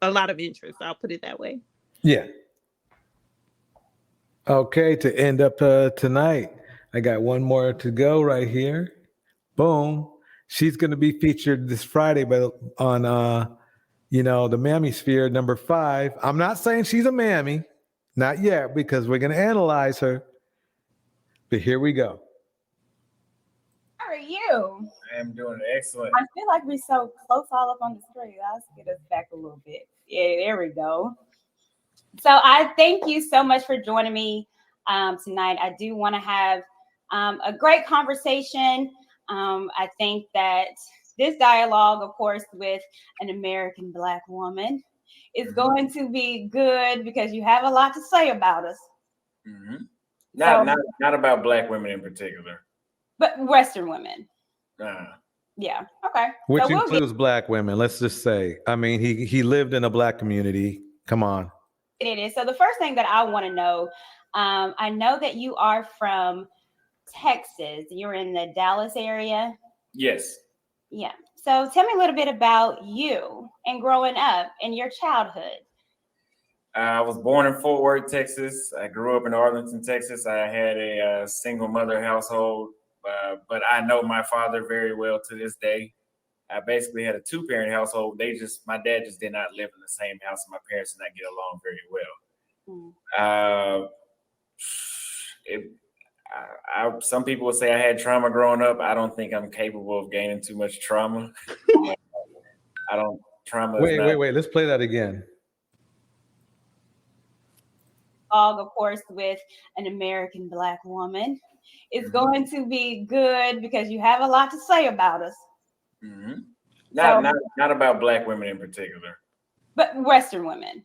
a lot of interest. I'll put it that way. Yeah. Okay, to end up tonight, I got one more to go right here. Boom. She's going to be featured this Friday, but on the Mammy Sphere #5. I'm not saying she's a mammy, not yet, because we're going to analyze her. But here we go. How are you? I am doing excellent. I feel like we're so close all up on the screen. Let's get us back a little bit. Yeah, there we go. So I thank you so much for joining me tonight. I do want to have a great conversation. I think that this dialogue, of course, with an American Black woman is going to be good because you have a lot to say about us. Mm-hmm. Not about Black women in particular, but Western women. Yeah. Okay. Which includes Black women. Let's just say. I mean, he lived in a Black community. Come on. It is. So the first thing that I want to know, I know that you are from Texas. You're in the Dallas area. Yes. Yeah. So tell me a little bit about you and growing up and your childhood. I was born in Fort Worth, Texas. I grew up in Arlington, Texas. I had a single mother household, but I know my father very well to this day. I basically had a 2-parent household. My dad just did not live in the same house, and my parents did not get along very well. Some people would say I had trauma growing up. I don't think I'm capable of gaining too much trauma. I don't. Trauma. Wait. Let's play that again. Of course, with an American Black woman is going to be good because you have a lot to say about us. Mm-hmm. Not about Black women in particular, but Western women.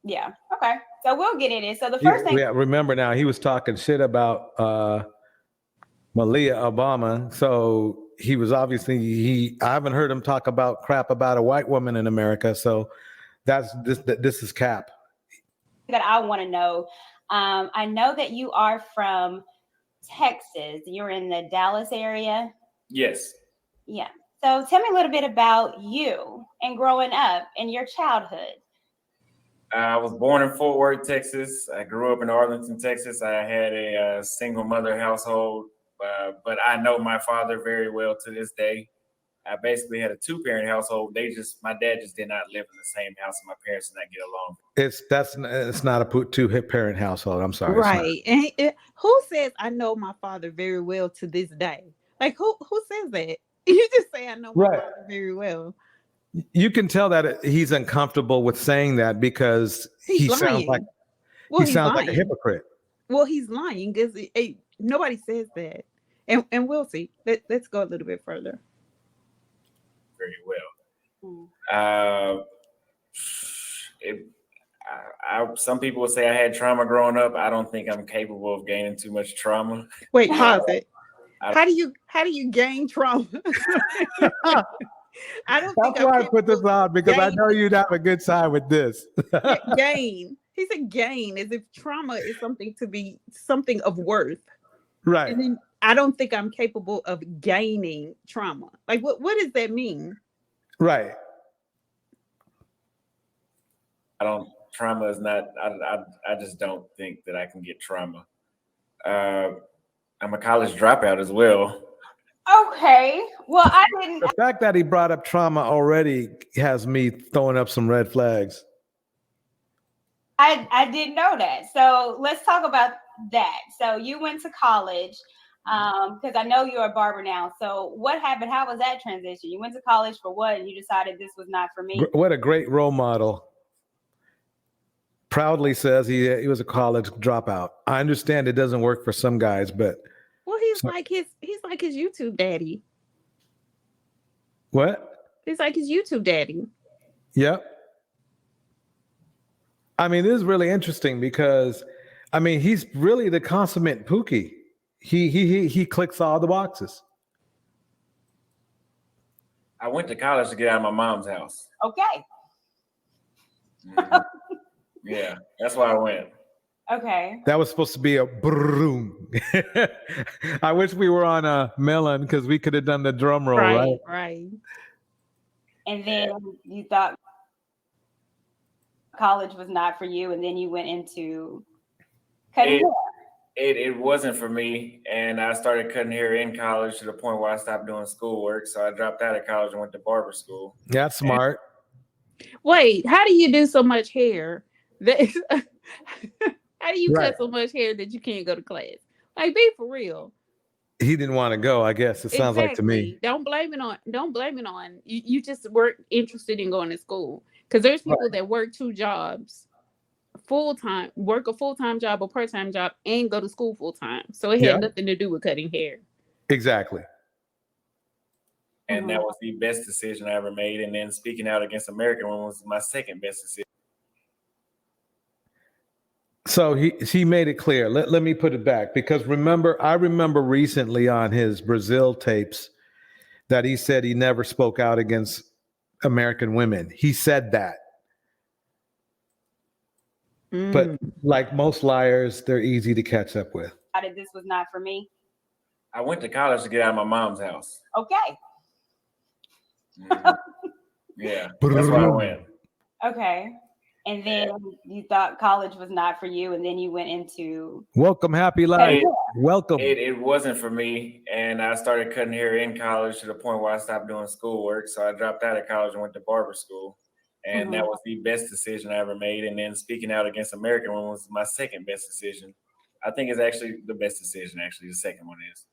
Yeah. Okay. So we'll get in it. So the first thing. Yeah. Remember now, he was talking shit about Malia Obama. So he was obviously I haven't heard him talk about crap about a white woman in America. So this is cap. That I want to know. I know that you are from Texas. You're in the Dallas area. Yes. Yeah. So tell me a little bit about you and growing up and your childhood. I was born in Fort Worth, Texas. I grew up in Arlington, Texas. I had a single mother household, but I know my father very well to this day. I basically had a 2-parent household. My dad just did not live in the same house, and my parents did not get along. It's not a 2-parent household. I'm sorry. Right. And who says I know my father very well to this day? Like who says that? You just say I know my father very well. You can tell that he's uncomfortable with saying that because he sounds like a hypocrite. Well, he's lying because nobody says that, and we'll see. Let's go a little bit further. Very well. Some people would say I had trauma growing up. I don't think I'm capable of gaining too much trauma. Wait, pause it. How do you gain trauma? I don't. That's why I put this on because I know you'd have a good time with this. Gain. He said gain as if trauma is something of worth. Right. And then I don't think I'm capable of gaining trauma. Like what does that mean? Right. Trauma is not, I just don't think that I can get trauma. I'm a college dropout as well. Okay. Well, I didn't. The fact that he brought up trauma already has me throwing up some red flags. I didn't know that. So let's talk about that. So you went to college because I know you're a barber now. So what happened? How was that transition? You went to college for what? And you decided this was not for me? What a great role model. Proudly says he was a college dropout. I understand it doesn't work for some guys, but he's like his YouTube daddy. What? He's like his YouTube daddy. Yep. I mean, this is really interesting because, I mean, he's really the consummate Pookie. He clicks all the boxes. I went to college to get out of my mom's house. Okay. Yeah, that's why I went. Okay. That was supposed to be a broom. I wish we were on a melon because we could have done the drum roll, right? Right. And then you thought college was not for you, and then you went into cutting hair? It wasn't for me, and I started cutting hair in college to the point where I stopped doing schoolwork. So I dropped out of college and went to barber school. That's smart. Wait, how do you do so much hair? That how do you Right. cut so much hair that you can't go to class? Like, be for real. He didn't want to go, I guess. It sounds like to me. Don't blame it on you. You just weren't interested in going to school. Because there's people that work 2 jobs full time, work a full-time job or part-time job, and go to school full-time. So it had nothing to do with cutting hair. Exactly. And that was the best decision I ever made. And then speaking out against American women was my second best decision. So he made it clear. Let me put it back, because I remember recently on his Brazil tapes that he said he never spoke out against American women. He said that. But like most liars, they're easy to catch up with. This was not for me. I went to college to get out of my mom's house. Okay. Yeah, that's why I went. Okay. And then you thought college was not for you, and then you went into Welcome, happy life. Welcome. It wasn't for me, and I started cutting hair in college to the point where I stopped doing schoolwork. So I dropped out of college and went to barber school, and that was the best decision I ever made. And then speaking out against American women was my second best decision. I think it's actually the best decision. Actually, the second one is.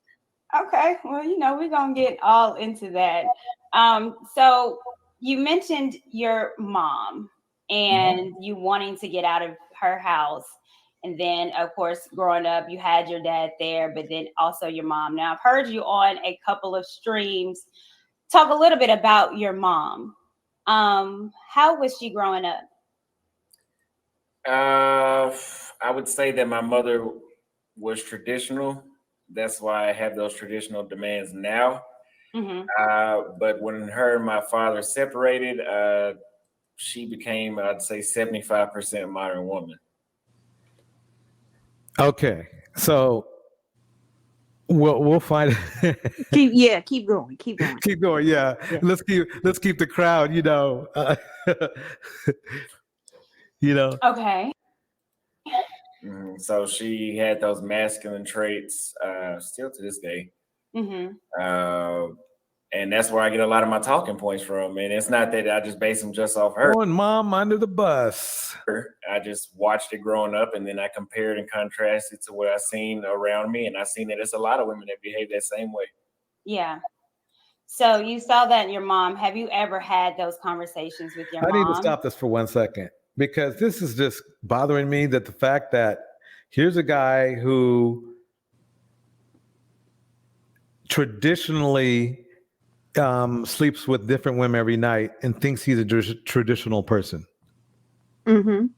Okay. Well, we're gonna get all into that. So you mentioned your mom and you wanting to get out of her house. And then, of course, growing up, you had your dad there, but then also your mom. Now, I've heard you on a couple of streams talk a little bit about your mom. How was she growing up? I would say that my mother was traditional. That's why I have those traditional demands now. But when her and my father separated, she became, I'd say, 75% modern woman. Okay, so we'll find. Keep going. Keep going. Yeah. Let's keep the crowd. Okay. So she had those masculine traits still to this day. And that's where I get a lot of my talking points from. And it's not that I just base them just off her. Throwing mom under the bus. I just watched it growing up, and then I compared and contrasted to what I seen around me. And I seen that it's a lot of women that behave that same way. Yeah. So you saw that in your mom. Have you ever had those conversations with your mom? I need to stop this for 1 second, because this is just bothering me, that the fact that here's a guy who traditionally sleeps with different women every night and thinks he's a traditional person. And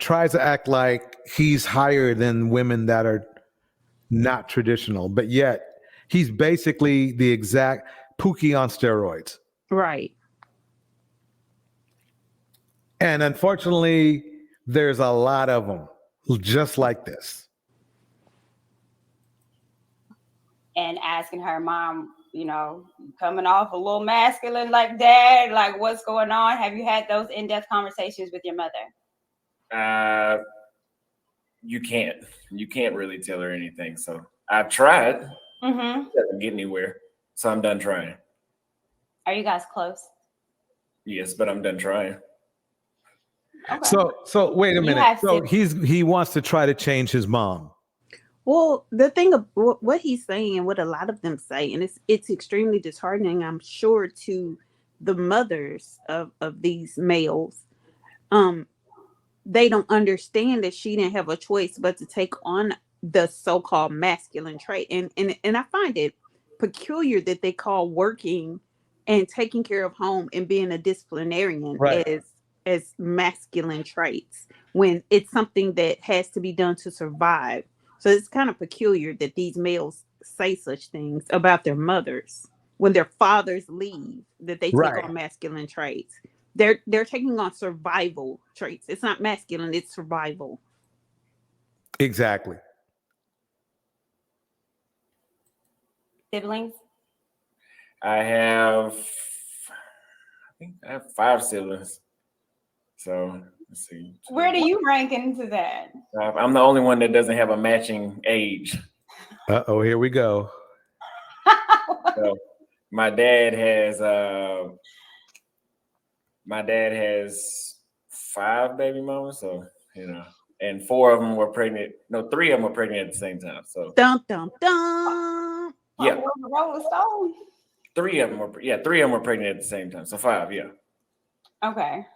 tries to act like he's higher than women that are not traditional, but yet he's basically the exact Pookie on steroids. Right. And unfortunately, there's a lot of them just like this. And asking her, mom, coming off a little masculine like dad, like what's going on? Have you had those in-depth conversations with your mother? You can't really tell her anything. So I've tried. It doesn't get anywhere. So I'm done trying. Are you guys close? Yes, but I'm done trying. Okay. So wait a minute. So he wants to try to change his mom. Well, the thing of what he's saying, what a lot of them say, and it's extremely disheartening, I'm sure, to the mothers of these males. They don't understand that she didn't have a choice but to take on the so-called masculine trait. And I find it peculiar that they call working and taking care of home and being a disciplinarian as masculine traits, when it's something that has to be done to survive. So it's kind of peculiar that these males say such things about their mothers when their fathers leave, that they take on masculine traits. They're taking on survival traits. It's not masculine, it's survival. Exactly. Siblings? I have think I have 5 siblings. So let's see. Where do you rank into that? I'm the only one that doesn't have a matching age. Uh-oh, here we go. So my dad has my dad has 5 baby mamas, so and 4 of them were pregnant. No, 3 of them were pregnant at the same time. So Dum dum dum. yeah, Rolling Stone. 3 of them were pregnant at the same time. So 5, yeah. Okay.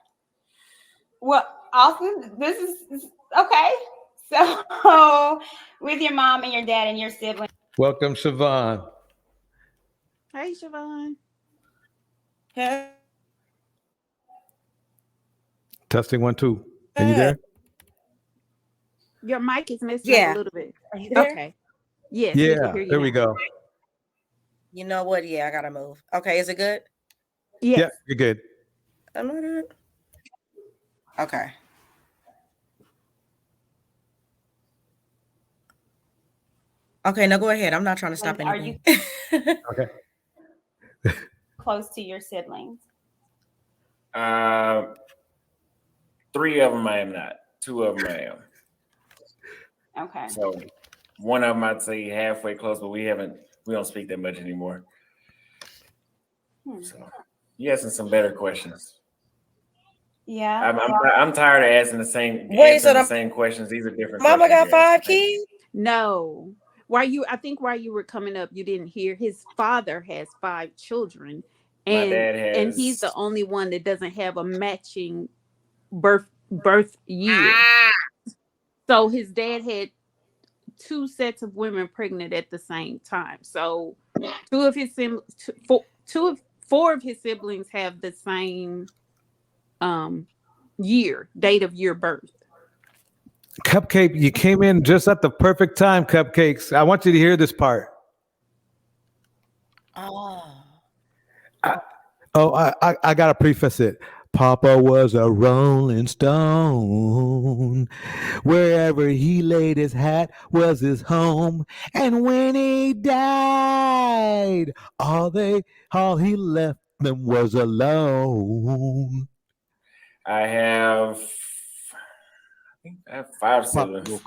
Well, Austin, this is okay. So, with your mom and your dad and your siblings. Welcome, Siobhan. Hey, Siobhan. Hey. Testing 1, 2. Are you there? Your mic is messing up a little bit. Are you there? Okay. Yes, we can Yeah, hear you there now. we go. You know what? Yeah, I gotta move. Okay, is it good? Yes. Yeah, you're good. Am I good? Okay. Okay, now go ahead. I'm not trying to stop Are anything. Okay. close to your siblings? 3 of them I am not. 2 of them I am. Okay. So one of them I'd say halfway close, but we don't speak that much anymore. So you asking some better questions. Yeah. I'm tired of asking the same questions. These are different. Mama got questions 5 kids? No. While you were coming up, you didn't hear his father has 5 children, My dad and he's the only one that doesn't have a matching birth year. So his dad had 2 sets of women pregnant at the same time. So 4 of his siblings have the same date of year birth. Cupcake, you came in just at the perfect time, Cupcakes. I want you to hear this part. Oh. I got to preface it. Papa was a rolling stone. Wherever he laid his hat was his home. And when he died, all he left them was alone. I think I have 5 siblings.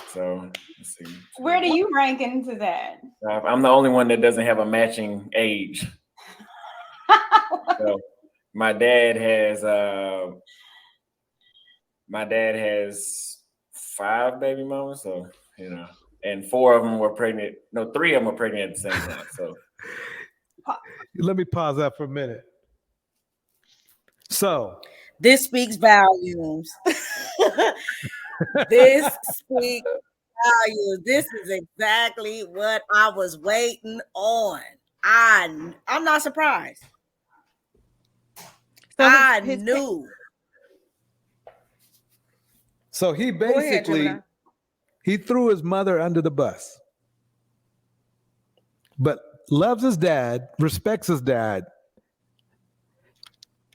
So let's see. Where do you rank into that? I'm the only one that doesn't have a matching age. So my dad has 5 baby mamas, so and 4 of them were pregnant. No, 3 of them were pregnant at the same time. So Let me pause that for a minute. So this speaks volumes. This speaks volumes. This is exactly what I was waiting on. I'm not surprised. So I knew. So he basically he threw his mother under the bus, but loves his dad, respects his dad,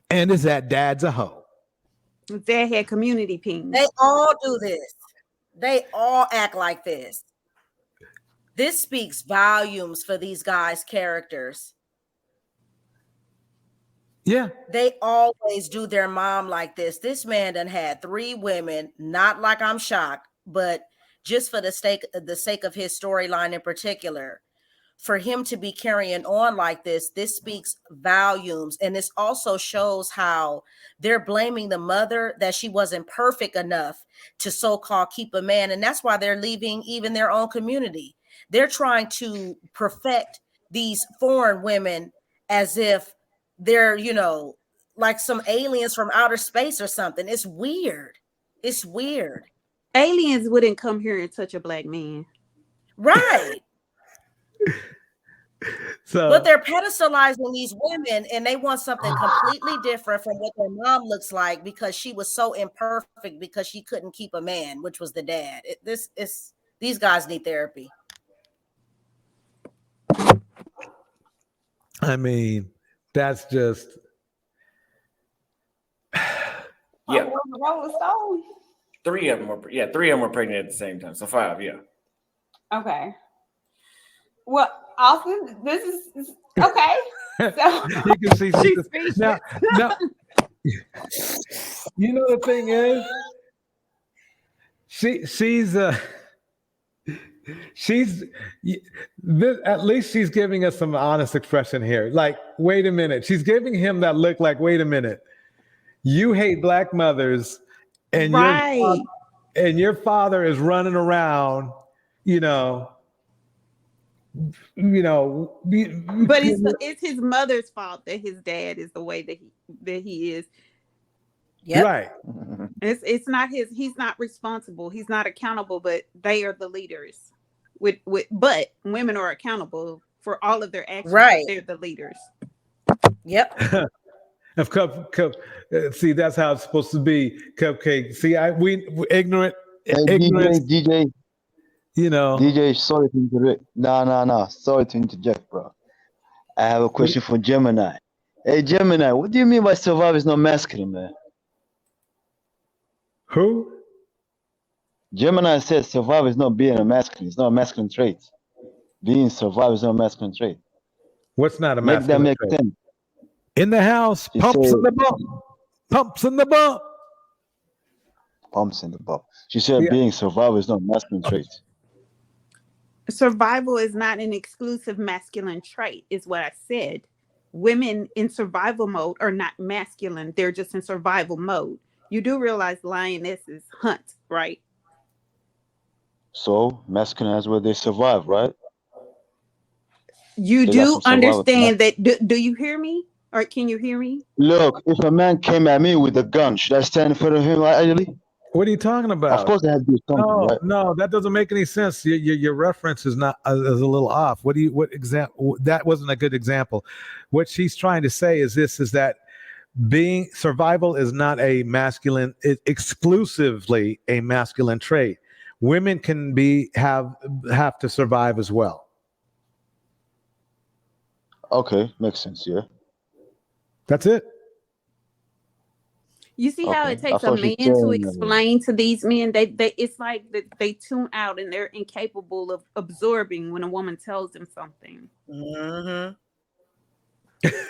and is that dad's a hoe. His dad had community pings. They all do this. They all act like this. This speaks volumes for these guys' characters. Yeah. They always do their mom like this. This man done had 3 women, not like I'm shocked, but just for the sake of his storyline in particular. For him to be carrying on like this speaks volumes. And this also shows how they're blaming the mother that she wasn't perfect enough to so-called keep a man. And that's why they're leaving even their own community. They're trying to perfect these foreign women as if they're, like some aliens from outer space or something. It's weird. It's weird. Aliens wouldn't come here and touch a black man. Right. But they're pedestalizing these women and they want something completely different from what their mom looks like because she was so imperfect because she couldn't keep a man, which was the dad. These guys need therapy. I mean, that's just yeah. Rolling Stone. 3 of them were pregnant at the same time. So 5, yeah. Okay. Well, Austin, this is okay. So You can see She's now. speechless. Now, you know the thing is, she's she's at least she's giving us some honest expression here. Like, wait a minute, she's giving him that look. Like, wait a minute, you hate black mothers, and Right. your father is running around, you know, you know, But it's his mother's fault that his dad is the way that he is. Yep. right. It's not his. He's not responsible. He's not accountable. But they are the leaders. But women are accountable for all of their actions. But Right. they're the leaders. Yep. Of see, that's how it's supposed to be. Cupcake. See, we ignorant, Hey, ignorance. You know. DJ, sorry to interrupt. No. Sorry to interject, bro. I have a question for Gemini. Hey, Gemini, what do you mean by survive is not masculine, man? Who? Gemini says survive is not being a masculine. It's not a masculine trait. Being survive is not a masculine trait. What's not a Make that masculine make trait? sense. In the house, She pumps said in the bump, pumps in the bump. pumps in the bump. She said Yeah. being survive is not a masculine trait. Survival is not an exclusive masculine trait, is what I said. Women in survival mode are not masculine. They're just in survival mode. You do realize lionesses hunt, right? So masculine is where they survive, right? You They got do some survival. understand that. Do you hear me? Or can you hear me? Look, if a man came at me with a gun, should I stand in front of him ideally? What are you talking Of about? course, I have to do something, No, right? no, that doesn't make any sense. Your reference is not is a little off. What example? That wasn't a good example. What she's trying to say is this: is that being survival is not a masculine, exclusively a masculine trait. Women can have to survive as well. Okay, makes sense. Yeah. That's it. You see how Okay. it I takes a thought she's man to saying. explain to these men. They it's like that they tune out and they're incapable of absorbing when a woman tells them something. Mm-hmm.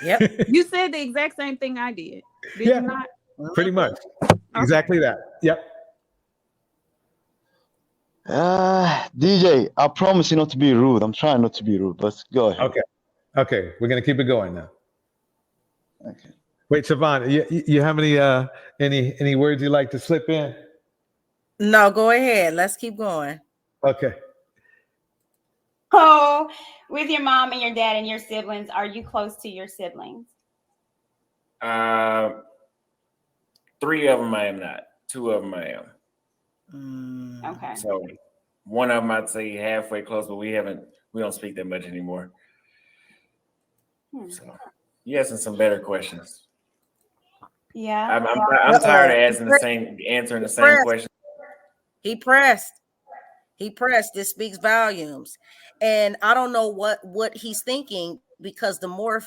Yep. You said the exact same thing I did. Did Yeah. you not? Pretty much. Okay. Exactly that. Yep. DJ, I promise you not to be rude. I'm trying not to be rude, but go ahead. Okay. Okay. We're gonna keep it going now. Okay. Wait, Siobhan, you have any words you'd like to slip in? No, go ahead. Let's keep going. Okay. Oh, with your mom and your dad and your siblings, are you close to your siblings? 3 of them I am not. 2 of them I am. Okay. So one of them I'd say halfway close, but we don't speak that much anymore. So you asking some better questions. Yeah. I'm tired of answering the same question. He pressed. This speaks volumes. And I don't know what he's thinking, because the more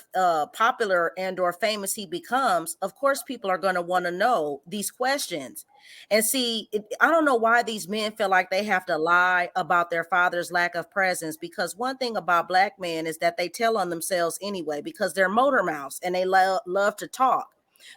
popular and or famous he becomes, of course people are going to want to know these questions. And see, I don't know why these men feel like they have to lie about their father's lack of presence, because one thing about black men is that they tell on themselves anyway, because they're motor mouths and they love to talk.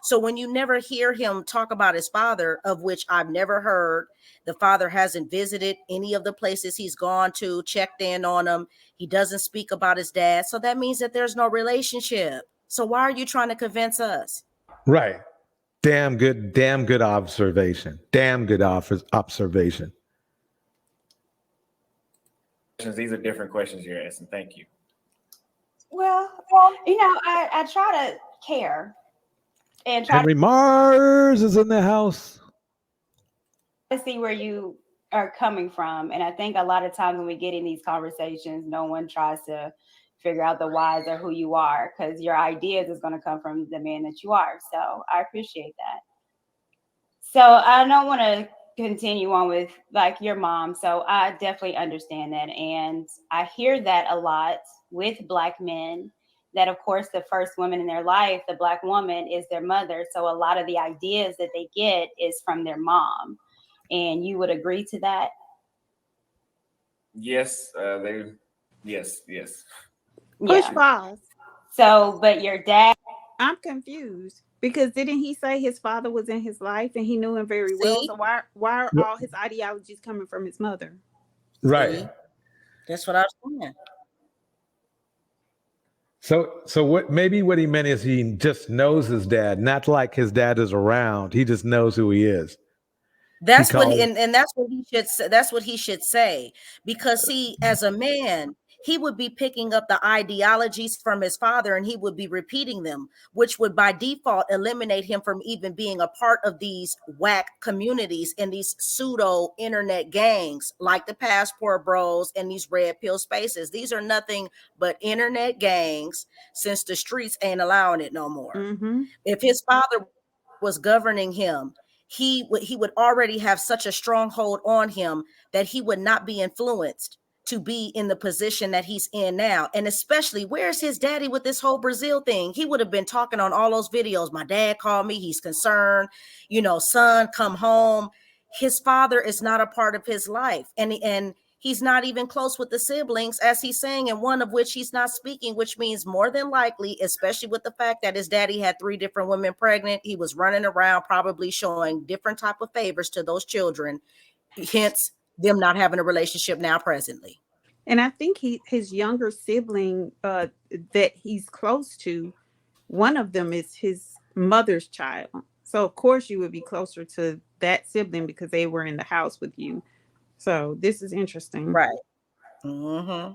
So when you never hear him talk about his father, of which I've never heard, the father hasn't visited any of the places he's gone to, checked in on him. He doesn't speak about his dad. So that means that there's no relationship. So why are you trying to convince us? Right. Damn good observation. Damn good observation. These are different questions you're asking. Thank you. Well, I try to care and try Henry Mars is in the house. to see where you are coming from. And I think a lot of times when we get in these conversations, no one tries to figure out the whys or who you are, because your ideas is going to come from the man that you are. So I appreciate that. So I don't want to continue on with like your mom. So I definitely understand that. And I hear that a lot with Black men, that of course the first woman in their life, the Black woman, is their mother. So a lot of the ideas that they get is from their mom. And you would agree to that? Yes, yes. Push pause. So, but your dad, I'm confused because didn't he say his father was in his life and he knew him very well? See, So why are all his ideologies coming from his mother? Right. see, that's what I was saying. So what? Maybe what he meant is he just knows his dad, not like his dad is around. He just knows who he is. He That's what, calls. and that's what he should say. That's what he should say. Because see, as a man, he would be picking up the ideologies from his father and he would be repeating them, which would by default eliminate him from even being a part of these whack communities and these pseudo internet gangs like the Passport Bros and these red pill spaces. These are nothing but internet gangs since the streets ain't allowing it no more. Mm-hmm. If his father was governing him, he would already have such a stronghold on him that he would not be influenced to be in the position that he's in now. And especially, where's his daddy with this whole Brazil thing? He would have been talking on all those videos. My dad called me, he's concerned, son, come home. His father is not a part of his life, and he's not even close with the siblings, as he's saying, and one of which he's not speaking, which means more than likely, especially with the fact that his daddy had 3 different women pregnant, he was running around probably showing different type of favors to those children, hence them not having a relationship now presently. And I think his younger sibling that he's close to, one of them is his mother's child. So of course you would be closer to that sibling because they were in the house with you. So this is interesting. Right. Mm-hmm.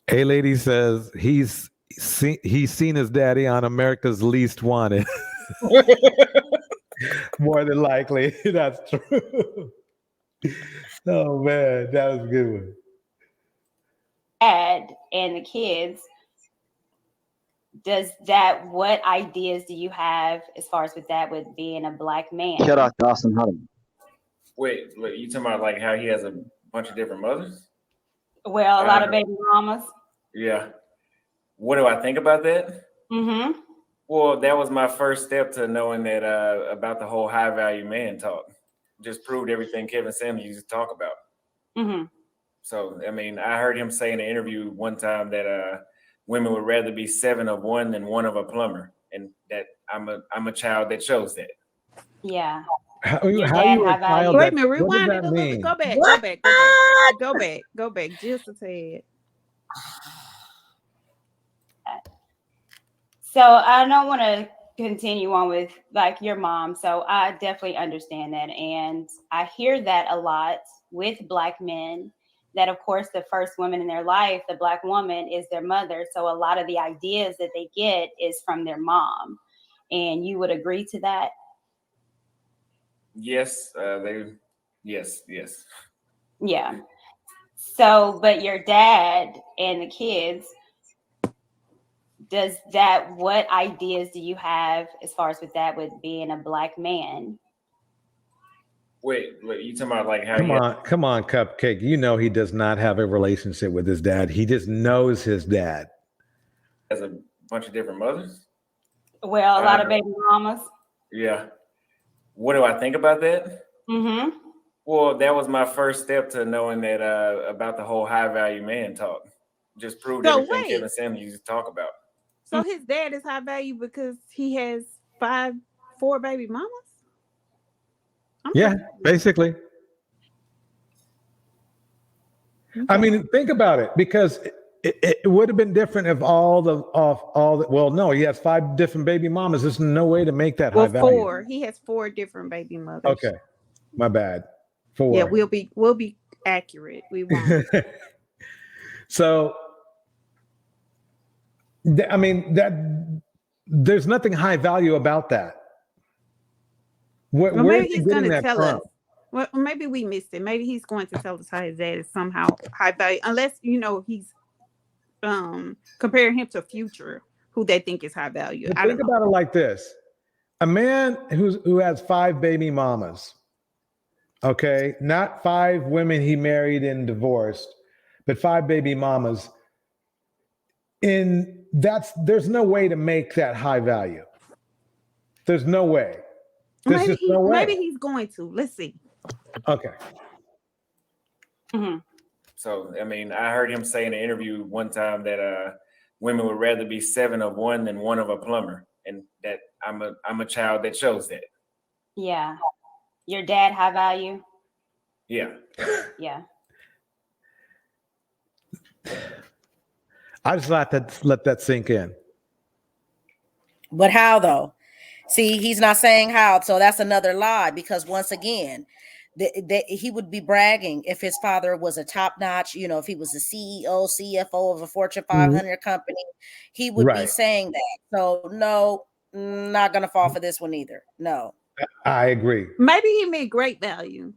A lady says he's seen his daddy on America's Least Wanted. More than likely, that's true. Oh man, that was a good one. dad and the kids, what ideas do you have as far as with that, with being a black man? Character Austin Harlem. Wait, you talking about like how he has a bunch of different mothers? Well, a lot of baby mamas. Yeah. What do I think about that? Mm-hmm. Well, that was my first step to knowing that about the whole high value man talk. Just proved everything Kevin Samuels used to talk about. Mm-hmm. So, I mean, I heard him say in an interview one time that women would rather be 7 of one than 1 of a plumber, and that I'm a child that shows that. Yeah. How Your you dad were a high value. child? Wait That, a minute, what does rewind it that a little bit. mean? Go back, What? go back just a tad. So I don't want to continue on with like your mom. So I definitely understand that. And I hear that a lot with black men, that of course the first woman in their life, the black woman, is their mother. So a lot of the ideas that they get is from their mom. And you would agree to that? Yes, yes. Yeah. So, but your dad and the kids, what ideas do you have as far as with that, with being a black man? Wait, you talking about like how Come on, Cupcake. You know he does not have a relationship with his dad. He just knows his dad. has a bunch of different mothers? Well, a lot of baby mamas. Yeah. What do I think about that? Mm-hmm. Well, that was my first step to knowing that about the whole high value man talk. Just proved So everything wait. Kevin Samuels used to talk about. So his dad is high value because he has 4 baby mamas? Yeah, basically. Okay. I mean, think about it, because it would have been different if well, no, he has 5 different baby mamas. There's no way to make that high value. 4. He has 4 different baby mothers. Okay, my bad. 4. Yeah, we'll be accurate. We won't. So, I mean, that there's nothing high value about that. Well, Where maybe is he he's getting going to that tell from? us. Well, maybe we missed it. Maybe he's going to tell us how his dad is somehow high value, unless he's comparing him to Future, who they think is high value. But I don't think know. about it like this: a man who has 5 baby mamas, okay, not 5 women he married and divorced, but 5 baby mamas. There's no way to make that high value. There's no way. There's just no way. Maybe he's going to. Let's see. Okay. Mm-hmm. So, I mean, I heard him say in an interview one time that women would rather be 7 of one than 1 of a plumber, and that I'm a child that shows that. Yeah. Your dad high value? Yeah. Yeah. I just let that sink in. But how though? See, he's not saying how, so that's another lie. Because once again, he would be bragging if his father was a top notch. You know, if he was the CEO, CFO of a Fortune 500 company, he would be Right. saying that. So no, not gonna fall for this one either. No. I agree. Maybe he meant great value.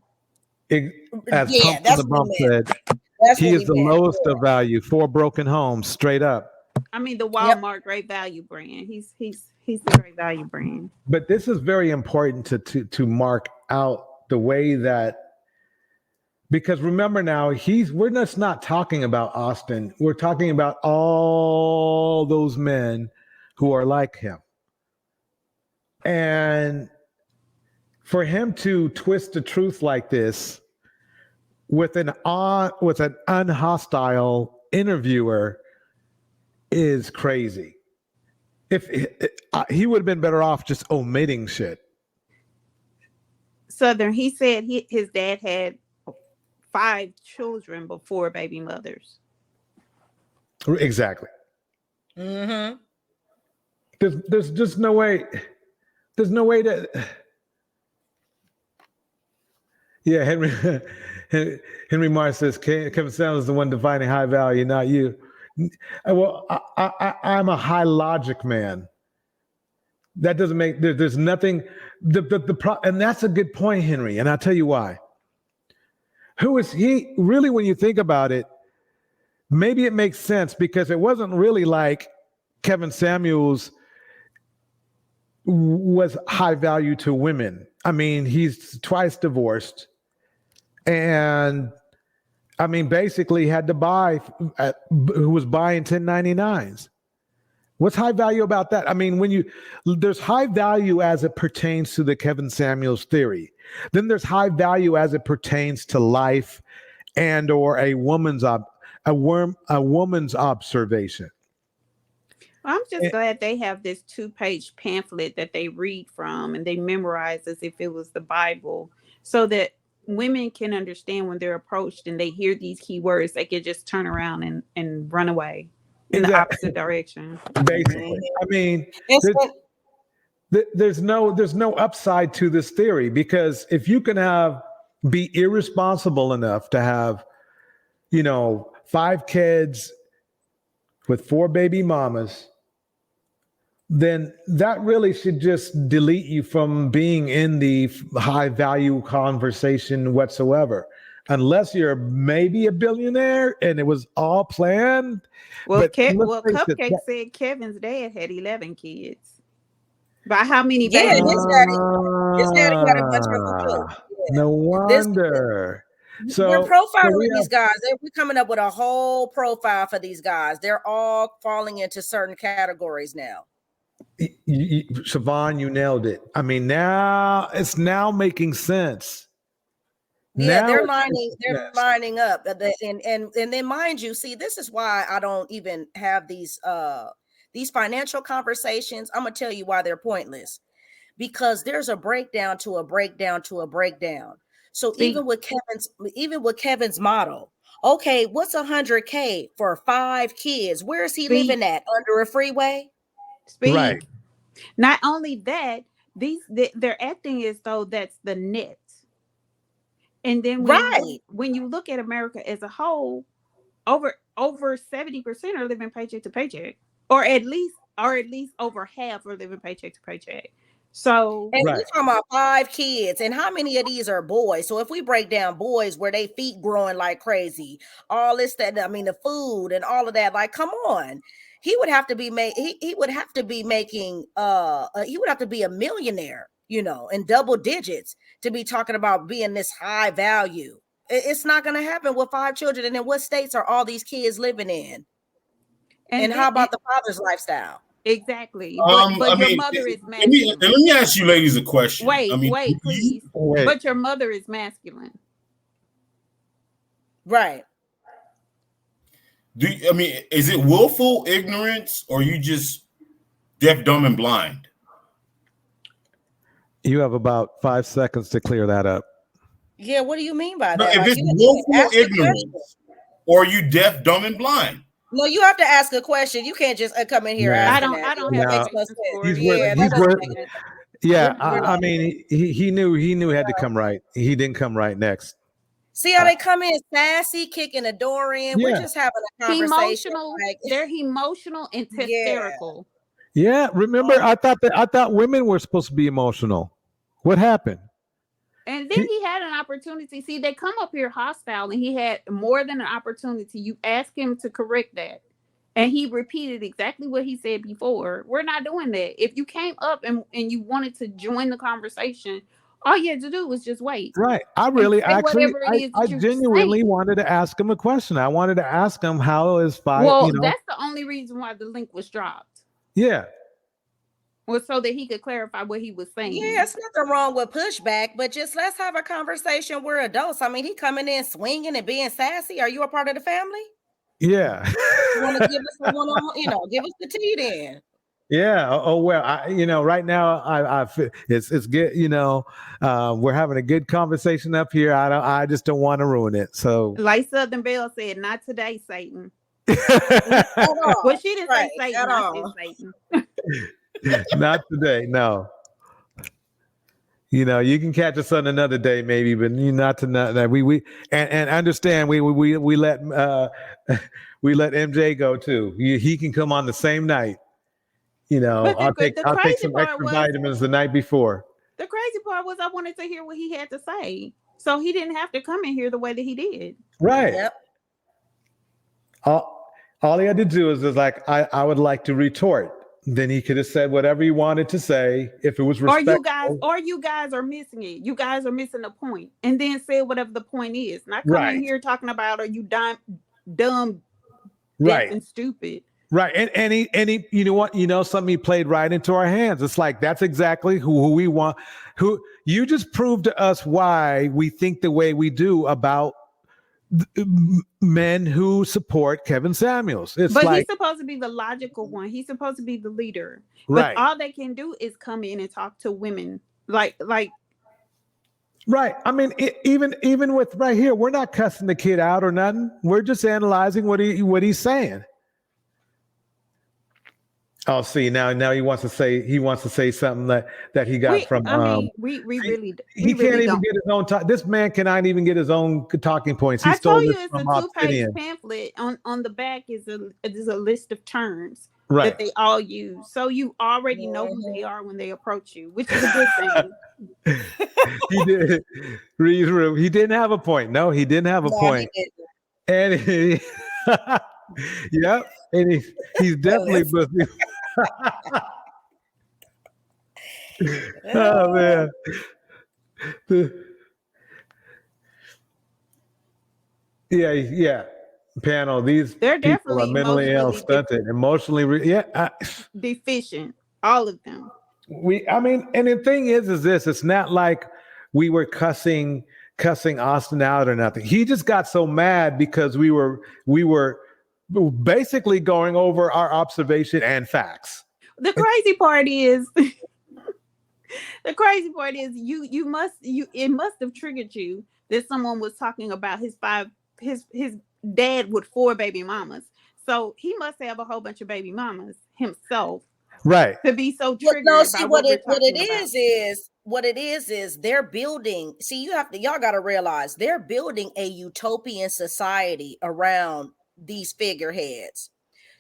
As Yeah, Pump to that's the what Bump he meant. said, That's he what is he the meant. lowest of value. 4 broken homes, straight up. I mean, the Yep. Walmart great value brand. He's the great value brand. But this is very important to mark out the way that, because remember now, we're just not talking about Austin. We're talking about all those men who are like him. And for him to twist the truth like this with an unhostile interviewer is crazy. If he would have been better off just omitting shit. Southern, he said his dad had 5 children before baby mothers. Exactly. Mm-hmm. There's just no way. There's no way to. Yeah, Henry Mars says Kevin Samuels is the one defining high value, not you. Well, I'm a high logic man. That doesn't make there's nothing. And that's a good point, Henry. And I'll tell you why. Who is he? Really, when you think about it, maybe it makes sense because it wasn't really like Kevin Samuels was high value to women. I mean, he's twice divorced. And I mean, basically had to buy, who was buying 1099s. What's high value about that? I mean, there's high value as it pertains to the Kevin Samuels theory. Then there's high value as it pertains to life and or a woman's observation. I'm just glad they have this 2-page pamphlet that they read from and they memorize as if it was the Bible, so that women can understand when they're approached and they hear these key words, they can just turn around and run away in the opposite direction. Basically, I mean, there's no upside to this theory, because if you can be irresponsible enough to have, 5 kids with 4 baby mamas, then that really should just delete you from being in the high value conversation whatsoever, unless you're maybe a billionaire and it was all planned. Well, But Cupcake said Kevin's dad had 11 kids. By how many Yeah, babies? his daddy had a bunch of them too. Yeah. No wonder. We're profiling these guys. We're coming up with a whole profile for these guys. They're all falling into certain categories now. Siobhan, you nailed it. I mean, it's now making sense. Yeah, they're lining up. And then mind you, see, this is why I don't even have these financial conversations. I'm gonna tell you why they're pointless. Because there's a breakdown to a breakdown to a breakdown. So even with Kevin's model, okay, what's $100K for 5 kids? Where is he living at? Under a freeway? Right. Not only that, they're acting as though that's the net. And then when you look at America as a whole, over 70% are living paycheck to paycheck, or at least over half are living paycheck to paycheck. So, and we're talking about 5 kids, and how many of these are boys? So if we break down boys where they feet growing like crazy, all this, that, I mean, the food and all of that, like, come on, he would have to be he would have to be making he would have to be a millionaire, in double digits to be talking about being this high value. It's not going to happen with 5 children. And then what states are all these kids living in? And how about the father's lifestyle? Exactly. But your mother is masculine. Let me ask you ladies a question. Wait, please. But your mother is masculine. Right. Is it willful ignorance or you just deaf, dumb, and blind? You have about 5 seconds to clear that up. Yeah, what do you mean by No, that? if Like it's you can willful ask a question. ignorance, or are you deaf, dumb, and blind? No, you have to ask a question. You can't just come in here Yeah. I asking don't that. I don't That have No, makes no patience sense. for he's it. worth. Yeah, It that He's doesn't worth. doesn't make make sense. Yeah, you I know. mean, he knew he had to come right. He didn't come right next. See how they come in sassy, kicking the door in. We're Yeah, just having a conversation. Emotional, Like, they're emotional and yeah. hysterical. yeah. Remember, I thought women were supposed to be emotional. What happened? And then He, he had an opportunity. See, they come up here hostile, and he had more than an opportunity. You ask him to correct that. And he repeated exactly what he said before. We're not doing that. If you came up and you wanted to join the conversation, all you had to do was just wait right. I and really, say actually, whatever it is I that you're saying. genuinely wanted to ask him a question. I wanted to ask him how is five. Well, that's the only reason why the link was dropped, Yeah, was so that he could clarify what he was saying. Yeah, it's nothing wrong with pushback, but just let's have a conversation. We're adults. I mean, he coming in swinging and being sassy. Are you a part of the family? yeah. You want to give us a one-on-one, give us the tea then. Yeah. Well, right now it's good. We're having a good conversation up here. I just don't want to ruin it. So, Like Southern Belle said, not today, Satan. At all. Well, she didn't Right, say at Satan. I all. said Satan. not today. No. You can catch us on another day, maybe, but not tonight. That we and understand we let we let MJ go too. He can come on the same night. But the I'll take crazy some part extra was vitamins the night before. I wanted to hear what he had to say, so he didn't have to come in here the way that he did. Right. Yep. All he had to do is like, I would like to retort. Then he could have said whatever he wanted to say if it was respectful. Or you guys are missing it. You guys are missing the point, and then say whatever the point is. Not come in Right. here talking about are you dumb, deaf, Right. and stupid. Right. And he you know what? Something he played right into our hands. It's like that's exactly who we want. Who you just proved to us why we think the way we do about men who support Kevin Samuels. But he's supposed to be the logical one. He's supposed to be the leader. Right. But all they can do is come in and talk to women. Like Right. I mean, even with right here, we're not cussing the kid out or nothing. We're just analyzing what he's saying. Oh, see, now he wants to say something that he got from. We really he can't even get his own talk. This man cannot even get his own talking points. He I stole told you this it's from a 2-page Obsidian. pamphlet. On the back is a list of terms Right. that they all use. So you already know who they are when they approach you, which is a good thing. He did. He didn't have a point. No, he didn't have a point. And yep. And he's definitely. Oh man. Yeah. Panel. They're people are definitely mentally ill, stunted, emotionally. Deficient. All of them. And the thing is this. It's not like we were cussing Austin out or nothing. He just got so mad because we were basically going over our observation and facts. The crazy part is it must have triggered you that someone was talking about his dad with 4 baby mamas. So he must have a whole bunch of baby mamas himself. Right. To be so triggered. No, see what it is they're building. See, y'all got to realize they're building a utopian society around these figureheads.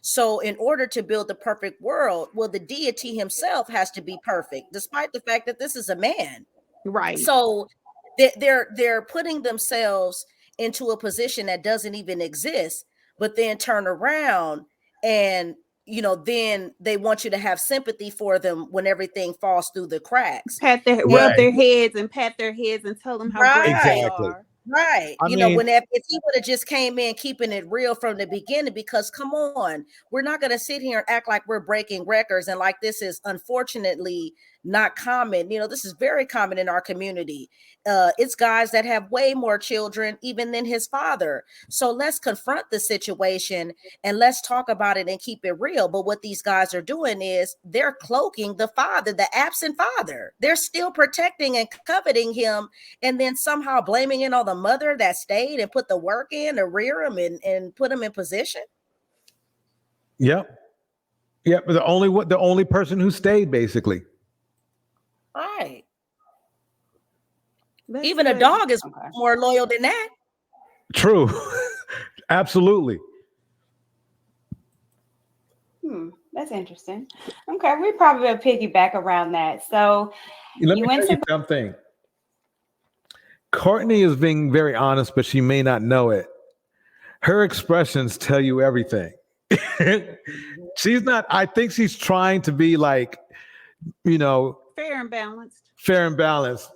So in order to build the perfect world, well, the deity himself has to be perfect, despite the fact that this is a man. Right. So they're putting themselves into a position that doesn't even exist, but then turn around and then they want you to have sympathy for them when everything falls through the cracks. Rub their heads and pat their heads and tell them how great they are. Right. When if he would have just came in keeping it real from the beginning, because come on, we're not going to sit here and act like we're breaking records and like this is unfortunately not common. This is very common in our community. It's guys that have way more children even than his father. So let's confront the situation and let's talk about it and keep it real. But what these guys are doing is they're cloaking the father, the absent father. They're still protecting and coveting him, and then somehow blaming it on the mother that stayed and put the work in to rear him and put him in position. Yep. Yep. The only person who stayed, basically. Right. That's Even a good. dog is more loyal than that. True. Absolutely. That's interesting. Okay, we probably will piggyback around that. So Let you me went tell you to something. Courtney is being very honest, but she may not know it. Her expressions tell you everything. She's not, I think she's trying to be like, fair and balanced. fair and balanced.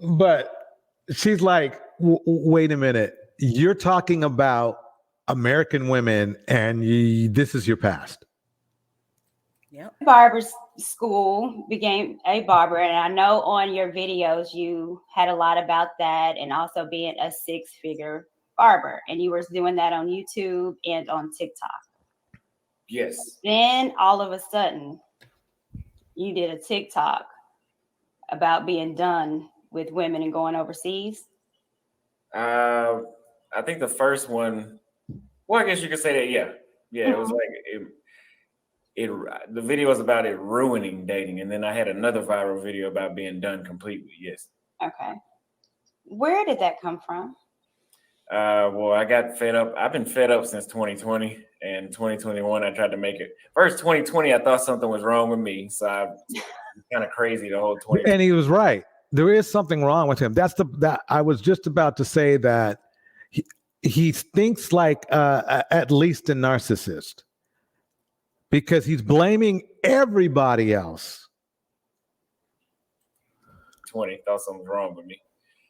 But she's like, wait a minute. You're talking about American women and this is your past. barber school, became a barber, and I know on your videos you had a lot about that, and also being a six-figure barber, and you were doing that on YouTube and on TikTok. Yes. Then all of a sudden you did a TikTok about being done with women and going overseas. I think the first one, well, I guess you could say that, yeah. Yeah, it was like the video was about it ruining dating, and then I had another viral video about being done completely. Yes. Okay. Where did that come from? Well, I got fed up. I've been fed up since 2020, and 2021 I tried to make it. First 2020, I thought something was wrong with me, so I kind of crazy the whole 2020. And he was right. There is something wrong with him. That I was just about to say that he thinks like at least a narcissist, because he's blaming everybody else. 20 thought something was wrong with me.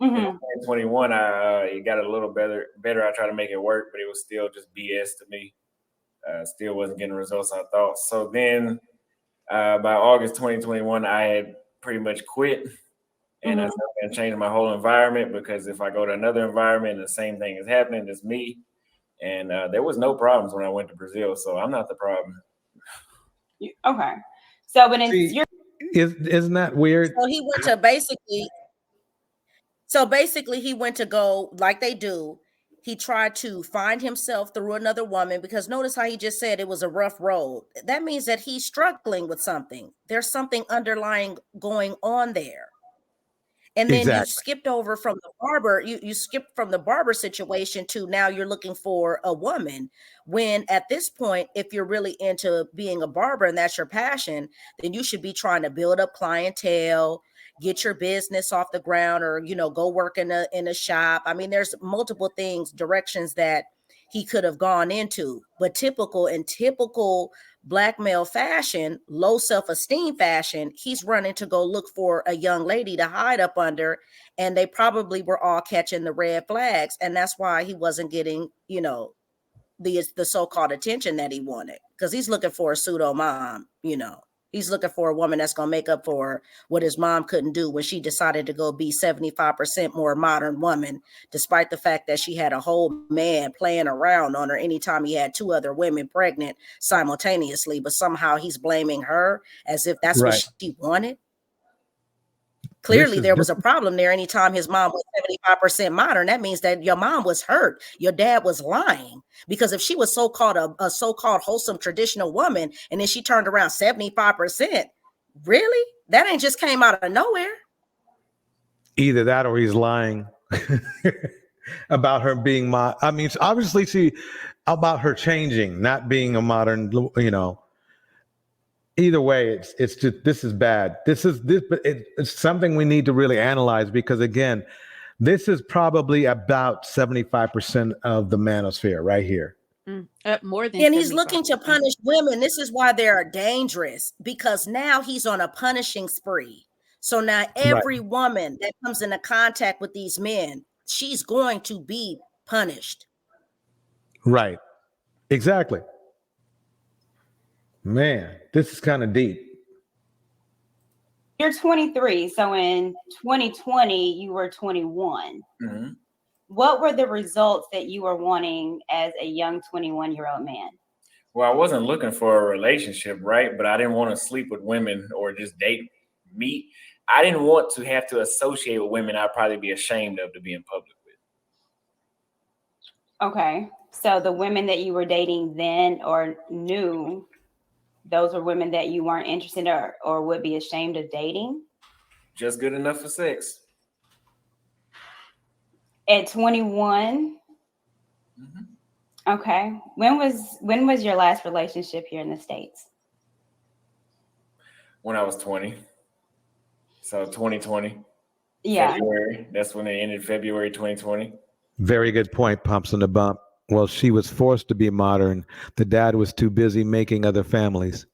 Mm-hmm. In 2021, it got a little better. I tried to make it work, but it was still just BS to me. Still wasn't getting results I thought. So then by August 2021, I had pretty much quit. And I started going to change my whole environment, because if I go to another environment and the same thing is happening, it's me. And there was no problems when I went to Brazil, so I'm not the problem. Okay. So, but isn't that weird? So he went to basically he went to go like they do. He tried to find himself through another woman, because notice how he just said it was a rough road. That means that he's struggling with something. There's something underlying going on there. And then you skipped over from the barber, you skipped from the barber situation to now you're looking for a woman. When at this point, if you're really into being a barber and that's your passion, then you should be trying to build up clientele, get your business off the ground, or go work in a shop. I mean, there's multiple directions that he could have gone into, but typical Black male fashion, low self-esteem fashion, he's running to go look for a young lady to hide up under, and they probably were all catching the red flags, and that's why he wasn't getting the so-called attention that he wanted, because he's looking for a pseudo mom. He's looking for a woman that's going to make up for what his mom couldn't do when she decided to go be 75% more modern woman, despite the fact that she had a whole man playing around on her anytime he had two other women pregnant simultaneously. But somehow he's blaming her as if that's what she wanted. Clearly, there was a problem there. Anytime his mom was 75% modern, that means that your mom was hurt. Your dad was lying, because if she was so-called a so-called wholesome traditional woman, and then she turned around 75%, really? That ain't just came out of nowhere. Either that or he's lying about her being obviously about her changing, not being a modern, Either way, it's just, this is bad. But it's something we need to really analyze, because again, this is probably about 75% of the manosphere right here. More than. And he's looking to punish women. This is why they're dangerous, because now he's on a punishing spree. So now every woman that comes into contact with these men, she's going to be punished. Right. Exactly. Man, this is kind of deep. You're 23. So in 2020, you were 21. Mm-hmm. What were the results that you were wanting as a young 21-year-old man? Well, I wasn't looking for a relationship, right? But I didn't want to sleep with women or just date, meet. I didn't want to have to associate with women I'd probably be ashamed of to be in public with. Okay. So the women that you were dating then or knew, those were women that you weren't interested in or would be ashamed of dating? Just good enough for sex. At 21? Mm-hmm. Okay. When was your last relationship here in the States? When I was 20. So 2020. Yeah. February. That's when it ended, February 2020. Very good point, Pumps on the Bump. Well, she was forced to be modern. The dad was too busy making other families.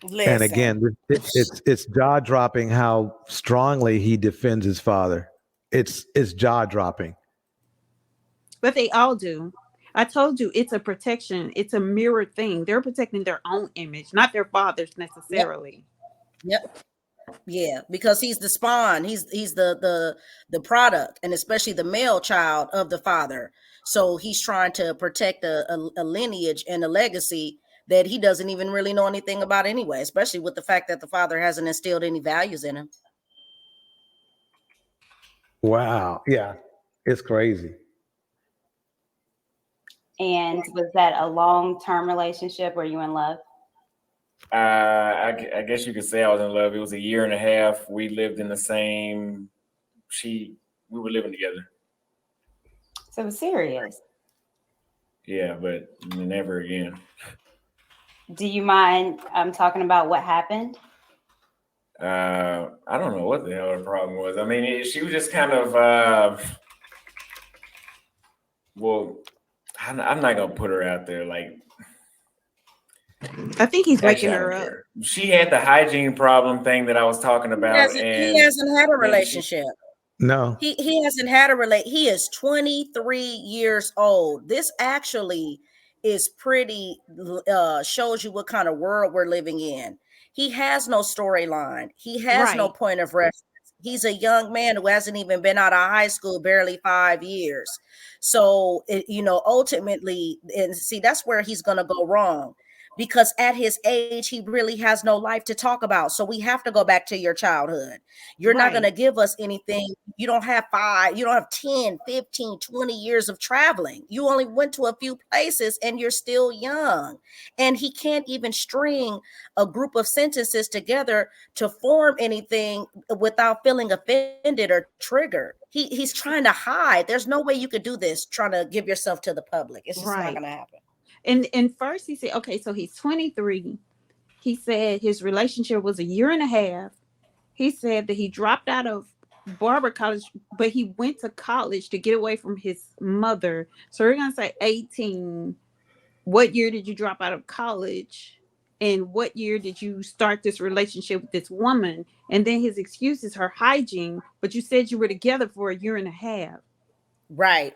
Listen. And again, it's jaw dropping how strongly he defends his father. It's jaw dropping. But they all do. I told you it's a protection. It's a mirror thing. They're protecting their own image, not their father's necessarily. Yep. Yeah, because he's the spawn. He's the product, and especially the male child of the father. So he's trying to protect a lineage and a legacy that he doesn't even really know anything about anyway, especially with the fact that the father hasn't instilled any values in him. Wow. Yeah. It's crazy. And was that a long-term relationship? Were you in love? I guess you could say I was in love. It was a year and a half. We lived in the same. We were living together. So it was serious. Yeah, but never again. Do you mind talking about what happened? I don't know what the hell her problem was. I mean, she was just kind of. Well, I'm not gonna put her out there. Like, I think he's waking actually, I her don't up. care. She had the hygiene problem thing that I was talking about, He hasn't had a relationship. No. He hasn't had a He is 23 years old. This actually is pretty shows you what kind of world we're living in. He has no storyline. He has no Right. point of reference. He's a young man who hasn't even been out of high school barely 5 years. So, ultimately, and see, that's where he's going to go wrong. Because at his age, he really has no life to talk about. So we have to go back to your childhood. You're not going to Right. give us anything. You don't have 10, 15, 20 years of traveling. You only went to a few places and you're still young. And he can't even string a group of sentences together to form anything without feeling offended or triggered. He's trying to hide. There's no way you could do this trying to give yourself to the public. It's just not Right. going to happen. And first he said, okay, so he's 23. He said his relationship was a year and a half. He said that he dropped out of barber college, but he went to college to get away from his mother. So we're gonna say 18. What year did you drop out of college? And what year did you start this relationship with this woman? And then his excuse is her hygiene, but you said you were together for a year and a half. Right.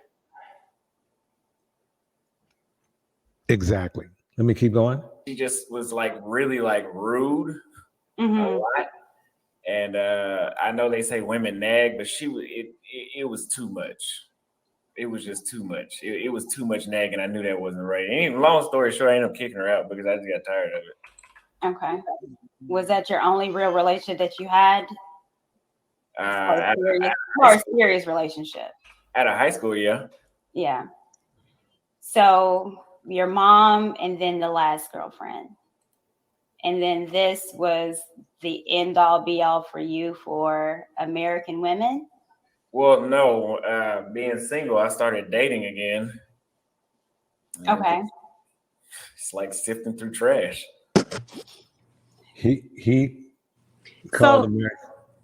Exactly. Let me keep going. She just was like really like rude a lot. And I know they say women nag, but it was too much. It was just too much. It was too much nagging. I knew that wasn't right. And long story short, I ended up kicking her out because I just got tired of it. Okay. Was that your only real relationship that you had? Or a serious relationship? Out of high school, yeah. Yeah. So your mom and then the last girlfriend. And then this was the end all be all for you for American women? Well, no. Being single, I started dating again. Okay. It's like sifting through trash. He called So America.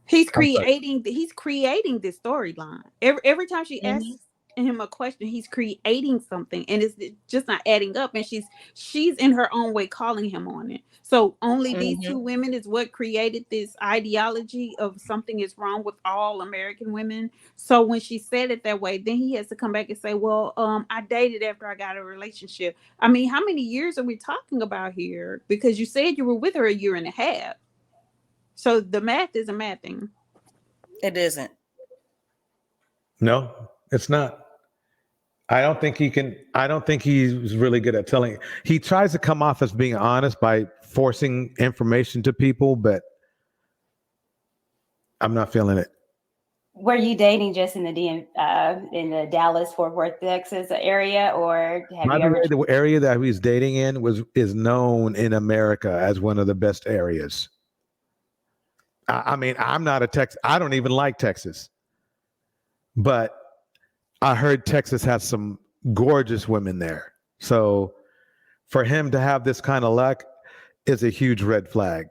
he's creating this storyline. Every time she Mhm. asks him a question, he's creating something, and it's just not adding up. And she's in her own way calling him on it. So only these two women is what created this ideology of something is wrong with all American women. So when she said it that way, then he has to come back and say, "Well, I dated after I got a relationship." I mean, how many years are we talking about here? Because you said you were with her a year and a half. So the math is a mathing. It isn't. No, it's not. I don't think he can. I don't think he's really good at telling. He tries to come off as being honest by forcing information to people, but I'm not feeling it. Were you dating just in the Dallas Fort Worth, Texas area, or have By you the ever? way, the area that he's dating in is known in America as one of the best areas. I mean, I'm not a Tex. I don't even like Texas, but I heard Texas has some gorgeous women there. So for him to have this kind of luck is a huge red flag.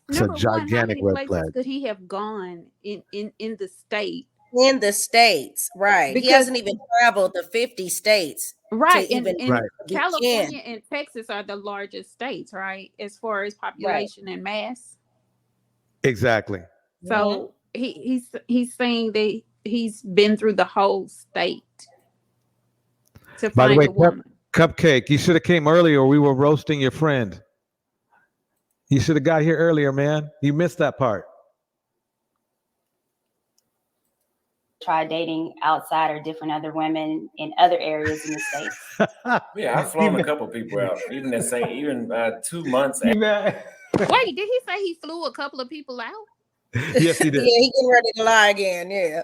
It's a Number one, how gigantic many red places flag. could he have gone in the state? In the states, right? He Because hasn't even traveled to 50 states to right, even and Right. get California in. and Texas are the largest states, right, as far as Right. population and mass. Exactly. Mhm. So he's saying that he's been through the whole state to By the find way, a woman. Cupcake, you should have came earlier. We were roasting your friend. You should have got here earlier, man. You missed that part. Try dating outside or different other women in other areas in the states. Yeah, I've flown a couple people out, even the same, even 2 months. You mad? Wait, did he say he flew a couple of people out? Yes, he Yeah, did. he getting ready to lie again. Yeah.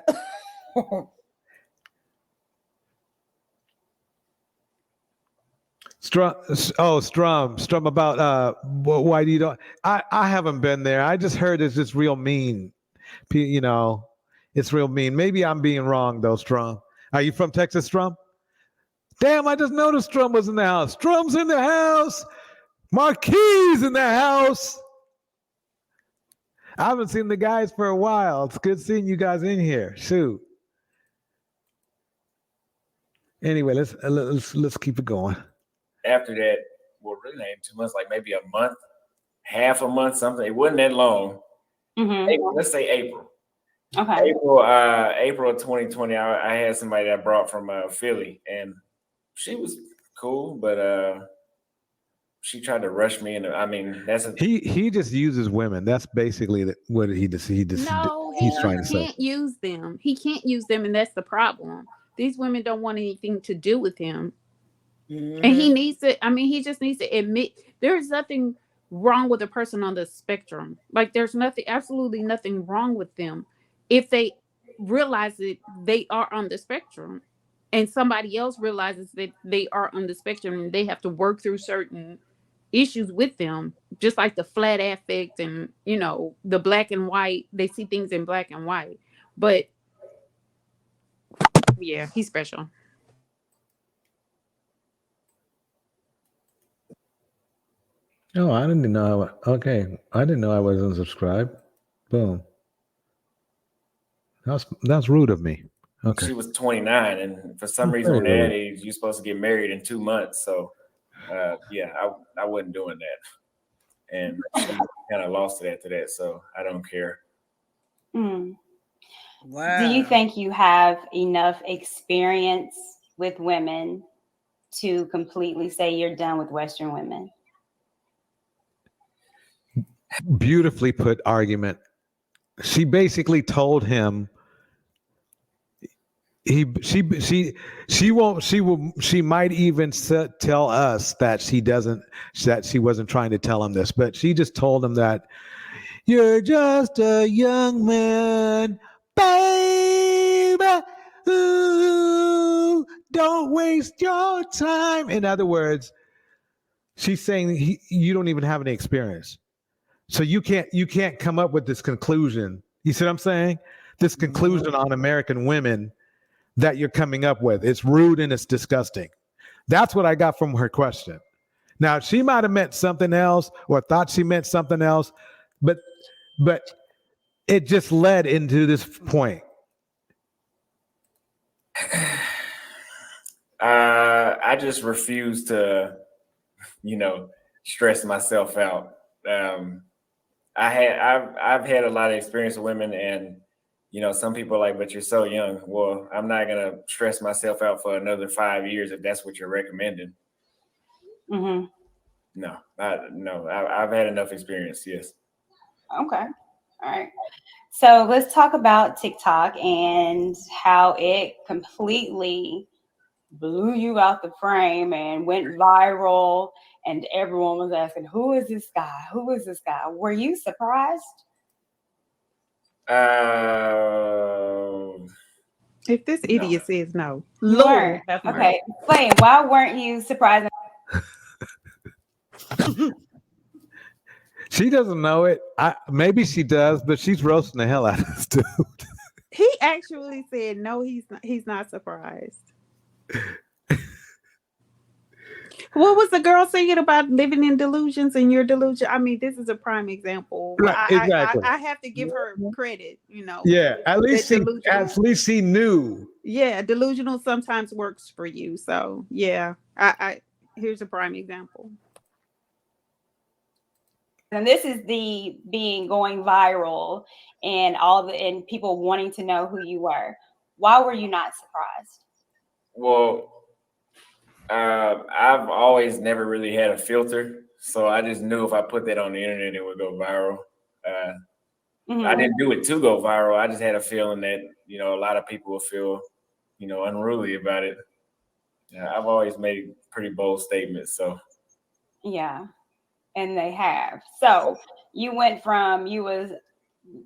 Strum about why do you don't? I haven't been there. I just heard it's just real mean. You know, it's real mean. Maybe I'm being wrong though, Strum. Are you from Texas, Strum? Damn, I just noticed Strum was in the house. Strum's in the house. Marquis in the house. I haven't seen the guys for a while. It's good seeing you guys in here. Shoot. Anyway, let's keep it going. After that, well, really ain't 2 months, like maybe a month, half a month, something. It wasn't that long. Mm-hmm. April, let's say April. Okay. April of 2020. I had somebody that brought from Philly, and she was cool, but she tried to rush me, and I mean that's a He just uses women. That's basically what he just No, he's trying to say. can't use them. He can't use them, and that's the problem. These women don't want anything to do with him. And he Mhm. needs to, I mean, he just needs to admit there's nothing wrong with a person on the spectrum. Like there's nothing, absolutely nothing wrong with them if they realize that they are on the spectrum and somebody else realizes that they are on the spectrum and they have to work through certain issues with them, just like the flat affect and, the black and white, they see things in black and white. But yeah, he's special. Oh, I didn't know. Okay, I didn't know I was unsubscribed. Boom. That's rude of me. Okay. she was 29, and for some reason Very on that rude. age, you're supposed to get married in 2 months. So yeah, I wasn't doing that, and she kind of lost it after that. So I don't care. Mm. Wow. Do you think you have enough experience with women to completely say you're done with Western women? Beautifully put argument. She basically told him she might even tell us that she wasn't trying to tell him this, but she just told him that you're just a young man, baby. Ooh, don't waste your time. In other words, she's saying you don't even have any experience. So you can't come up with this conclusion. You see what I'm saying? This conclusion on American women that you're coming up with. It's rude and it's disgusting. That's what I got from her question. Now she might have meant something else or thought she meant something else, but it just led into this point. I just refuse to, stress myself out. I've had a lot of experience with women, and some people are like, but you're so young. Well, I'm not gonna stress myself out for another 5 years if that's what you're recommending. Mm-hmm. No, I've had enough experience. Yes. Okay. All right. So let's talk about TikTok and how it completely blew you out the frame and went viral. And everyone was asking, who is this guy? Who is this guy? Were you surprised? If this No. idiot says no, You Lord weren't. have mercy. Okay. Explain. Why weren't you surprised? She doesn't know it. Maybe she does, but she's roasting the hell out of this dude. He actually said no. He's not surprised. What was the girl saying about living in delusions and your delusion? I mean, this is a prime example. Right, exactly. I have to give her credit. You know. Yeah, at least she knew. Yeah, delusional sometimes works for you. So yeah, I here's a prime example. And this is the being going viral and and people wanting to know who you were. Why were you not surprised? Well, I've always never really had a filter, so I just knew if I put that on the internet, it would go viral. I didn't do it to go viral. I just had a feeling that a lot of people will feel unruly about it. I've always made pretty bold statements, so yeah, and they have. So you went from you was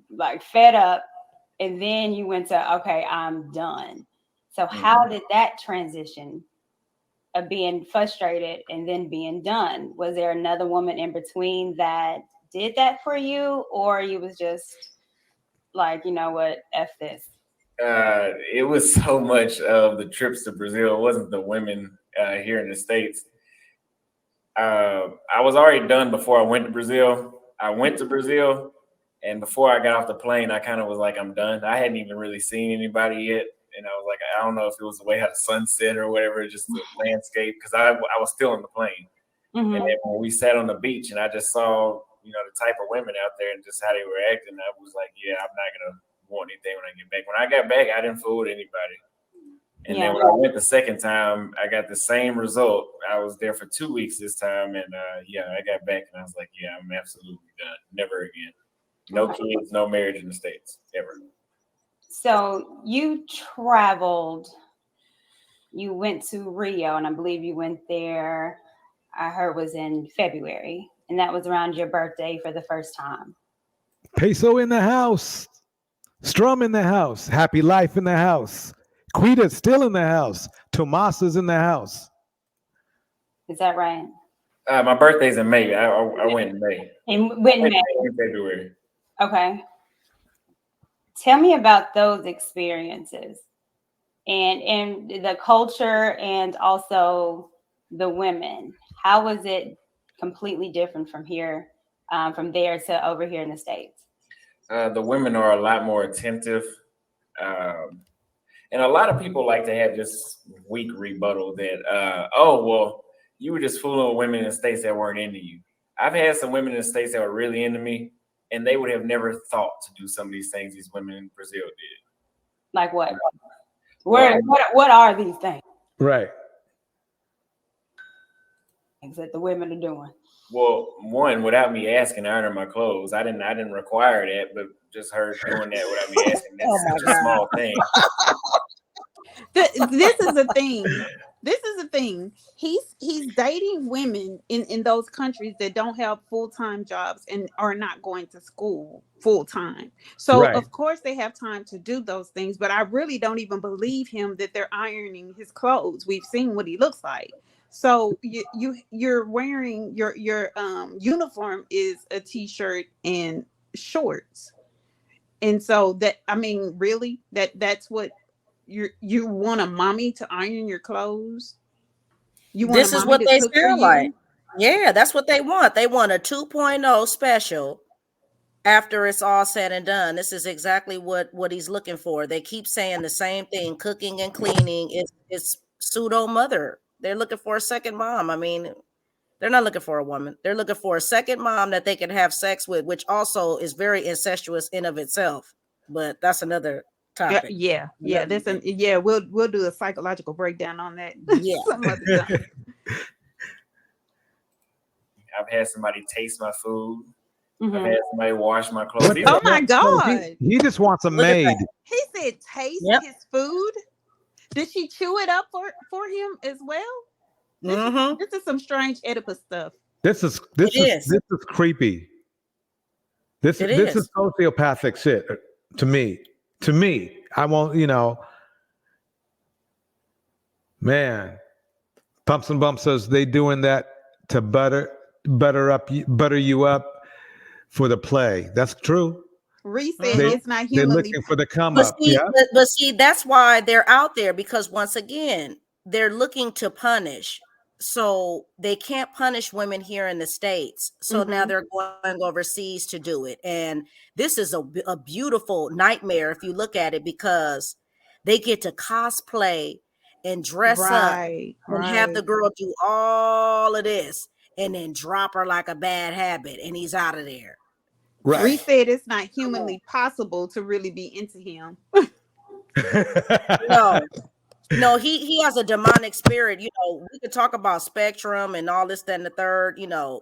like fed up, and then you went to okay, I'm done. So how did that transition of being frustrated and then being done? Was there another woman in between that did that for you, or you was just like, you know what, F this? It was so much of the trips to Brazil. It wasn't the women here in the States. I was already done before I went to Brazil. I went to Brazil, and before I got off the plane, I kind of was like, I'm done. I hadn't even really seen anybody yet. And I was like, I don't know if it was the way how the sun set or whatever, just the landscape, because I was still on the plane. And then when we sat on the beach and I just saw, the type of women out there and just how they were acting, I was like, yeah, I'm not going to want anything when I get back. When I got back, I didn't fool with anybody. And then when I went the second time, I got the same result. I was there for 2 weeks this time. And I got back and I was like, yeah, I'm absolutely done. Never again. No kids, no marriage in the States, ever. So you traveled, you went to Rio, and I believe you went there, I heard was in February, and that was around your birthday for the first time. Peso in the house. Strum in the house. Happy Life in the house. Quita's still in the house. Tomasa's in the house. Is that right? My birthday's in May. I went in May. Went in May. In February. Okay. Tell me about those experiences and the culture and also the women. How was it completely different from here, from there to over here in the States? The women are a lot more attentive. And a lot of people like to have this weak rebuttal that, you were just fooling with women in the States that weren't into you. I've had some women in the States that were really into me, and they would have never thought to do some of these things these women in Brazil did. Like what? What are these things? Right. Things that the women are doing. Well, one, without me asking, ironing my clothes. I didn't require that, but just her doing that without me asking. That's such a small thing. This is the thing. This is the thing. He's dating women in those countries that don't have full-time jobs and are not going to school full-time. So of course they have time to do those things, but I really don't even believe him that they're ironing his clothes. We've seen what he looks like. So you're wearing your uniform is a t-shirt and shorts. And so really that's what you want a mommy to iron your clothes. This is what they feel like. Yeah, that's what they want. They want a 2.0 special after it's all said and done. This is exactly what he's looking for. They keep saying the same thing. Cooking and cleaning is pseudo mother. They're looking for a second mom. I mean, they're not looking for a woman. They're looking for a second mom that they can have sex with, which also is very incestuous in of itself. But that's another topic. Yeah. We'll do a psychological breakdown on that. Yeah. Some other time. I've had somebody taste my food. Mhm. I've had somebody wash my clothes. What These the Oh are my hell? So God. he just wants a Look at maid. that. He said taste Yep. his food. Did she chew it up for him as well? This is Mm-hmm. this is some strange Oedipus stuff. It is. This is creepy. It This is is. sociopathic shit to me. To me, I won't. Man. Pumps and Bumps says they doing that to butter you up for the play. That's true. Reese said Mm-hmm. it's not They're humanly. looking for the come But up. see, Yeah. but see, that's why they're out there, because once again, they're looking to punish. So they can't punish women here in the States. So now Mhm. they're going overseas to do it. And this is a beautiful nightmare if you look at it, because they get to cosplay and dress up Right, and have right. the girl do all of this and then drop her like a bad habit and he's out of there. Right. Reese said it's not Come on. humanly possible to really be into him. No. No, he has a demonic spirit. We could talk about spectrum and all this, that, and the third,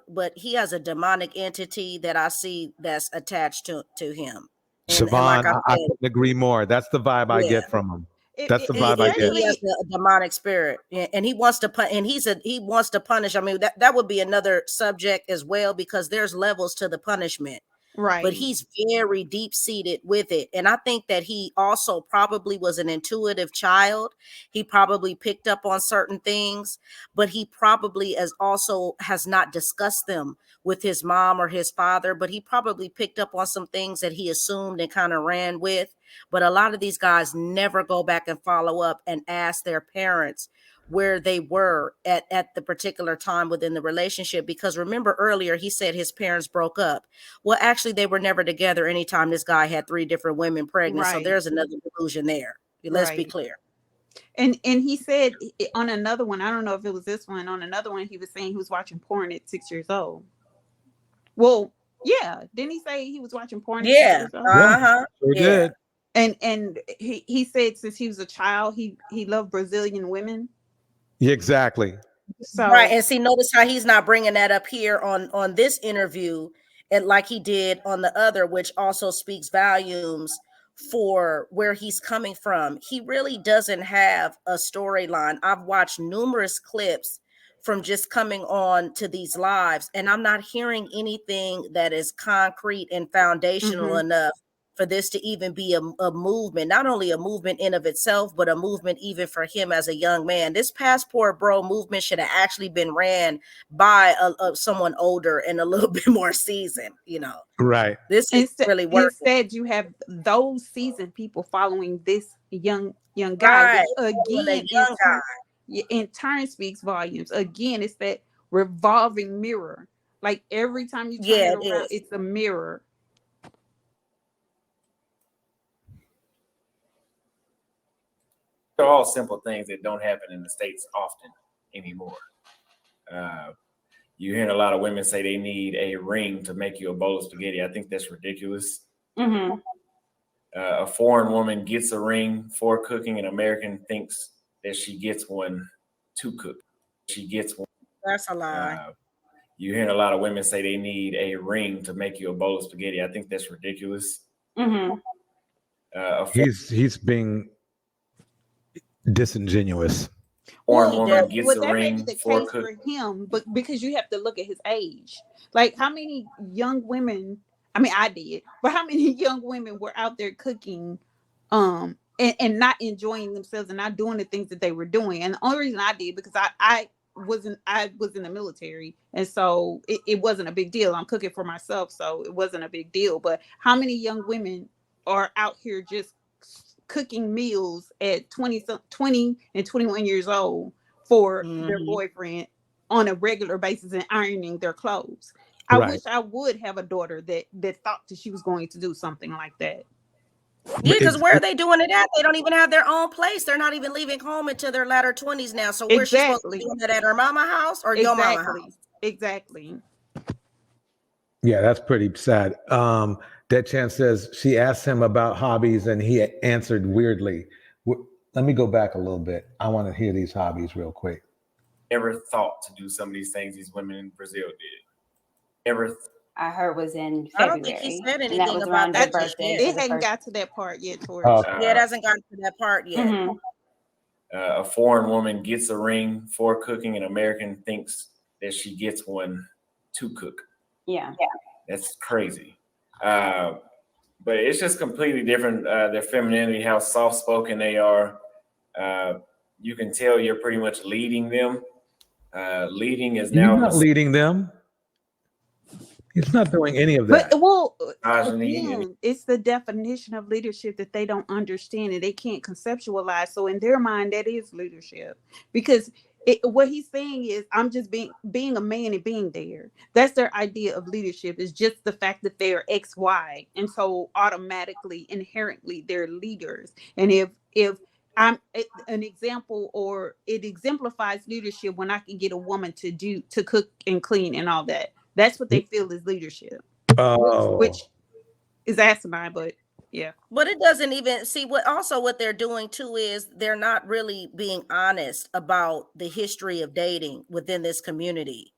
but he has a demonic entity that I see that's attached to him. And like Siobhan, I I said, couldn't agree more. That's the vibe I yeah, get from him. It, That's it, the vibe I get. he has especially a demonic spirit, and he wants to and he wants to punish. I mean, that would be another subject as well, because there's levels to the punishment. But right, he's very deep seated with it. And I think that he also probably was an intuitive child. He probably picked up on certain things, but he probably has not discussed them with his mom or his father, but he probably picked up on some things that he assumed and kind of ran with. But a lot of these guys never go back and follow up and ask their parents where they were at the particular time within the relationship. Because remember earlier, he said his parents broke up. Well, actually, they were never together anytime this guy had 3 different women pregnant. So right, there's another delusion there. Let's be right. clear. And he said on another one, I don't know if it was this one, on another one, he was saying he was watching porn at 6 years old. Well, yeah, didn't he say he was watching porn at six Yeah. years old? Yeah, Uh-huh. sure Yeah. did. And he said since he was a child, he loved Brazilian women. Yeah, exactly. Right. So And see, notice how he's not bringing that up here on this interview, and like he did on the other, which also speaks volumes for where he's coming from. He really doesn't have a storyline. I've watched numerous clips from just coming on to these lives, and I'm not hearing anything that is concrete and foundational mhm. enough for this to even be a movement, not only a movement in of itself, but a movement even for him as a young man. This passport bro movement should have actually been ran by someone older and a little bit more seasoned. Right. This is really working. Instead, you have those seasoned people following this young guy, Right. which With a again young guy. in turn speaks volumes. Again, it's that revolving mirror. Like every time you turn Yeah, it it around, is. it's a mirror. They're all simple things that don't happen in the States often anymore. You're hearing a lot of women say they need a ring to make you a bowl of spaghetti. I think that's ridiculous. Mm-hmm. A foreign woman gets a ring for cooking, and American thinks that she gets one to cook. She gets one. That's a lie. You're hearing a lot of women say they need a ring to make you a bowl of spaghetti. I think that's ridiculous. Mm-hmm. He's being disingenuous. Foreign Well, woman well, gets well, a that may be ring the for case cook. for him, but because you have to look at his age. Like how many young women, I mean I did, but how many young women were out there cooking and not enjoying themselves and not doing the things that they were doing. And the only reason I did because I was in the military, and so it wasn't a big deal. I'm cooking for myself, so it wasn't a big deal. But how many young women are out here just cooking meals at 20 and 21 years old for their Mhm. boyfriend on a regular basis and ironing their clothes? I Right. wish I would have a daughter that thought that she was going to do something like that. Yeah, because where are It's they doing it at? They don't even have their own place. They're not even leaving home until their latter 20s now. So where's she supposed to be Exactly. doing that, at her mama house or your mama Exactly. house? Exactly. Yeah, that's pretty sad. Dead Chance says she asked him about hobbies and he answered weirdly. Let me go back a little bit. I want to hear these hobbies real quick. Ever thought to do some of these things these women in Brazil did? Ever I heard was in I don't think he February, said and that anything was about around your that I, just birthday yet. for it the hadn't first. got to that part yet, Tori. Yeah, it hasn't gotten to that part yet. Mhm. A foreign woman gets a ring for cooking, and American thinks that she gets one to cook. Yeah. That's crazy. Uh, but it's just completely different. Their femininity, how soft spoken they are. Uh, you can tell you're pretty much leading them. Leading is He's now not leading them. He's not doing any of But that. well, misogyny, and again, it's the definition of leadership that they don't understand and they can't conceptualize. So in their mind, that is leadership because what he's saying is, I'm just being a man and being there. That's their idea of leadership. Is just the fact that they are X, Y, and so automatically, inherently, they're leaders. And if an example, or it exemplifies leadership when I can get a woman to cook and clean and all that. That's what they feel is leadership, Oh, which is asinine, but yeah. But it doesn't even see what they're doing too is they're not really being honest about the history of dating within this community.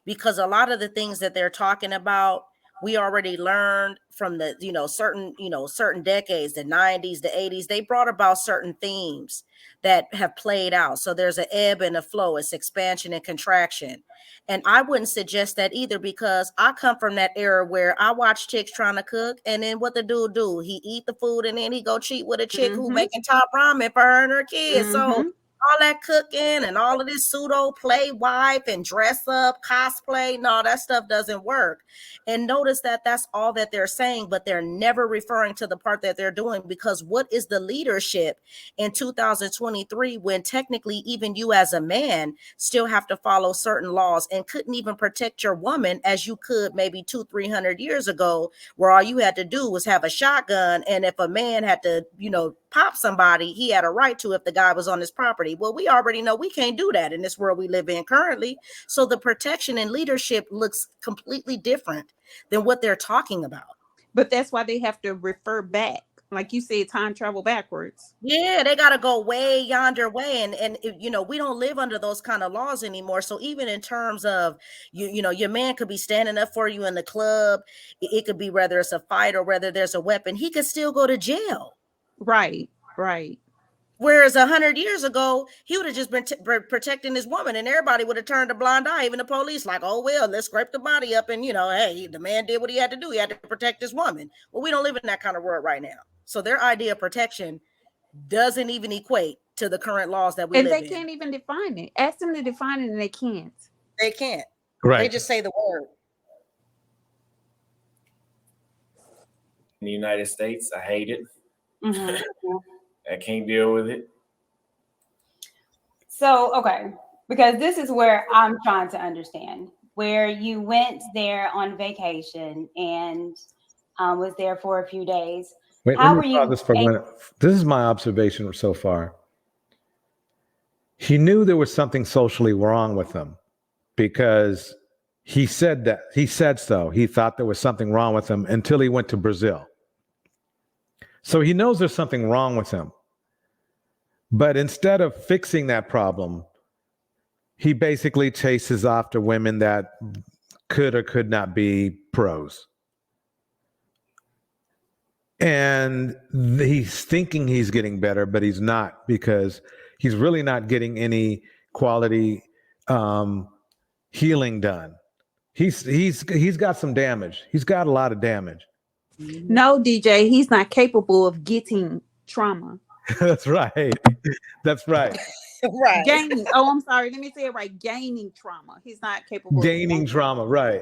Because a lot of the things that they're talking about, we already learned from the, certain decades, the 90s, the 80s, they brought about certain themes that have played out. So there's an ebb and a flow, it's expansion and contraction. And I wouldn't suggest that either because I come from that era where I watch chicks trying to cook, and then what the dude do? He eat the food and then he go cheat with a chick who Mm-hmm. making top ramen for her and her kids. So Mm-hmm. all that cooking and all of this pseudo play wife and dress up cosplay, no, that stuff doesn't work. And notice that that's all that they're saying, but they're never referring to the part that they're doing, because what is the leadership in 2023 when technically even you as a man still have to follow certain laws and couldn't even protect your woman as you could maybe 200-300 years ago, where all you had to do was have a shotgun, and if a man had to pop somebody, he had a right to if the guy was on his property. Well, we already know we can't do that in this world we live in currently. So the protection and leadership looks completely different than what they're talking about. But that's why they have to refer back, like you said, time travel backwards. Yeah, they got to go way yonder way. And we don't live under those kind of laws anymore. So even in terms of, your man could be standing up for you in the club. It could be whether it's a fight or whether there's a weapon. He could still go to jail. Right. Whereas 100 years ago, he would have just been protecting his woman, and everybody would have turned a blind eye, even the police, like, oh, well, let's scrape the body up. And, hey, the man did what he had to do. He had to protect his woman. Well, we don't live in that kind of world right now. So their idea of protection doesn't even equate to the current laws that we And live they in. can't even define it. Ask them to define it and they can't. They can't. right. They just say the word. in the United States, I hate it. Mhm. I can't deal with it. So, okay, because this is where I'm trying to understand where you went there on vacation and was there for a few days. Wait, How let were me you? pause this for a minute. This is my observation so far. He knew there was something socially wrong with him because he said that. He said so. He thought there was something wrong with him until he went to Brazil. So he knows there's something wrong with him. But instead of fixing that problem, he basically chases after women that could or could not be pros. And he's thinking he's getting better, but he's not, because he's really not getting any quality healing done. He's got some damage. He's got a lot of damage. No, DJ, he's not capable of getting trauma. That's right. That's right. Right. Gaining. Oh, I'm sorry. Let me say it right. Gaining trauma. He's not capable Gaining of trauma, right.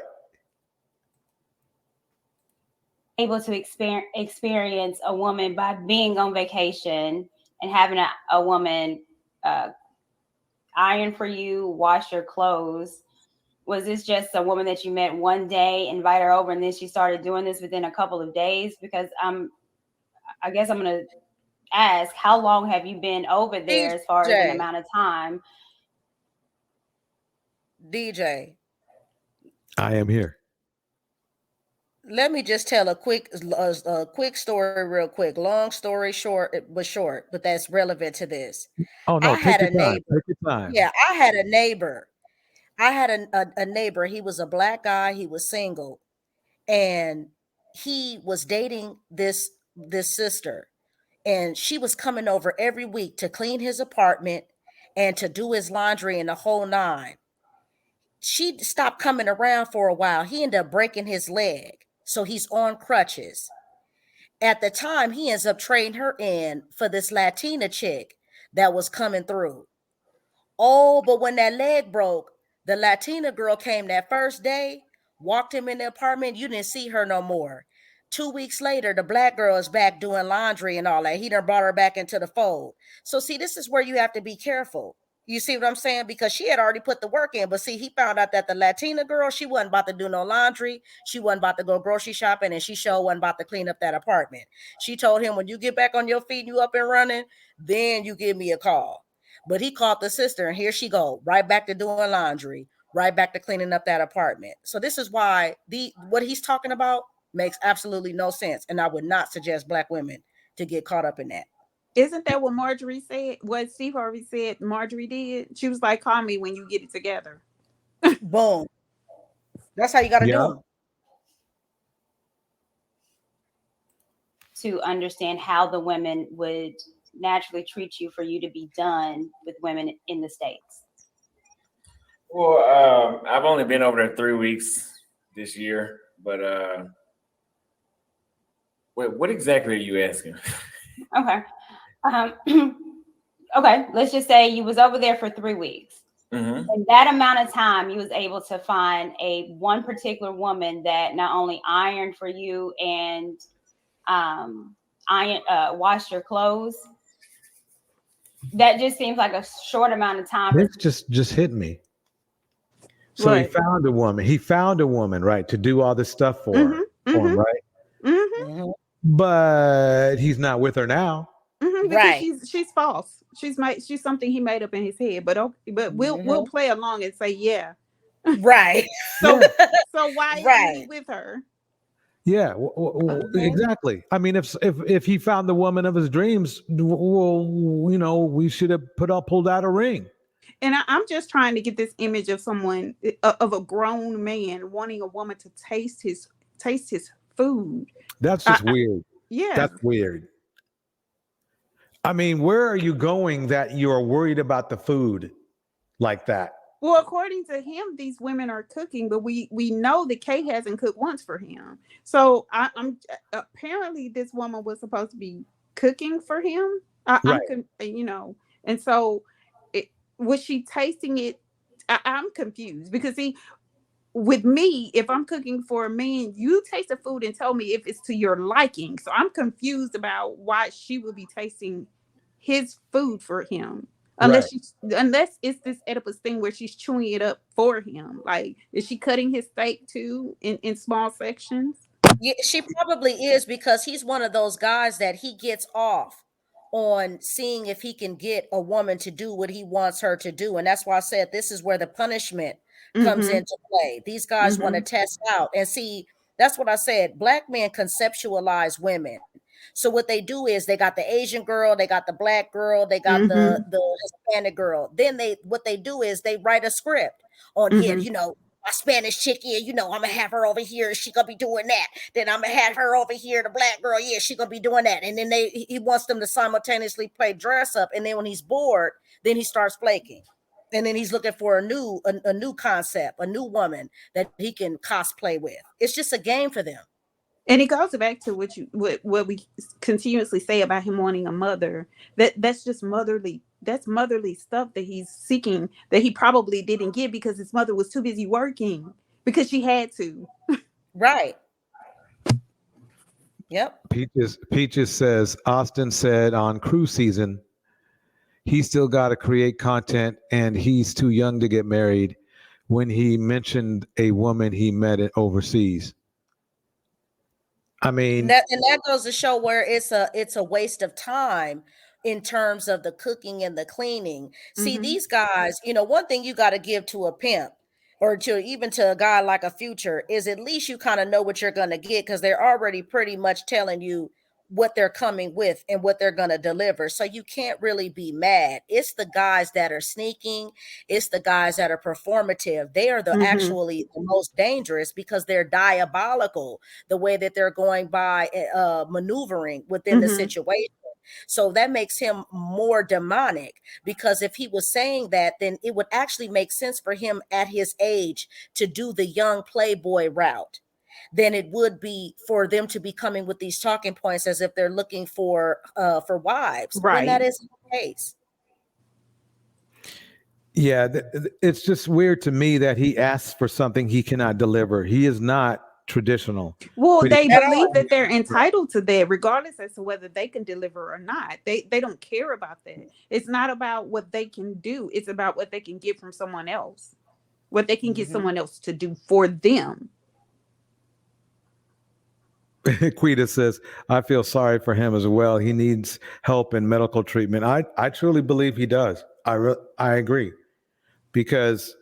Able to experience a woman by being on vacation and having a woman iron for you, wash your clothes? Was this just a woman that you met one day, invite her over, and then she started doing this within a couple of days? Because I guess I'm going to ask, how long have you been over there as far as an amount of time? DJ, I am here. let me just tell a quick story real quick. Long story short, but that's relevant to this. Oh, no, I had take a your time. neighbor. Take your time. Yeah, I had a neighbor. I had a neighbor. He was a black guy. He was single. and he was dating this sister, and she was coming over every week to clean his apartment and to do his laundry and the whole nine. She stopped coming around for a while. He ended up breaking his leg, so he's on crutches. At the time, he ends up trading her in for this Latina chick that was coming through. Oh, but when that leg broke, the Latina girl came that first day, walked him in the apartment. You didn't see her no more. 2 weeks later, the black girl is back doing laundry and all that. He done brought her back into the fold. So see, this is where you have to be careful. You see what I'm saying? Because she had already put the work in. But see, he found out that the Latina girl, she wasn't about to do no laundry. She wasn't about to go grocery shopping, and she sure wasn't about to clean up that apartment. She told him, when you get back on your feet and you up and running, then you give me a call. But he called the sister, and here she go, right back to doing laundry, right back to cleaning up that apartment. So this is why what he's talking about makes absolutely no sense. And I would not suggest black women to get caught up in that. Isn't that what Marjorie said? What Steve Harvey said Marjorie did? She was like, call me when you get it together. Boom. That's how you got to Yeah. do it. To understand how the women would naturally treat you for you to be done with women in the States. Well, I've only been over there 3 weeks this year, but wait, what exactly are you asking? Okay. Okay, let's just say you was over there for 3 weeks. Mm-hmm. In that amount of time, you was able to find one particular woman that not only ironed for you and washed your clothes. That just seems like a short amount of time. This just hit me. So he What? found a woman. He found a woman, right, to do all this stuff for Mm-hmm. for him, Mm-hmm. right? Mm-hmm. Mhm. But he's not with her now. Mm-hmm. Because Right. she's false. She's something he made up in his head. But okay, but we'll Mhm. play along and say yeah. Right. So Yeah, so why isn't he Right. with her? yeah, Mhm. exactly. I mean, if he found the woman of his dreams, well, we should have pulled out a ring. And I'm just trying to get this image of someone of a grown man wanting a woman to taste his food. That's I, just I, weird. yeah. That's weird. I mean, where are you going that you're worried about the food like that? Well, according to him, these women are cooking, but we know that Kay hasn't cooked once for him. So I'm apparently this woman was supposed to be cooking for him. Right. And so it, was she tasting it? I'm confused because see, with me, if I'm cooking for a man, you taste the food and tell me if it's to your liking. So I'm confused about why she would be tasting his food for him. Right. Unless it's this Oedipus thing where she's chewing it up for him. Like, is she cutting his steak too in small sections? Yeah, she probably is, because he's one of those guys that he gets off on seeing if he can get a woman to do what he wants her to do. And that's why I said this is where the punishment comes Mm-hmm. into play. These guys want to Mm-hmm. test out and see. That's what I said. Black men conceptualize women. So what they do is they got the Asian girl, they got the black girl, they got Mm-hmm. the Hispanic girl. Then what they do is they write a script on here, Mm-hmm. my Spanish chick, yeah, I'm gonna have her over here, she gonna be doing that. Then I'm gonna have her over here, the black girl, yeah, she gonna be doing that. And then he wants them to simultaneously play dress up. And then when he's bored, then he starts flaking. And then he's looking for a new concept, a new woman that he can cosplay with. It's just a game for them. And it goes back to what we continuously say about him wanting a mother. That's just motherly. That's motherly stuff that he's seeking that he probably didn't get because his mother was too busy working because she had to. Right. Yep. Peaches says Austin said on cruise season he still got to create content and he's too young to get married when he mentioned a woman he met overseas. I mean, And that goes to show where it's a waste of time in terms of the cooking and the cleaning. See, Mm-hmm. these guys, one thing you got to give to a pimp, or to a guy like a Future, is at least you kind of know what you're going to get, because they're already pretty much telling you what they're coming with and what they're going to deliver. So you can't really be mad. It's the guys that are sneaking. It's the guys that are performative. They are the Mm-hmm. actually the most dangerous because they're diabolical the way that they're going by maneuvering within the Mm-hmm. situation. So that makes him more demonic, because if he was saying that, then it would actually make sense for him at his age to do the young playboy route than it would be for them to be coming with these talking points as if they're looking for wives, when that Right. isn't the case. Yeah, it's just weird to me that he asks for something he cannot deliver. He is not traditional, Well, but he, they At believe all. that they're entitled to that, regardless as to whether they can deliver or not. They don't care about that. It's not about what they can do. It's about what they can get from someone else. What they can get Mhm. someone else to do for them. Quita says, I feel sorry for him as well. He needs help and medical treatment. I truly believe he does. I agree, because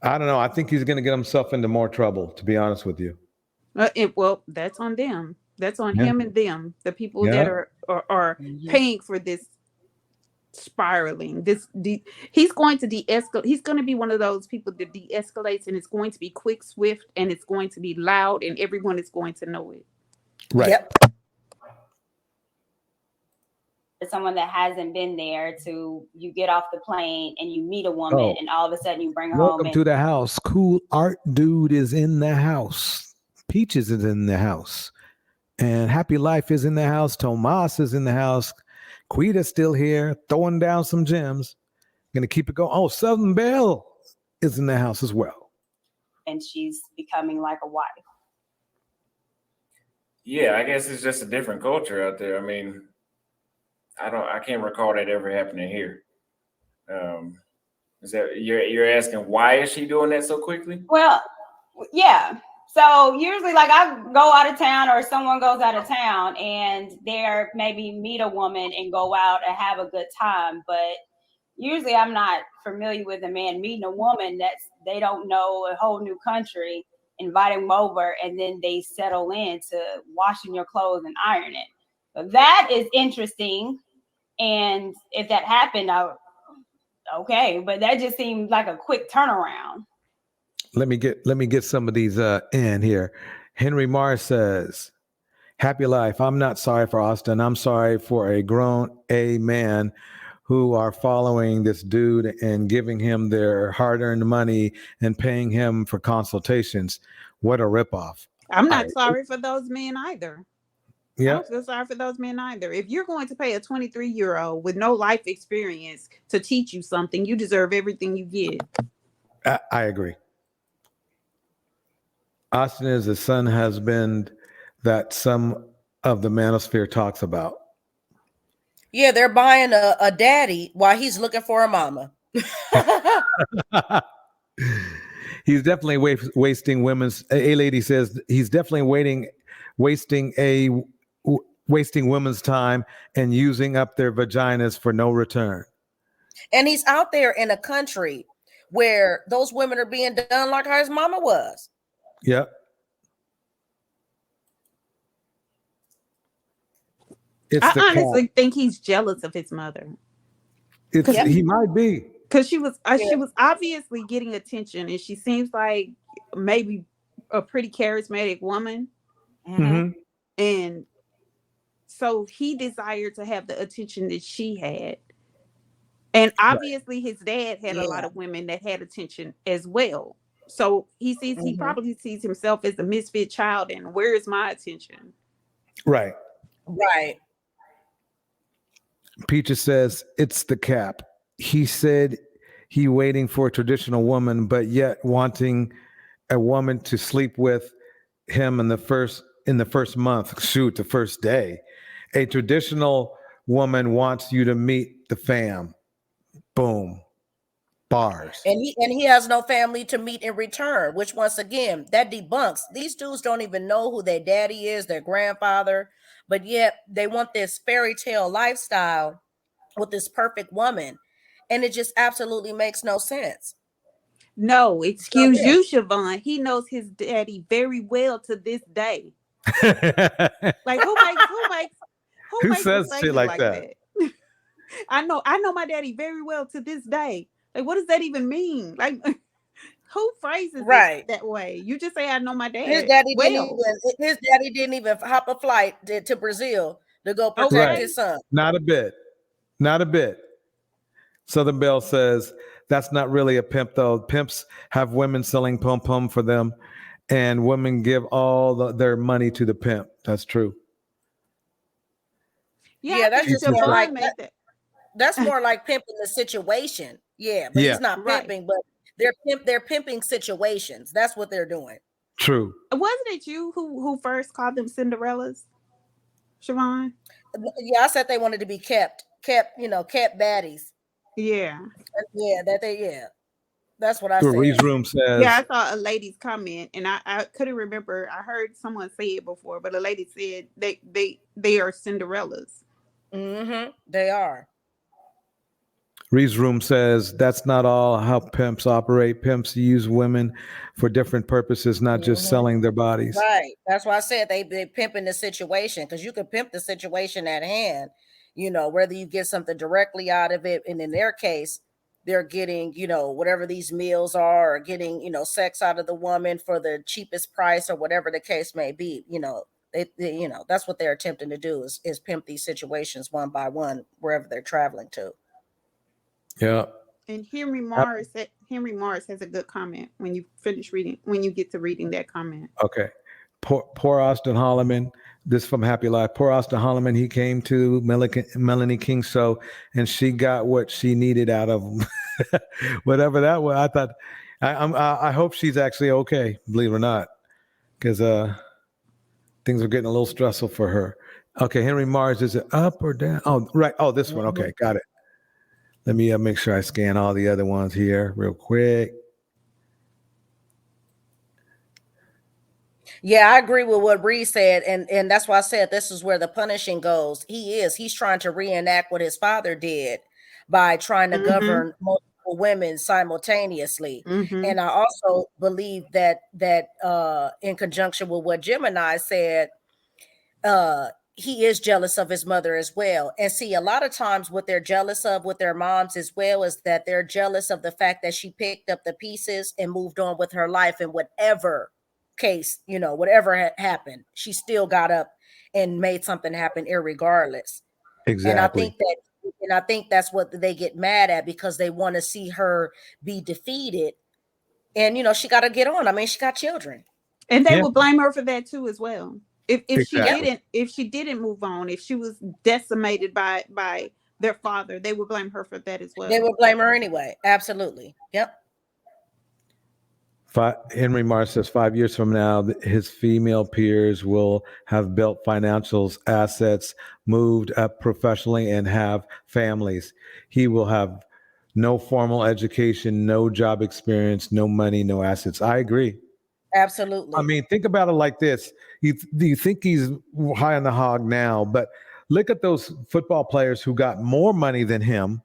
I don't know. I think he's going to get himself into more trouble, to be honest with you. Well, that's on them. That's on Yeah. him and them, the people that Yeah. are Mhm. paying for this spiraling. He's going to de-escalate. He's going to be one of those people that de-escalates, and it's going to be quick, swift, and it's going to be loud, and everyone is going to know it. Right. Yep. For someone that hasn't been there, to you get off the plane and you meet a woman Oh, and all of a sudden you bring her home welcome and to the house. Cool art dude is in the house. Peaches is in the house. And Happy Life is in the house. Tomas is in the house. Quita's still here, throwing down some gems. Gonna keep it going. Oh, Southern Belle is in the house as well. and she's becoming like a wife. Yeah, I guess it's just a different culture out there. I mean, I can't recall that ever happening here. Um, is that you're asking why is she doing that so quickly? Well, yeah. So usually, like, I go out of town or someone goes out of town and they're maybe meet a woman and go out and have a good time. But usually I'm not familiar with a man meeting a woman that's they don't know, a whole new country, inviting them over, and then they settle into washing your clothes and ironing. So that is interesting. And if that happened, okay, but that just seemed like a quick turnaround. Let me get some of these in here. Henry Mars says, Happy Life. I'm not sorry for Austin. I'm sorry for a grown A man who are following this dude and giving him their hard-earned money and paying him for consultations. What a ripoff. I'm I not sorry for those men either. I yeah. don't feel sorry for those men either. If you're going to pay a 23-year-old with no life experience to teach you something, you deserve everything you get. I agree. Austin is the son husband that some of the manosphere talks about. Yeah, they're buying a daddy while he's looking for a mama. He's definitely wasting women's. A lady says he's definitely wasting wasting women's time and using up their vaginas for no return. And he's out there in a country where those women are being done like how his mama was. Yep. It's I the honestly cat. think he's jealous of his mother It's Yep. he might be. because she Yeah. was obviously getting attention, and she seems like maybe a pretty charismatic woman, Mm-hmm. Hmm. and so he desired to have the attention that she had. And Right. obviously his dad had a lot Yeah. of women that had attention as well. So he Mm-hmm. probably sees himself as a misfit child, and where is my attention? Right. Right. Peaches says it's the cap. He said he waiting for a traditional woman, but yet wanting a woman to sleep with him in the first month. Shoot, the first day. A traditional woman wants you to meet the fam. Boom. Bars. And he has no family to meet in return, which once again that debunks. These dudes don't even know who their daddy is, their grandfather, but yet they want this fairy tale lifestyle with this perfect woman, and it just absolutely makes no sense. No, So excuse yeah. you, Siobhan. He knows his daddy very well to this day. Like who Who makes a says shit statement like like that? that? I know my daddy very well to this day. Like, what does that even mean? Like, who phrases it Right. that way? You just say I know my His dad daddy didn't well. even his daddy didn't even hop a flight to Brazil to go protect Right. Okay. his son. Not a bit. Not a bit. Southern Belle says that's not really a pimp though. Pimps have women selling pum pum for them, and women give all their money to the pimp. That's true. Yeah, I Yeah, that's think She's just just more like, like Siobhan that, made that. that's more like pimping the situation. Yeah, but yeah, he's not Right. pimping, but they're pimping situations. That's what they're doing. true. Wasn't it you who first called them Cinderellas, Siobhan? Yeah, I said they wanted to be kept baddies. Yeah. Yeah, that they yeah. That's what I Reese said. Room Yeah, says, I saw a lady's comment, and I couldn't remember. I heard someone say it before, but a lady said they are Cinderellas. They are. Reese Room says that's not all how pimps operate. Pimps use women for different purposes, not just hmm selling their bodies. Right. That's why I said they pimping the situation because you can pimp the situation at hand, whether you get something directly out of it. And in their case, they're getting, whatever these meals are, or getting, sex out of the woman for the cheapest price or whatever the case may be. That's what they're attempting to do is pimp these situations one by one, wherever they're traveling to. Yeah. And Henry Morris has a good comment when you get to reading that comment. Okay. Poor Austin Holloman. This from Happy Life. Poor Austin Holloman. He came to Melanie King's show, and she got what she needed out of him. Whatever that was. I thought. I hope she's actually okay. Believe it or not, because things are getting a little stressful for her. Okay, Henry Mars. Is it up or down? Oh, right. Oh, this one. Mhm. Okay, got it. Let me make sure I scan all the other ones here real quick. Yeah, I agree with what Bree said, and that's why I said this is where the punishing goes. He's trying to reenact what his father did by trying to Mm-hmm. govern multiple women simultaneously. Mm-hmm. And I also believe that in conjunction with what Gemini said, he is jealous of his mother as well. And see, a lot of times what they're jealous of with their moms as well is that they're jealous of the fact that she picked up the pieces and moved on with her life, and whatever case, whatever happened, she still got up and made something happen irregardless. And I Exactly. think that and I think that's what they get mad at, because they want to see her be defeated. And she got to get on. I mean, she got children. And they Yeah. would blame her for that too as well. If she Yep. Exactly. didn't if she didn't move on, if she was decimated by their father, they would blame her for that as They well. would blame her anyway. Absolutely. Yep. Henry Mars says 5 years from now, his female peers will have built financials, assets, moved up professionally, and have families. He will have no formal education, no job experience, no money, no assets. I agree. I Absolutely. mean, think about it like this. Do you think he's high on the hog now? But look at those football players who got more money than him,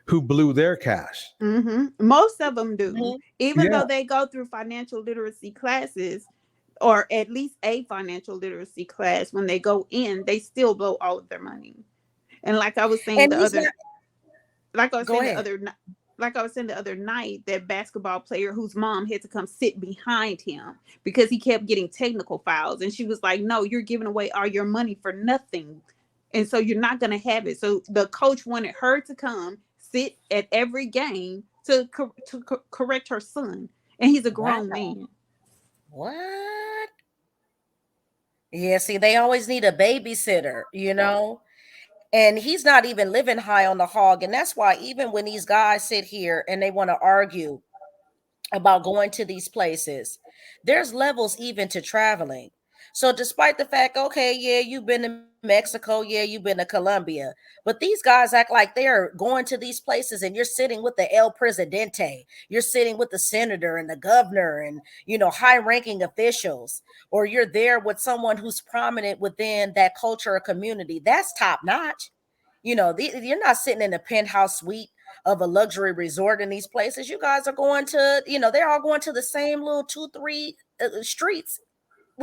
who blew their cash. Most of them do, Mhm. even Yeah, though they go through financial literacy classes, or at least a financial literacy class. When they go in, they still blow all of their money. And And he's not. like I was Go saying the ahead. other, ni- like I was saying the other night, that basketball player whose mom had to come sit behind him because he kept getting technical fouls, and she was like, "No, you're giving away all your money for nothing, and so you're not going to have it." So the coach wanted her to come sit at every game to correct her son, and he's a Wow. grown man. What? Yeah, see, they always need a babysitter. And he's not even living high on the hog. And that's why even when these guys sit here and they want to argue about going to these places, there's levels even to traveling. So despite the fact, okay, yeah, you've been to Mexico, yeah, you've been to Colombia, but these guys act like they're going to these places and you're sitting with the El Presidente, you're sitting with the senator and the governor and high-ranking officials, or you're there with someone who's prominent within that culture or community. That's top notch. You're not sitting in a penthouse suite of a luxury resort in these places. You guys are going to, they're all going to the same little 2, 3 streets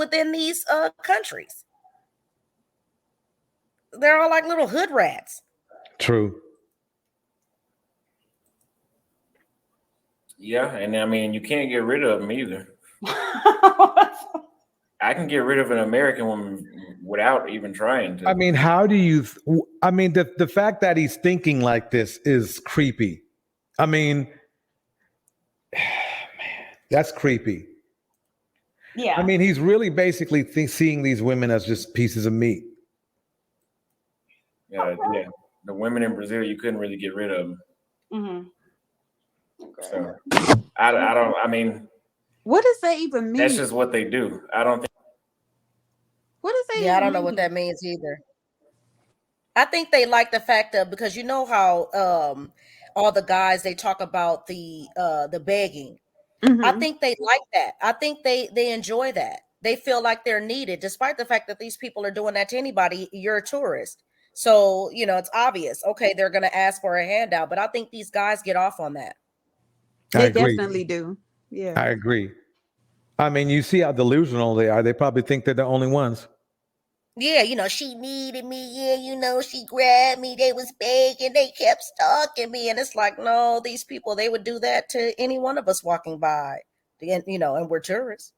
within these countries. They're all like little hood rats. True. Yeah, and I mean you can't get rid of them either. I can get rid of an American woman without even trying to. I mean, how do you? I mean, the fact that he's thinking like this is creepy. I mean, man, that's creepy. Yeah. I mean, he's really basically seeing these women as just pieces of meat. Yeah, the women in Brazil, you couldn't really get rid of them. Mm-hmm. Okay. So I don't. I mean, What does that even mean? that's just what they do. I don't think. What does that Yeah, I even don't know mean? what that means either. I think they like the fact of, because you know how all the guys, they talk about the begging. I Mm-hmm. think they like that. I think they enjoy that. They feel like they're needed, despite the fact that these people are doing that to anybody. You're a tourist. So, it's obvious. Okay, they're going to ask for a handout, but I think these guys get off on that. I They agree. definitely do. Yeah. I agree. I mean, you see how delusional they are. They probably think they're the only ones. Yeah, she needed me. Yeah, she grabbed me. They was begging. They kept stalking me. And it's like, no, these people, they would do that to any one of us walking by. And we're tourists.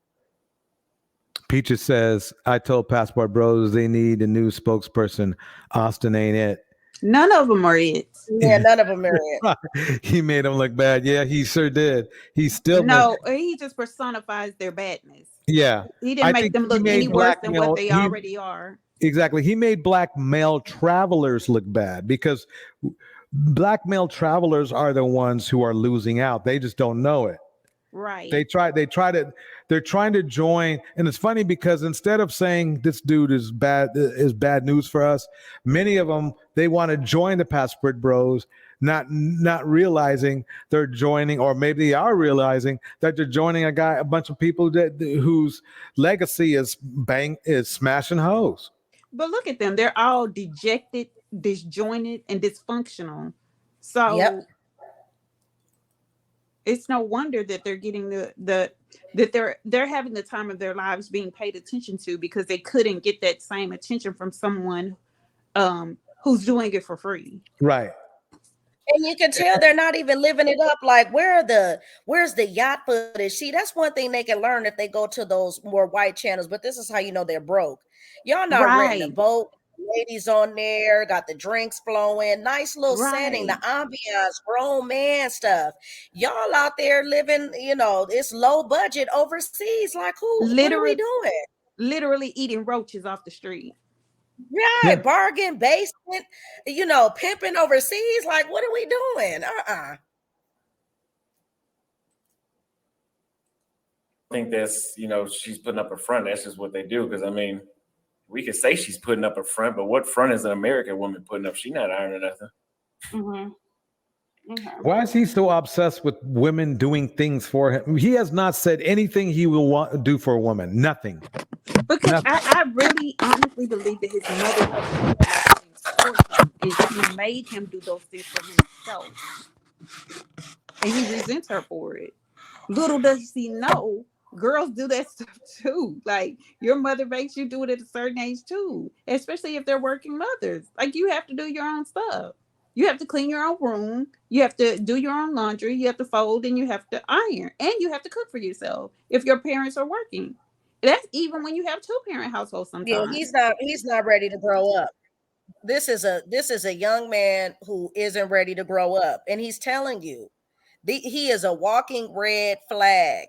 Peaches says, I told Passport Bros they need a new spokesperson. Austin ain't it. None of them are it. Yeah, none of them are it. He made him look bad. Yeah, he sure did. He still No, he just personifies their badness. Yeah. He didn't I make think them he look made any worse than what blackmail. they already are. Exactly. He made black male travelers look bad because black male travelers are the ones who are losing out. They just don't know it. Right. They're trying to join. And it's funny because instead of saying this dude is bad news for us, many of them, they want to join the Passport Bros, not realizing they're joining, or maybe they are realizing that they're joining a bunch of people whose legacy is smashing hoes. But look at them. They're all dejected, disjointed, and dysfunctional. So Yep. it's no wonder that they're getting that they're having the time of their lives being paid attention to, because they couldn't get that same attention from someone who's doing it for free. Right. And you can tell they're not even living it up. Like, where's the yacht footage? See, that's one thing they can learn if they go to those more white channels. But this is how you know they're broke. Y'all not renting a Right. boat. Ladies on there, got the drinks flowing, nice little setting, the Right. ambiance, grown man stuff. Y'all out there living, it's low budget overseas. Like, what are we Literally, doing? literally eating roaches off the street. Right, bargain basement, pimping overseas. Like, what are we doing? I think that's she's putting up a front. That's just what they do. Because I mean, we could say she's putting up a front, but what front is an American woman putting up? She's not ironing nothing. Mm-hmm. Okay. Why is he so obsessed with women doing things for him? He has not said anything he will want to do for a woman. Nothing. Because I really honestly believe that his mother has things for him, and she made him do those things for himself. And he resents her for it. Little does he know, girls do that stuff too. Like, your mother makes you do it at a certain age too, especially if they're working mothers. Like, you have to do your own stuff. You have to clean your own room. You have to do your own laundry. You have to fold, and you have to iron, and you have to cook for yourself if your parents are working. That's even when you have two-parent households Yeah, sometimes. he's not ready to grow up. This is a young man who isn't ready to grow up, and he's telling you, he is a walking red flag.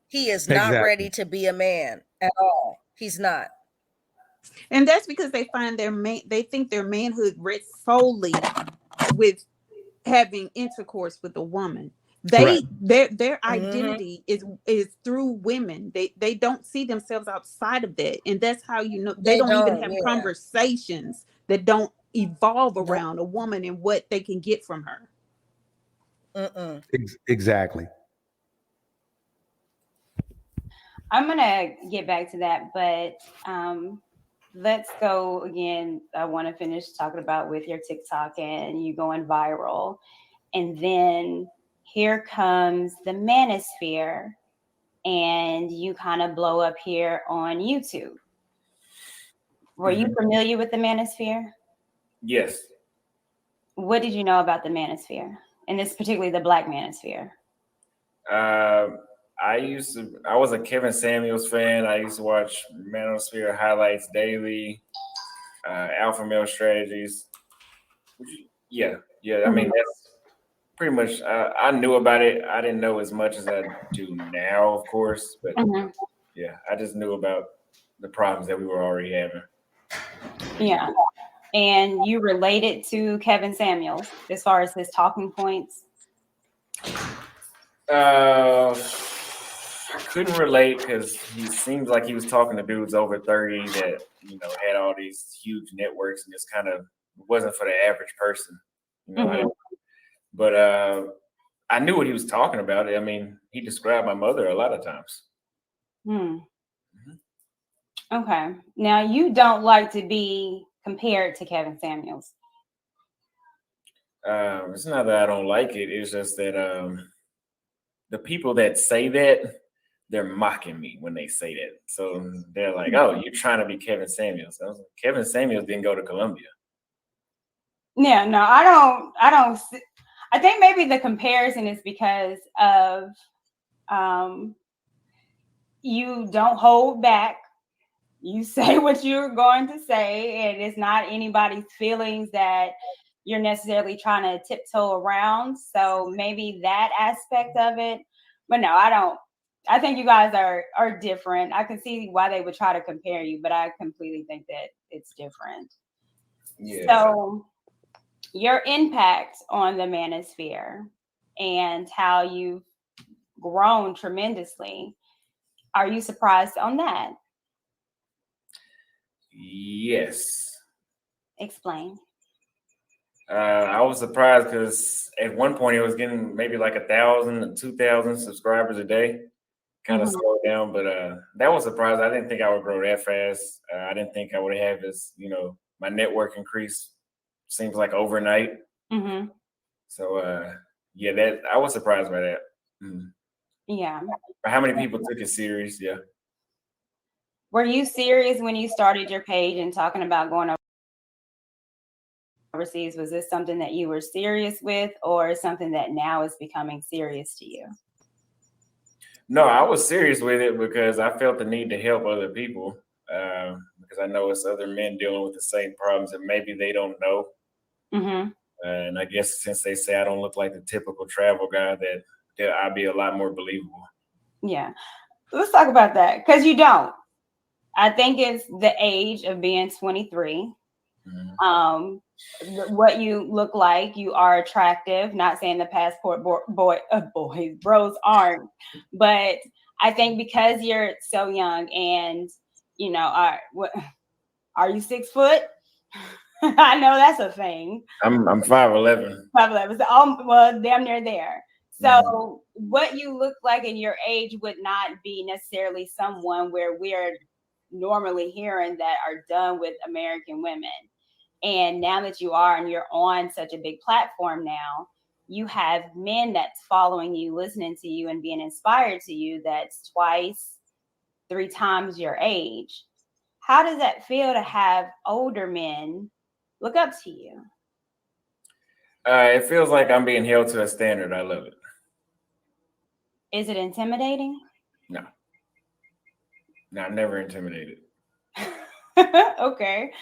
He is not ready to be a man at all. He's not. And that's because they find they think their manhood rests solely with having intercourse with a woman. Right. Their Mhm. identity is through women. They don't see themselves outside of that. And that's how they They don't even don't. have Yeah. conversations that don't evolve Nope. around a woman and what they can get from her. Mm-mm. Exactly. I'm gonna get back to that, but let's go again. I want to finish talking about with your TikTok and you going viral, and then here comes the manosphere, and you kind of blow up here on YouTube. Were you familiar with the manosphere? Yes. What did you know about the manosphere, and this particularly the Black manosphere? I was a Kevin Samuels fan. I used to watch Manosphere highlights daily, Alpha Male Strategies. Yeah. I mean, that's pretty much. I knew about it. I didn't know as much as I do now, of course, but yeah, I just knew about the problems that we were already having. Yeah. And you related to Kevin Samuels as far as his talking points? I couldn't relate because he seems like he was talking to dudes over 30 that, had all these huge networks, and just kind of wasn't for the average person. But I knew what he was talking about. I mean, he described my mother a lot of times. Okay. Now, you don't like to be compared to Kevin Samuels. It's not that I don't like it. It's just that the people that say that, they're mocking me when they say that. So they're like, "Oh, you're trying to be Kevin Samuels." I was like, Kevin Samuels didn't go to Columbia. Yeah, no, I don't. I think maybe the comparison is because of you don't hold back. You say what you're going to say, and it's not anybody's feelings that you're necessarily trying to tiptoe around. So maybe that aspect of it. But no, I don't. I think you guys are different. I can see why they would try to compare you, but I completely think that it's different. Yeah. So your impact on the manosphere and how you've grown tremendously. Are you surprised on that? Yes. Explain. I was surprised because at one point it was getting maybe like 1,000 to 2,000 subscribers a day. Kind of slowed down, but that was surprised. I didn't think I would grow that fast. I didn't think I would have this, my network increase seems like overnight. So yeah, that I was surprised by that. Yeah. How many people took it serious? Yeah. Were you serious when you started your page and talking about going overseas? Was this something that you were serious with, or something that now is becoming serious to you? No, I was serious with it because I felt the need to help other people, because I know it's other men dealing with the same problems and maybe they don't know. And I guess since they say I don't look like the typical travel guy, that I'd be a lot more believable. Yeah. Let's talk about that, because you don't. I think it's the age of being 23. What you look like, you are attractive. Not saying the passport bros aren't, but I think because you're so young and are you 6 foot? I know that's a thing. I'm 5'11". 5'11", well, damn near there. So what you look like in your age would not be necessarily someone where we're normally hearing that are done with American women. And now that you are, and you're on such a big platform now, you have men that's following you, listening to you, and being inspired to you that's 2x, 3x your age. How does that feel to have older men look up to you? It feels like I'm being held to a standard. I love it. Is it intimidating? No, I'm never intimidated. Okay.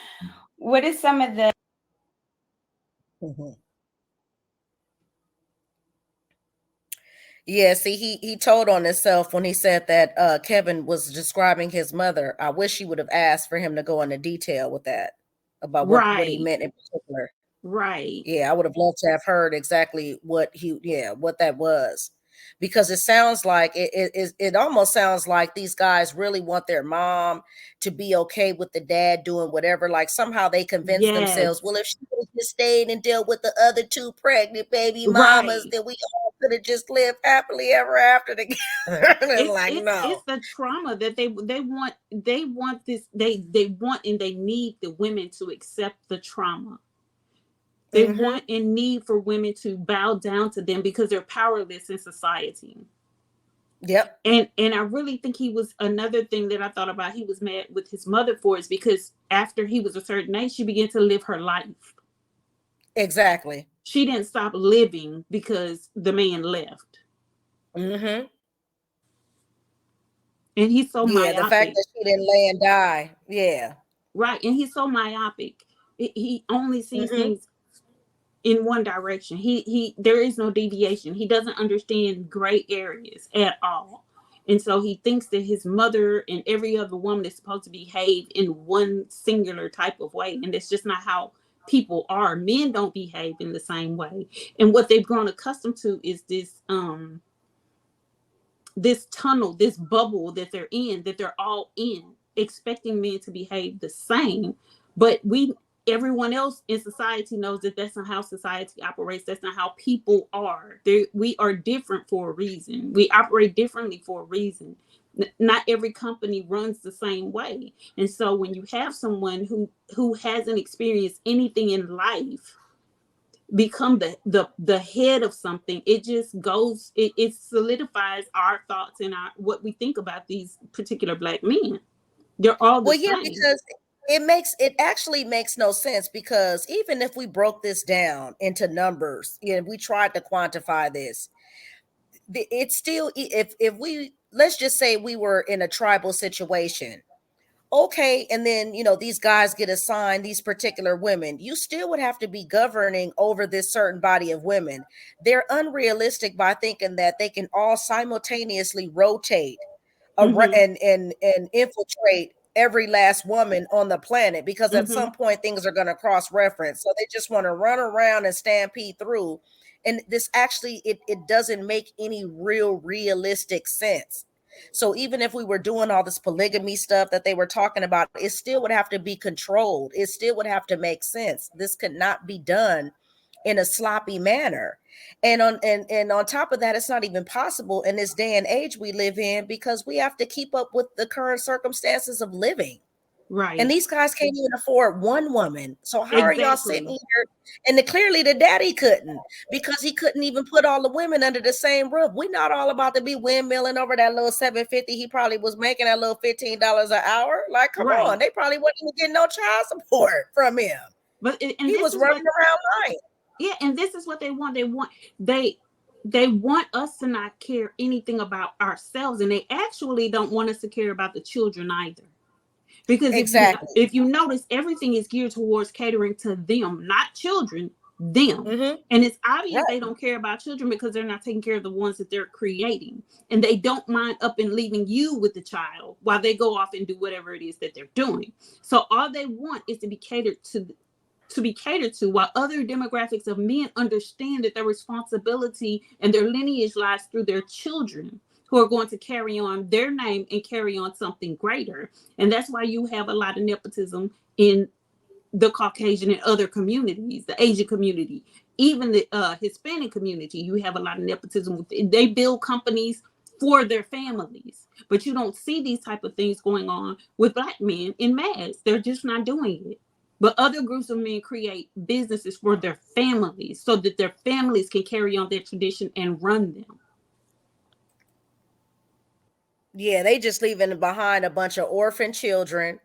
What is some of the Yeah, see, he told on himself when he said that Kevin was describing his mother. I wish he would have asked for him to go into detail with that about what he meant in particular. Right. Yeah, I would have loved to have heard exactly what that was, because it sounds like it almost sounds like these guys really want their mom to be okay with the dad doing whatever. Like somehow they convince themselves, well, if she would have just stayed and dealt with the other 2 pregnant baby mamas, then we all could have just lived happily ever after together. It's the trauma that they want this, they want and they need the women to accept the trauma. They want and need for women to bow down to them because they're powerless in society. Yep. And I really think he was, another thing that I thought about, he was mad with his mother for, is because after he was a certain age, she began to live her life. Exactly. She didn't stop living because the man left. Mm-hmm. And he's so Yeah, the fact myopic. that she didn't lay and die. Yeah. Right. And he's so myopic. He only sees Mm-hmm. things in one direction. There is no deviation. He doesn't understand gray areas at all. And so he thinks that his mother and every other woman is supposed to behave in one singular type of way. And that's just not how people are. Men don't behave in the same way. And what they've grown accustomed to is this tunnel, this bubble that they're in, that they're all in, expecting men to behave the same. But everyone else in society knows that that's not how society operates. That's not how people are. We are different for a reason. We operate differently for a reason. Not every company runs the same way. And so when you have someone who hasn't experienced anything in life become the head of something, it just goes, it solidifies our thoughts and our what we think about these particular Black men. They're all the Well, yeah, same. because it actually makes no sense, because even if we broke this down into numbers, we tried to quantify this, it's still, if we, let's just say we were in a tribal situation. Okay, and then these guys get assigned these particular women. You still would have to be governing over this certain body of women. They're unrealistic by thinking that they can all simultaneously rotate Mm-hmm. and infiltrate every last woman on the planet, because at Mm-hmm. some point things are going to cross reference. So they just want to run around and stampede through. And this actually, it doesn't make any realistic sense. So even if we were doing all this polygamy stuff that they were talking about, it still would have to be controlled. It still would have to make sense. This could not be done in a sloppy manner. And on top of that, it's not even possible in this day and age we live in, because we have to keep up with the current circumstances of living. And Right. these guys can't even afford one woman. So how are y'all sitting Exactly. here? And clearly the daddy couldn't, because he couldn't even put all the women under the same roof. We're not all about to be windmilling over that little 750. He probably was making that little $15 an hour. Like, come on. Right. They probably wasn't even getting no child support from him. But and He this was is running what, around lying. yeah, and this is what they want us to not care anything about ourselves, and they actually don't want us to care about the children either. Because Exactly. if you notice, everything is geared towards catering to them, not children, them. Mm-hmm. And it's obvious Right. they don't care about children because they're not taking care of the ones that they're creating. And they don't mind up and leaving you with the child while they go off and do whatever it is that they're doing. So all they want is to be catered to, while other demographics of men understand that their responsibility and their lineage lies through their children, who are going to carry on their name and carry on something greater. And that's why you have a lot of nepotism in the Caucasian and other communities, the Asian community, even the Hispanic community. You have a lot of nepotism. They build companies for their families, but you don't see these type of things going on with Black men in mass. They're just not doing it. But other groups of men create businesses for their families so that their families can carry on their tradition and run them. Yeah, they just leaving behind a bunch of orphan children,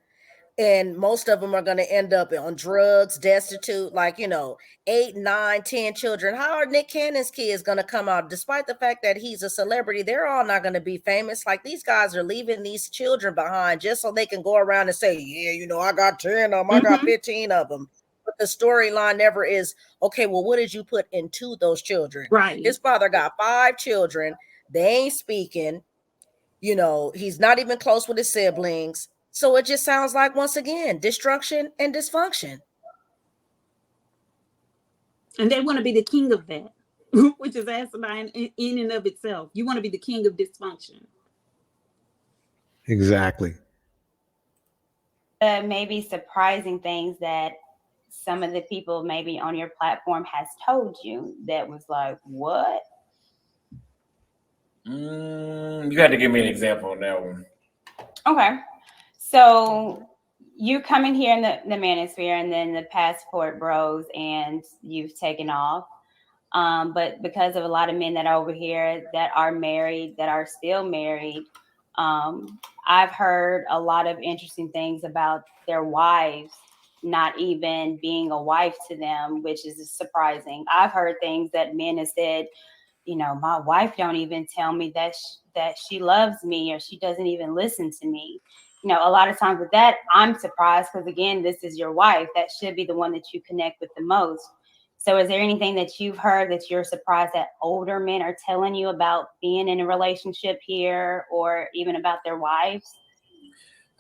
and most of them are going to end up on drugs, destitute, like 8, 9, 10 children. How are Nick Cannon's kids going to come out? Despite the fact that he's a celebrity, they're all not going to be famous. Like, these guys are leaving these children behind just so they can go around and say, yeah, I got 10 of them, I got Mm-hmm. 15 of them. But the storyline never is, okay, well, what did you put into those children? Right. His father got 5 children. They ain't speaking. He's not even close with his siblings. So it just sounds like, once again, destruction and dysfunction. And they want to be the king of that, which is asinine in and of itself. You want to be the king of dysfunction. Exactly. Maybe surprising things that some of the people maybe on your platform has told you that was like, what? You had to give me an example on that one. Okay. So you come in here in the manosphere and then the passport bros, and you've taken off. But because of a lot of men that are over here that are married, that are still married, I've heard a lot of interesting things about their wives not even being a wife to them, which is surprising. I've heard things that men have said, you know, my wife don't even tell me that she loves me, or she doesn't even listen to me. You know, a lot of times with that, I'm surprised because again, this is your wife. That should be the one that you connect with the most. So is there anything that you've heard that you're surprised that older men are telling you about being in a relationship here, or even about their wives?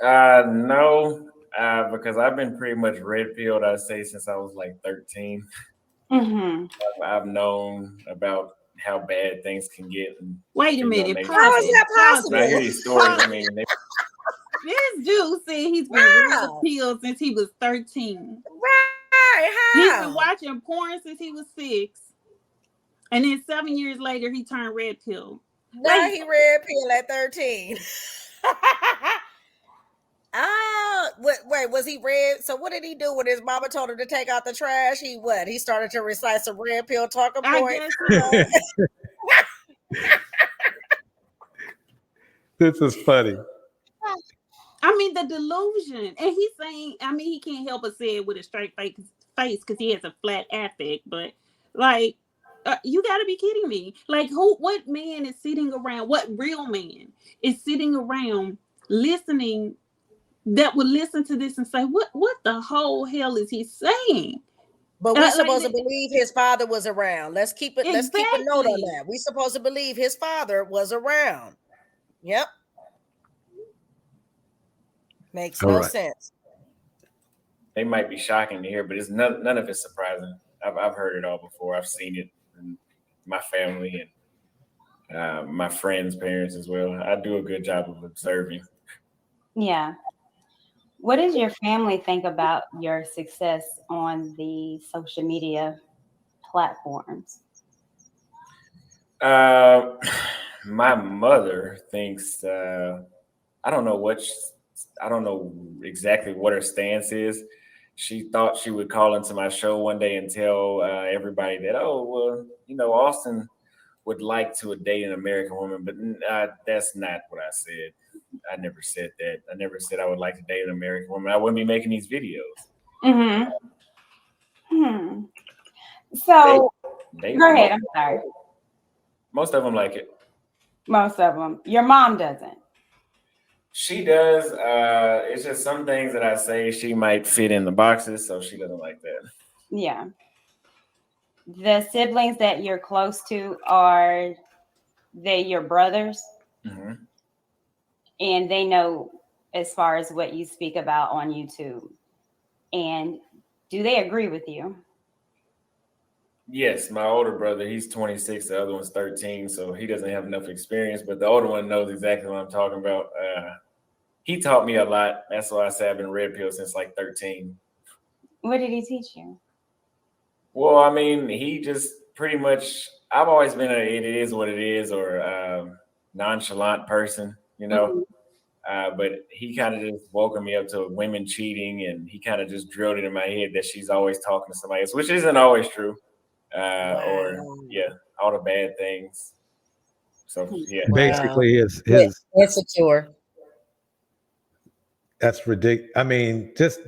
No, because I've been pretty much red pilled, I'd say, since I was like 13. Mm-hmm. I've known about how bad things can get. And, Wait a you know, minute. they, How Pause is it. that Pause when I it. hear possible? these stories, I Pause. mean, they, This dude said he's been red How? pilled since he was 13. Right? He's been How? watching porn since he was 6. And then 7 years later, he turned red pill. Now Like, he red pill at 13. Ah, wait, was he red? So what did he do when his mama told him to take out the trash? He what? He started to recite some red pill talking I points. guess so. This is funny. I mean, the delusion. And he's saying, I mean, he can't help but say it with a straight face because he has a flat affect. But, like, you got to be kidding me. Like, what man is sitting around, what real man is sitting around listening, that would listen to this and say, what the whole hell is he saying? But we Like, supposed to believe his father was around. Let's keep it. Let's keep a note on exactly. that. We supposed to believe his father was around. Yep, makes All no right. sense. they might be shocking to hear, but it's none of it's surprising. I've heard it all before. I've seen it in my family and my friends' parents as well. I do a good job of observing. Yeah. What does your family think about your success on the social media platforms? Uh, my mother thinks I don't know I don't know exactly what her stance is. She thought she would call into my show one day and tell everybody that, oh, well, you know, Austin would like to date an American woman, but that's not what I said. I never said that. I never said I would like to date an American woman. I wouldn't be making these videos. Mm-hmm. Hmm. They, So they go ahead. I'm sorry. most of them like it. Most of them. Your mom doesn't. She does. It's just some things that I say she might fit in the boxes, so she doesn't like that. Yeah. The siblings that you're close to, are they your brothers? Hmm. And they know as far as what you speak about on YouTube. And do they agree with you? Yes, my older brother, he's 26. The other one's 13, so he doesn't have enough experience. But the older one knows exactly what I'm talking about. He taught me a lot. That's why I say I've been red pill since like 13. What did he teach you? Well, I mean, he just pretty much. I've always been a "it is what it is" or nonchalant person, you know. Mhm. But he kind of just woken me up to women cheating, and he kind of just drilled it in my head that she's always talking to somebody else, which isn't always true. Or Wow. yeah, all the bad things. So yeah, Wow. Basically, his Yeah, his insecure. that's ridiculous. I mean, just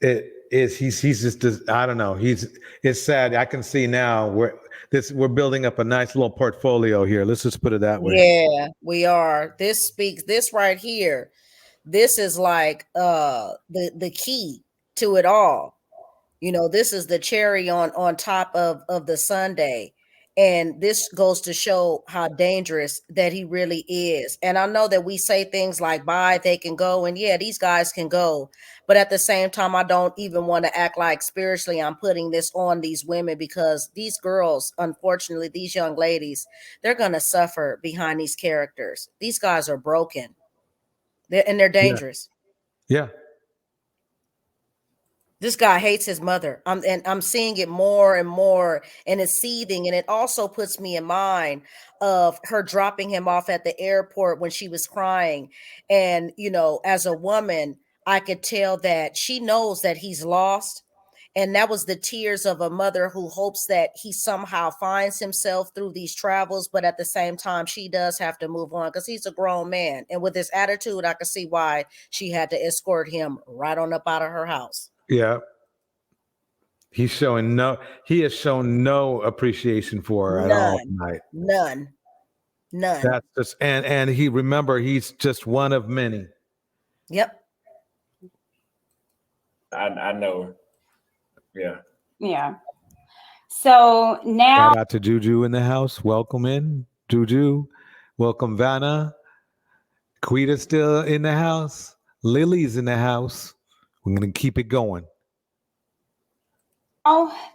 it is. He's just. I don't know. It's sad. I can see now we're building up a nice little portfolio here. Let's just put it that way. Yeah, we are. This speaks. This right here. This is like the key to it all. You know, this is the cherry on top of the sundae, and this goes to show how dangerous that he really is. And I know that we say things like bye, they can go, and yeah, these guys can go, but at the same time I don't even want to act like spiritually I'm putting this on these women, because these girls, unfortunately, these young ladies, they're going to suffer behind these characters. These guys are broken. They're Yeah. dangerous. Yeah. This guy hates his mother. I'm seeing it more and more, and it's seething. And it also puts me in mind of her dropping him off at the airport when she was crying. And, you know, as a woman, I could tell that she knows that he's lost. And that was the tears of a mother who hopes that he somehow finds himself through these travels, but at the same time, she does have to move on because he's a grown man. And with his attitude, I can see why she had to escort him right on up out of her house. Yeah. He has shown no appreciation for her at all None. tonight. None. That's just and he's just one of many. Yep. I know. Yeah. Yeah. So now, Shout out to Juju in the house. Welcome in, Juju. Welcome, Vanna. Quita's still in the house. Lily's in the house. We're gonna keep it going.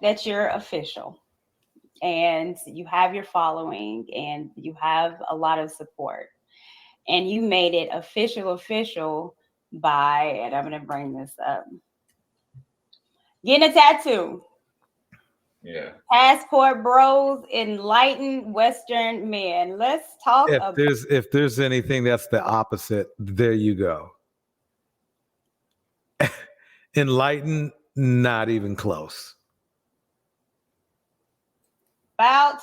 that you're official and you have your following and you have a lot of support, and you made it official by, and I'm going to bring this up, getting a tattoo. Yeah. Passport Bros, enlightened Western men. Let's talk about. If there's anything that's the opposite, there you go. Enlightened, not even close. About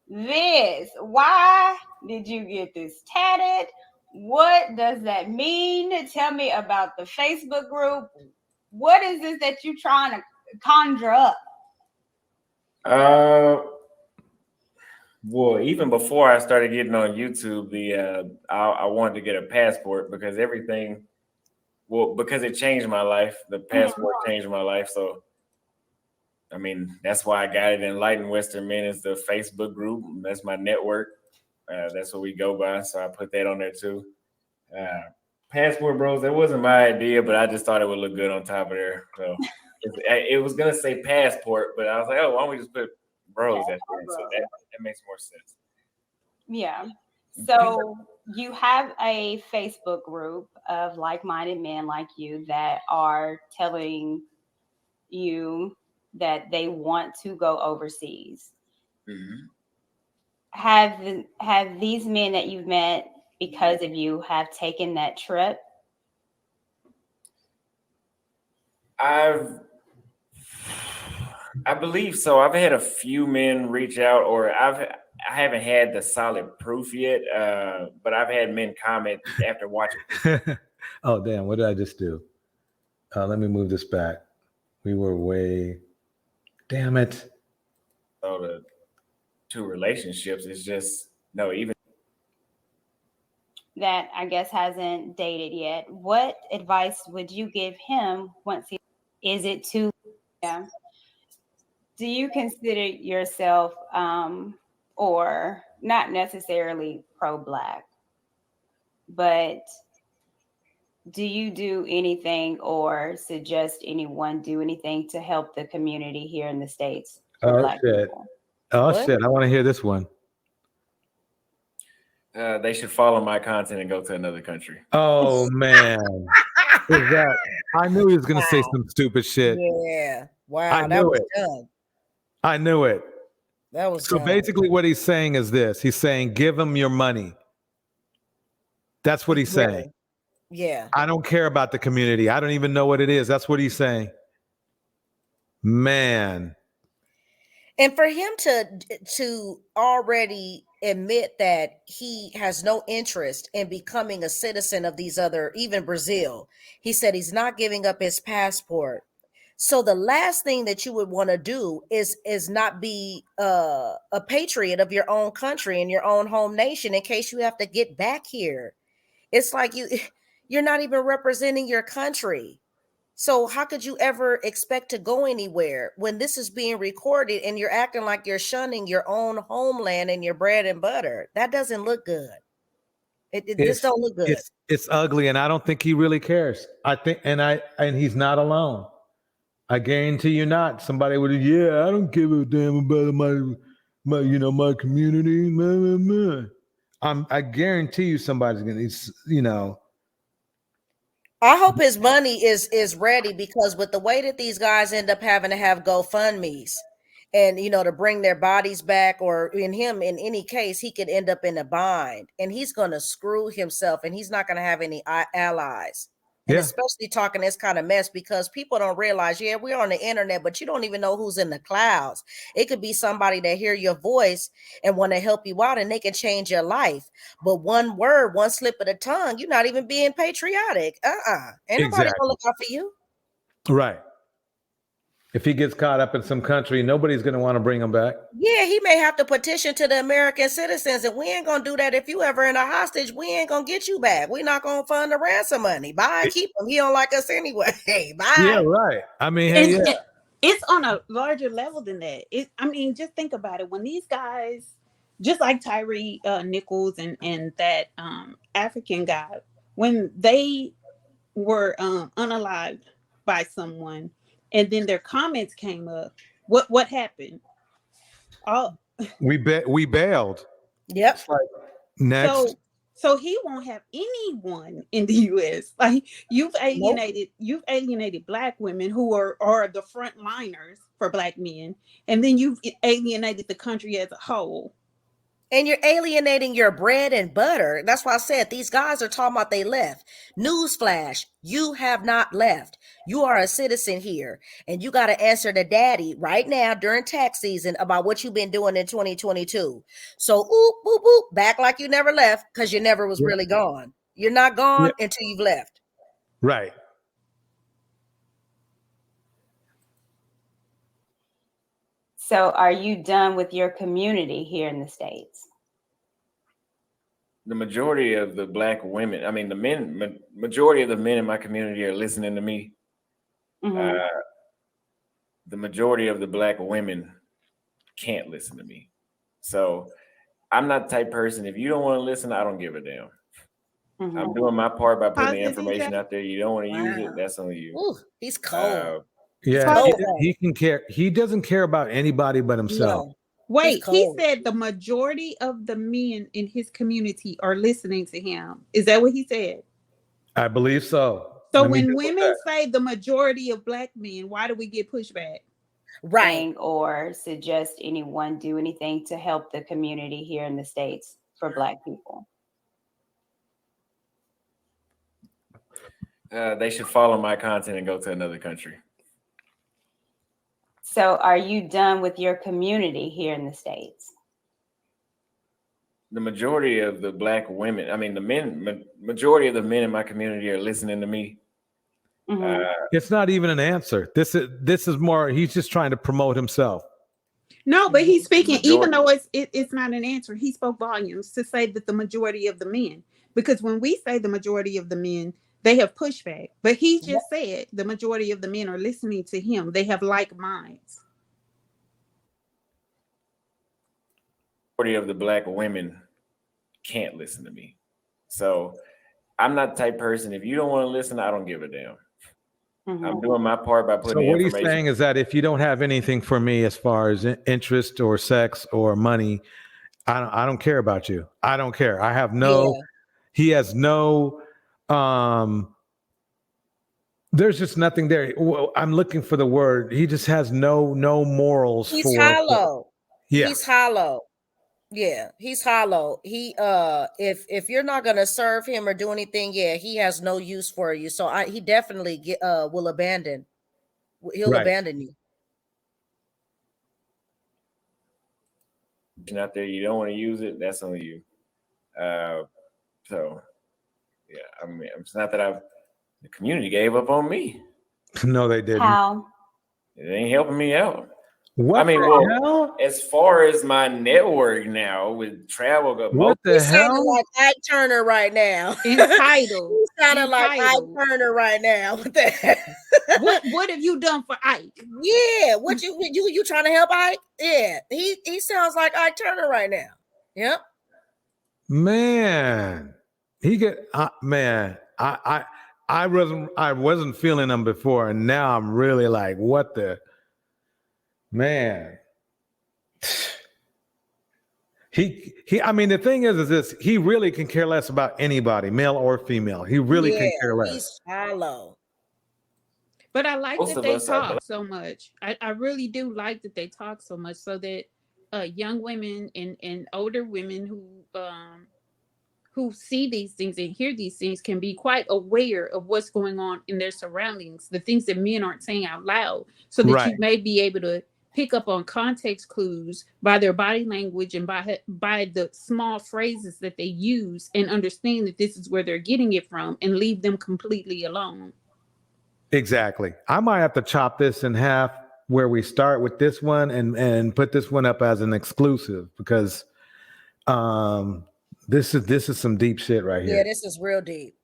this. Why did you get this tatted? What does that mean? Tell me about the Facebook group. What is this that you're trying to conjure up? Well, even before I started getting on YouTube, I wanted to get a passport because because it changed my life. The passport changed my life. So, I mean, that's why I got it. Enlightened Western Men is the Facebook group. That's my network. That's what we go by. So I put that on there too. Passport Bros, that wasn't my idea, but I just thought it would look good on top of there. So it was going to say passport, but I was like, oh, why don't we just put Bros after it? So that makes more sense. Yeah. So you have a Facebook group of like-minded men like you that are telling you that they want to go overseas. Mm-hmm. Have these men that you've met because of you have taken that trip? I believe so. I've had a few men reach out, or I haven't had the solid proof yet, but I've had men comment after watching. Oh, damn. What did I just do? Let me move this back. We were way. Damn it. So the two relationships is just, no, even. That I guess hasn't dated yet. What advice would you give him once is it too? Yeah. Do you consider yourself, or not necessarily pro-Black, but do you do anything or suggest anyone do anything to help the community here in the States for Black people? Oh, shit. I want to hear this one. They should follow my content and go to another country. Oh, man. I knew he was going to say some stupid shit. Yeah. Wow. I knew it. Done. I knew it. That was so done. Basically what he's saying is this. He's saying, give him your money. That's what he's saying. Yeah. I don't care about the community. I don't even know what it is. That's what he's saying. Man. And for him to already admit that he has no interest in becoming a citizen of these other, even Brazil, he said he's not giving up his passport. So the last thing that you would want to do is not be a patriot of your own country and your own home nation in case you have to get back here. It's like you're not even representing your country. So how could you ever expect to go anywhere when this is being recorded and you're acting like you're shunning your own homeland and your bread and butter? That doesn't look good. It just don't look good. It's ugly, and I don't think he really cares. I think, and he's not alone. I guarantee you not. Somebody would, I don't give a damn about my community. I guarantee you somebody's gonna, I hope his money is ready, because with the way that these guys end up having to have GoFundMes and to bring their bodies back, or in any case, he could end up in a bind and he's gonna screw himself and he's not gonna have any allies. And Yeah, especially talking this kind of mess, because people don't realize, yeah, we're on the internet, but you don't even know who's in the clouds. It could be somebody that hear your voice and want to help you out, and they can change your life. But one word, one slip of the tongue, you're not even being patriotic. Ain't nobody gonna exactly. look out for you. Right. If he gets caught up in some country, nobody's going to want to bring him back. Yeah, he may have to petition to the American citizens, and we ain't gonna do that. If you ever in a hostage, we ain't gonna get you back. We're not gonna fund the ransom money. Bye, keep him. He don't like us anyway. Yeah, Bye. right. I mean, hey, And yeah, it's on a larger level than that. I mean, just think about it. When these guys, just like Tyree Nichols and that African guy, when they were unalived by someone, and then their comments came up, what happened? All we bailed. Yep. It's like next. so he won't have anyone in the US. Like Nope. you've alienated black women who are the frontliners for black men, and then you've alienated the country as a whole. And you're alienating your bread and butter. That's why I said these guys are talking about they left. Newsflash, you have not left. You are a citizen here, and you got to answer to daddy right now during tax season about what you've been doing in 2022. So, oop, boop, boop, back like you never left, because you never was Yeah, really gone. You're not gone yeah, until you've left. right. So, are you done with your community here in the States? The majority of the black women, I mean, the men, majority of the men in my community are listening to me. Mm-hmm. The majority of the black women can't listen to me. So I'm not the type person, if you don't want to listen, I don't give a damn. Mm-hmm. I'm doing my part by putting the Positive information DJ? out there. You don't want to use it, Wow. that's on you. Ooh, he's cold. Yeah, Cold. he can care. He doesn't care about anybody but himself. No, he's Wait, he cold. said the majority of the men in his community are listening to him. Is that what he said? I believe so. So Let me when double women check. say the majority of black men, why do we get pushback? Right. Or suggest anyone do anything to help the community here in the States for black people? They should follow my content and go to another country. So, are you done with your community here in the States? The majority of the black women, I mean, the men, majority of the men in my community are listening to me. Mm-hmm. It's not even an answer. This is more. He's just trying to promote himself. No, but he's speaking, even Majority. though it's not an answer. He spoke volumes to say that the majority of the men, because when we say the majority of the men, they have pushback. But he just said the majority of the men are listening to him. They have like minds. Majority of the black women can't listen to me. So I'm not the type person, if you don't want to listen, I don't give a damn. Mm-hmm. I'm doing my part by putting So the what he's information. saying is that if you don't have anything for me as far as interest or sex or money, I don't care about you. I don't care. I have no. Yeah. He has no. There's just nothing there. Well, I'm looking for the word. He just has no morals He's for. hollow. Yeah. He's hollow. Yeah, he's hollow. He if you're not gonna serve him or do anything, yeah, he has no use for you. So he definitely will abandon. He'll Right. abandon you. Out there, you don't want to use it, that's on you. So yeah, I mean, it's not that the community gave up on me. No, they didn't. How? It ain't helping me out. What I mean, the well, hell? as far as my network now with travel go, What the He's sounding hell? like Ike Turner right now. Entitled. He's sounding like Ike Entitled. Turner right now. What the hell? What have you done for Ike? Yeah, what you trying to help Ike? Yeah, he sounds like Ike Turner right now. Yep. Man, he get man. I wasn't feeling him before, and now I'm really like, what the man. He. I mean, the thing is this: he really can care less about anybody, male or female. He really can care less. He's hollow. But I like most that of they us are talk so much. I really do like that they talk so much, so that young women and older women who who see these things and hear these things can be quite aware of what's going on in their surroundings, the things that men aren't saying out loud, so that Right. you may be able to pick up on context clues by their body language and by the small phrases that they use, and understand that this is where they're getting it from, and leave them completely alone. Exactly. I might have to chop this in half where we start with this one and put this one up as an exclusive, because this is some deep shit right Yeah, here. this is real deep.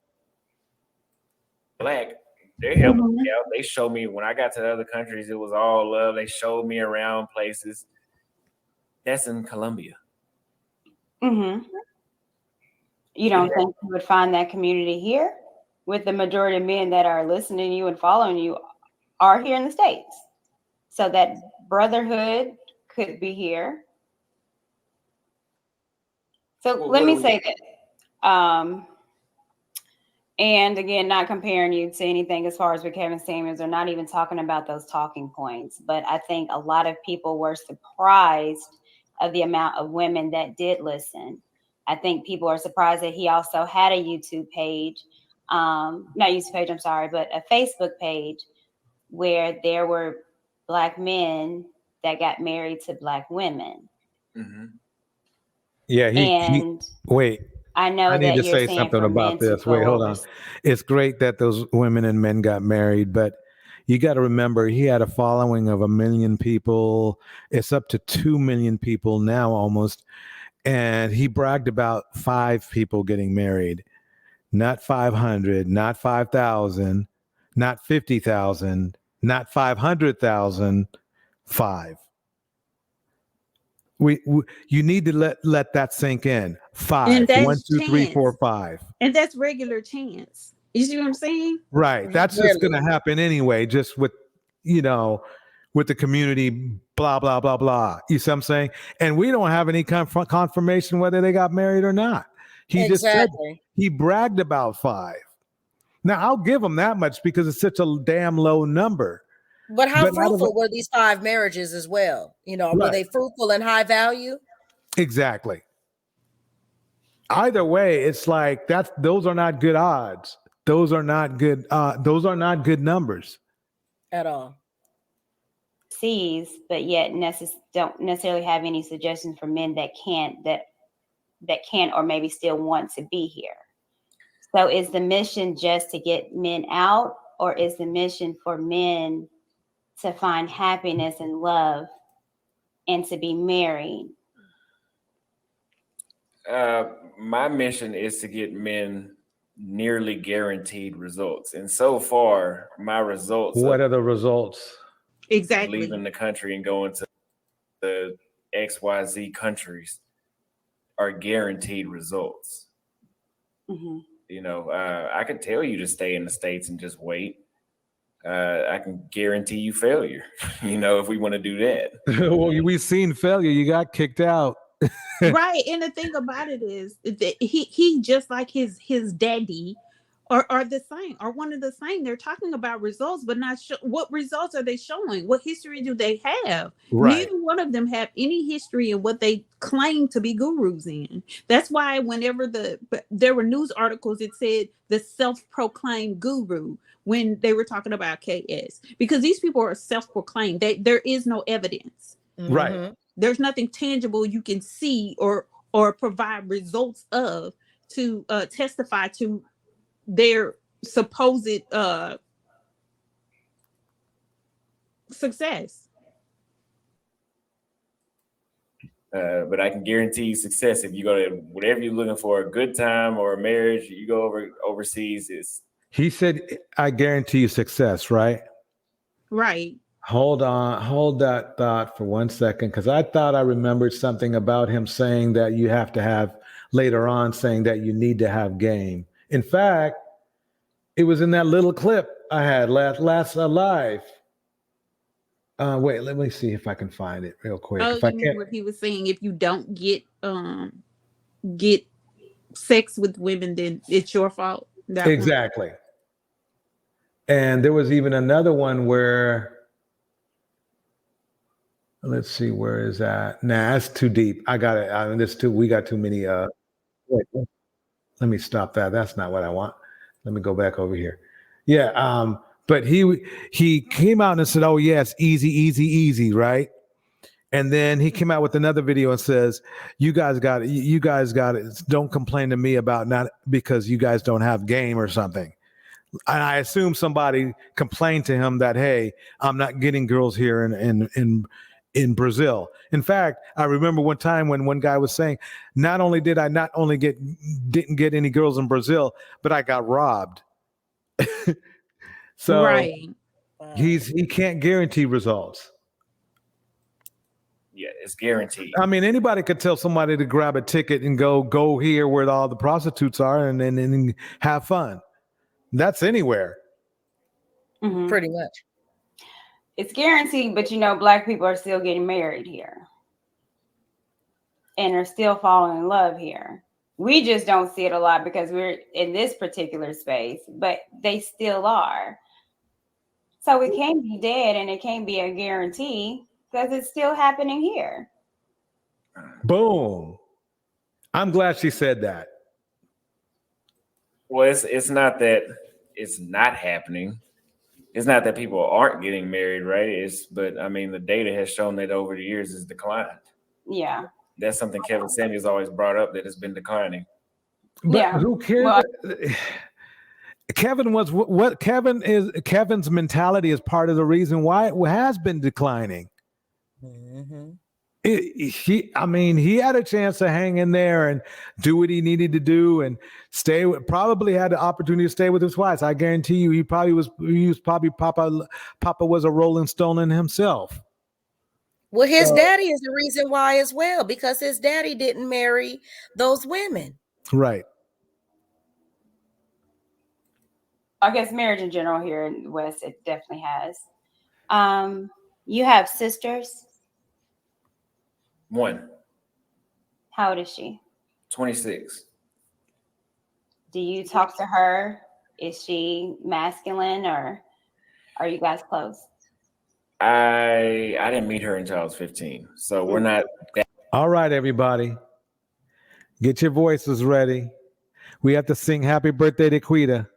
Black, they helped me out. They showed me when I got to the other countries, it was all love. They showed me around places. That's in Colombia. You don't think you would find that community here, with the majority of men that are listening to you and following you are here in the States? So that brotherhood could be here. So Well, let what me do we- say this. And again, not comparing you to anything as far as with Kevin Samuels, or not even talking about those talking points. But I think a lot of people were surprised of the amount of women that did listen. I think people are surprised that he also had a YouTube page, not YouTube page, I'm sorry, but a Facebook page where there were Black men that got married to Black women. Mm-hmm. Yeah, And wait. I know I need that to you're say saying something for men about to this. Wait, go hold over. on. It's great that those women and men got married, but you got to remember he had a following of 1 million people. It's up to 2 million people now almost. And he bragged about 5 people getting married, not 500, not 5,000, not 50,000, not 500,000, 5. You need to let that sink in. 5. And 1, that's 2, 3, 4, chance. 5. And that's regular chance. You see what I'm saying? Right. That's just going to happen anyway, just with, with the community, blah, blah, blah, blah. You see what I'm saying? And we don't have any confirmation whether they got married or not. He just said he bragged about 5. Now, I'll give him that much because it's such a damn low number. But how fruitful were these 5 marriages as well? Were they fruitful and high value? Exactly. Either way, it's like those are not good odds. Those are not good. Those are not good numbers at all. But yet don't necessarily have any suggestions for men that can't or maybe still want to be here. So is the mission just to get men out, or is the mission for men to find happiness and love and to be married? My mission is to get men nearly guaranteed results. And so far, my results. What are the results? Exactly. Leaving the country and going to the XYZ countries are guaranteed results. Mm-hmm. I could tell you to stay in the States and just wait. I can guarantee you failure, if we want to do that. Well, we've seen failure. You got kicked out. Right. And the thing about it is that he just like his daddy are the same, are one of the same. They're talking about results, but not what results are they showing? What history do they have? Right. Neither one of them have any history in what they claim to be gurus in. That's why whenever there were news articles, it said the self-proclaimed guru when they were talking about KS, because these people are self-proclaimed. There is no evidence. Right. There's nothing tangible you can see or provide results of to testify to their supposed success. But I can guarantee you success if you go to whatever you're looking for, a good time or a marriage, you go overseas. He said, I guarantee you success, right? Right. Hold that thought for 1 second, because I thought I remembered something about him saying that you have to have, later on saying that you need to have game. In fact, it was in that little clip I had last live. Wait, let me see if I can find it real quick. Oh, If I you mean can't, what he was saying? If you don't get sex with women, then it's your fault. Exactly. And there was even another one where, let's see, where is that? Nah, that's too deep. I got it. We got too many. Wait. let me stop that. That's not what I want. Let me go back over here. Yeah. But he came out and said, "Oh yeah, it's easy, easy, easy," right? And then he came out with another video and says, "You guys got it. You guys got it. Don't complain to me about not because you guys don't have game or something." And I assume somebody complained to him that, "Hey, I'm not getting girls here in Brazil." In fact, I remember one time when one guy was saying, "Not only did I not only didn't get any girls in Brazil, but I got robbed." So Right. he can't guarantee results. Yeah, it's guaranteed. I mean, anybody could tell somebody to grab a ticket and go here where all the prostitutes are and have fun. That's anywhere. Mhm. Pretty much. It's guaranteed, but Black people are still getting married here and are still falling in love here. We just don't see it a lot because we're in this particular space, but they still are. So it can't be dead and it can't be a guarantee because it's still happening here. Boom. I'm glad she said that. Well, it's not that it's not happening. It's not that people aren't getting married, right? But I mean, the data has shown that over the years it's declined. Yeah. That's something Kevin Samuels always brought up, that it's been declining. But Yeah. who cares? Well, Kevin was what Kevin's mentality is part of the reason why it has been declining. Mm-hmm. He had a chance to hang in there and do what he needed to do and probably had the opportunity to stay with his wife. I guarantee you, he was probably Papa was a Rolling Stone in himself. Well, his daddy is the reason why as well, because his daddy didn't marry those women. Right. I guess marriage in general here in the West, it definitely has. You have sisters. One. How old is she? 26. Do you talk to her? Is she masculine or are you guys close? I didn't meet her until I was 15. So we're not that. All right, everybody. Get your voices ready. We have to sing happy birthday to Quita.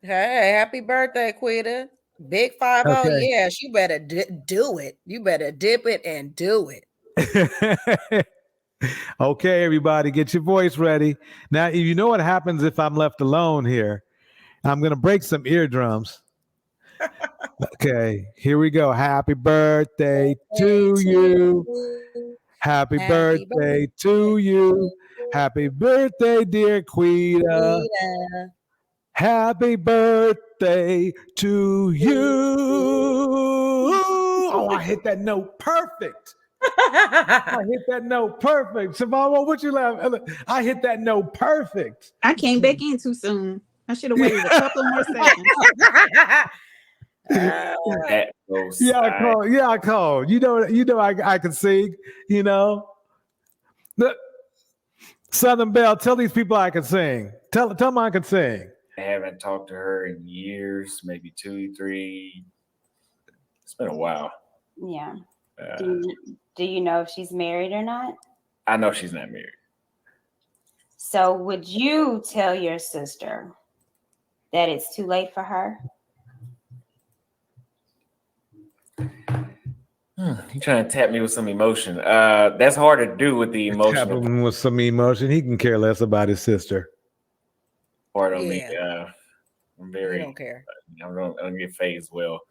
Hey, happy birthday, Quita. Big 5-0. Okay. Yes, you better do it. You better dip it and do it. Okay, everybody, get your voice ready. Now, you know what happens if I'm left alone here? I'm going to break some eardrums. Okay, here we go. Happy birthday to you. Happy birthday to you. Happy birthday, dear Quita. Happy birthday to you. Oh, I hit that note perfect. I hit that note perfect. Savannah, what you laugh? I hit that note perfect. I came back in too soon. I should have waited a couple more seconds. That goes. Yeah, I called. You know, I can sing. You know, Southern Belle. Tell these people I can sing. Tell them I can sing. I haven't talked to her in years, maybe 2, 3. It's been a while. Yeah. Do you know if she's married or not? I know she's not married. So would you tell your sister that it's too late for her? He's trying to tap me with some emotion. That's hard to do with the emotion. Tap him with some emotion. He can care less about his sister. Part of me. I'm very. I don't care. I don't get phased well.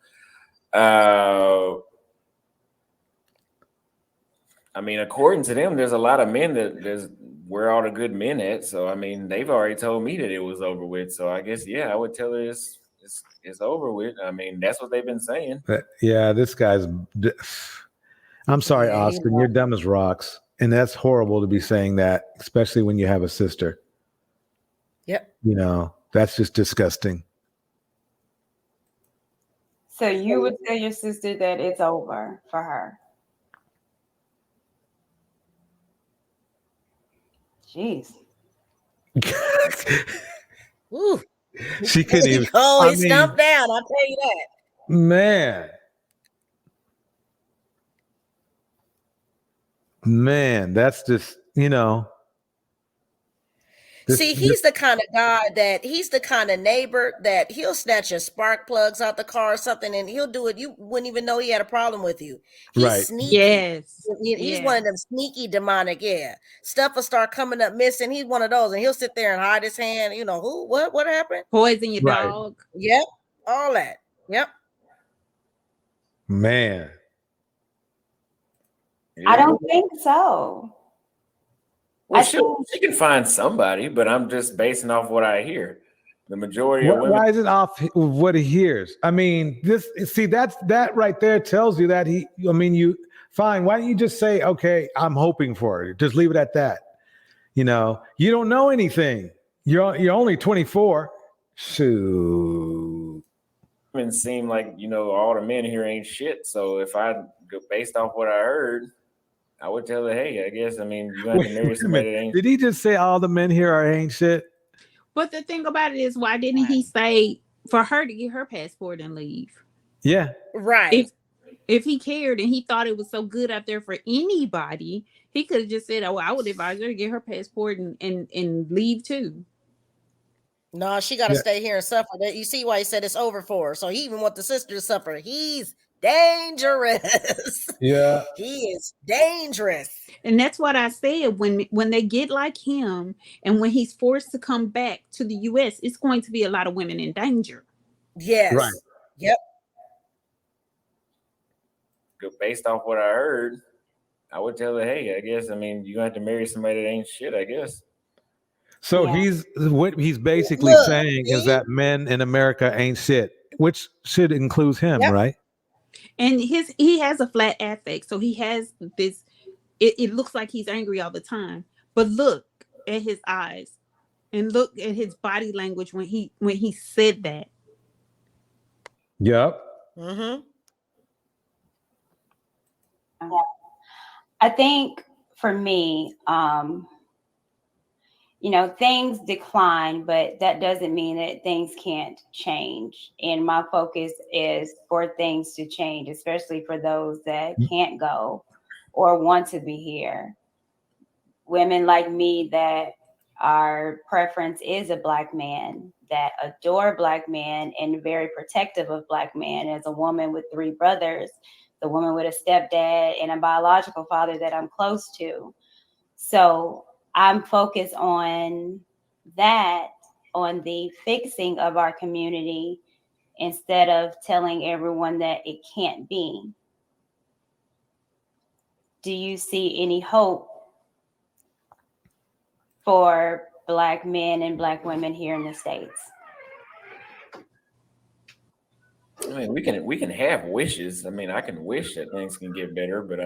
I mean, according to them, there's a lot of men there's where all the good men at. So I mean, they've already told me that it was over with. So I guess I would tell her it's over with. I mean, that's what they've been saying. Yeah, this guy's. I'm sorry, Austin. You're dumb as rocks, and that's horrible to be saying that, especially when you have a sister. Yep. You know, that's just disgusting. So you would tell your sister that it's over for her? Jeez. Ooh. She couldn't even. He stumped down. I'll tell you that. Man, that's just, you know. See, he's the kind of guy that he's the kind of neighbor that he'll snatch your spark plugs out the car or something, and he'll do it. You wouldn't even know he had a problem with you. He's Right. sneaky. Yes. He's one of them sneaky demonic. Yeah, stuff will start coming up missing. He's one of those, and he'll sit there and hide his hand. You know who? What happened? Poison your Right. dog. Yep, all that. Yep. Man. I don't think so. Well, she can find somebody, but I'm just basing off what I hear. The majority of women. Why is it off what he hears? I mean, that right there tells you that you fine. Why don't you just say, okay, I'm hoping for it. Just leave it at that. You know, you don't know anything. You're only 24. Shoot. Women seem like, all the men here ain't shit. So if I go based off what I heard, I would tell her, hey, I guess, you have to marry somebody that ain't. Did he just say all the men here ain't shit? But the thing about it is, why didn't he say for her to get her passport and leave? Yeah. Right. If he cared and he thought it was so good out there for anybody, he could have just said, oh, I would advise her to get her passport and leave too. No, she got to stay here and suffer. You see why he said it's over for her. So he even want the sister to suffer. He's dangerous. Yeah. He is dangerous. And that's what I said. When they get like him and when he's forced to come back to the US, it's going to be a lot of women in danger. Yes. Right. Yep. Based off what I heard, I would tell her, hey, I guess, you have to marry somebody that ain't shit, I guess. So what he's basically saying is that men in America ain't shit, which should include him, right? And he has a flat affect, so he has this. It looks like he's angry all the time, but look at his eyes and look at his body language when he said that. Yep. Mm-hmm. I think for me, things decline, but that doesn't mean that things can't change. And my focus is for things to change, especially for those that can't go or want to be here. Women like me that our preference is a Black man, that adore Black men and very protective of Black men. As a woman with 3 brothers, the woman with a stepdad and a biological father that I'm close to. So I'm focused on that, on the fixing of our community, instead of telling everyone that it can't be. Do you see any hope for Black men and Black women here in the States? We can have wishes. I can wish that things can get better, but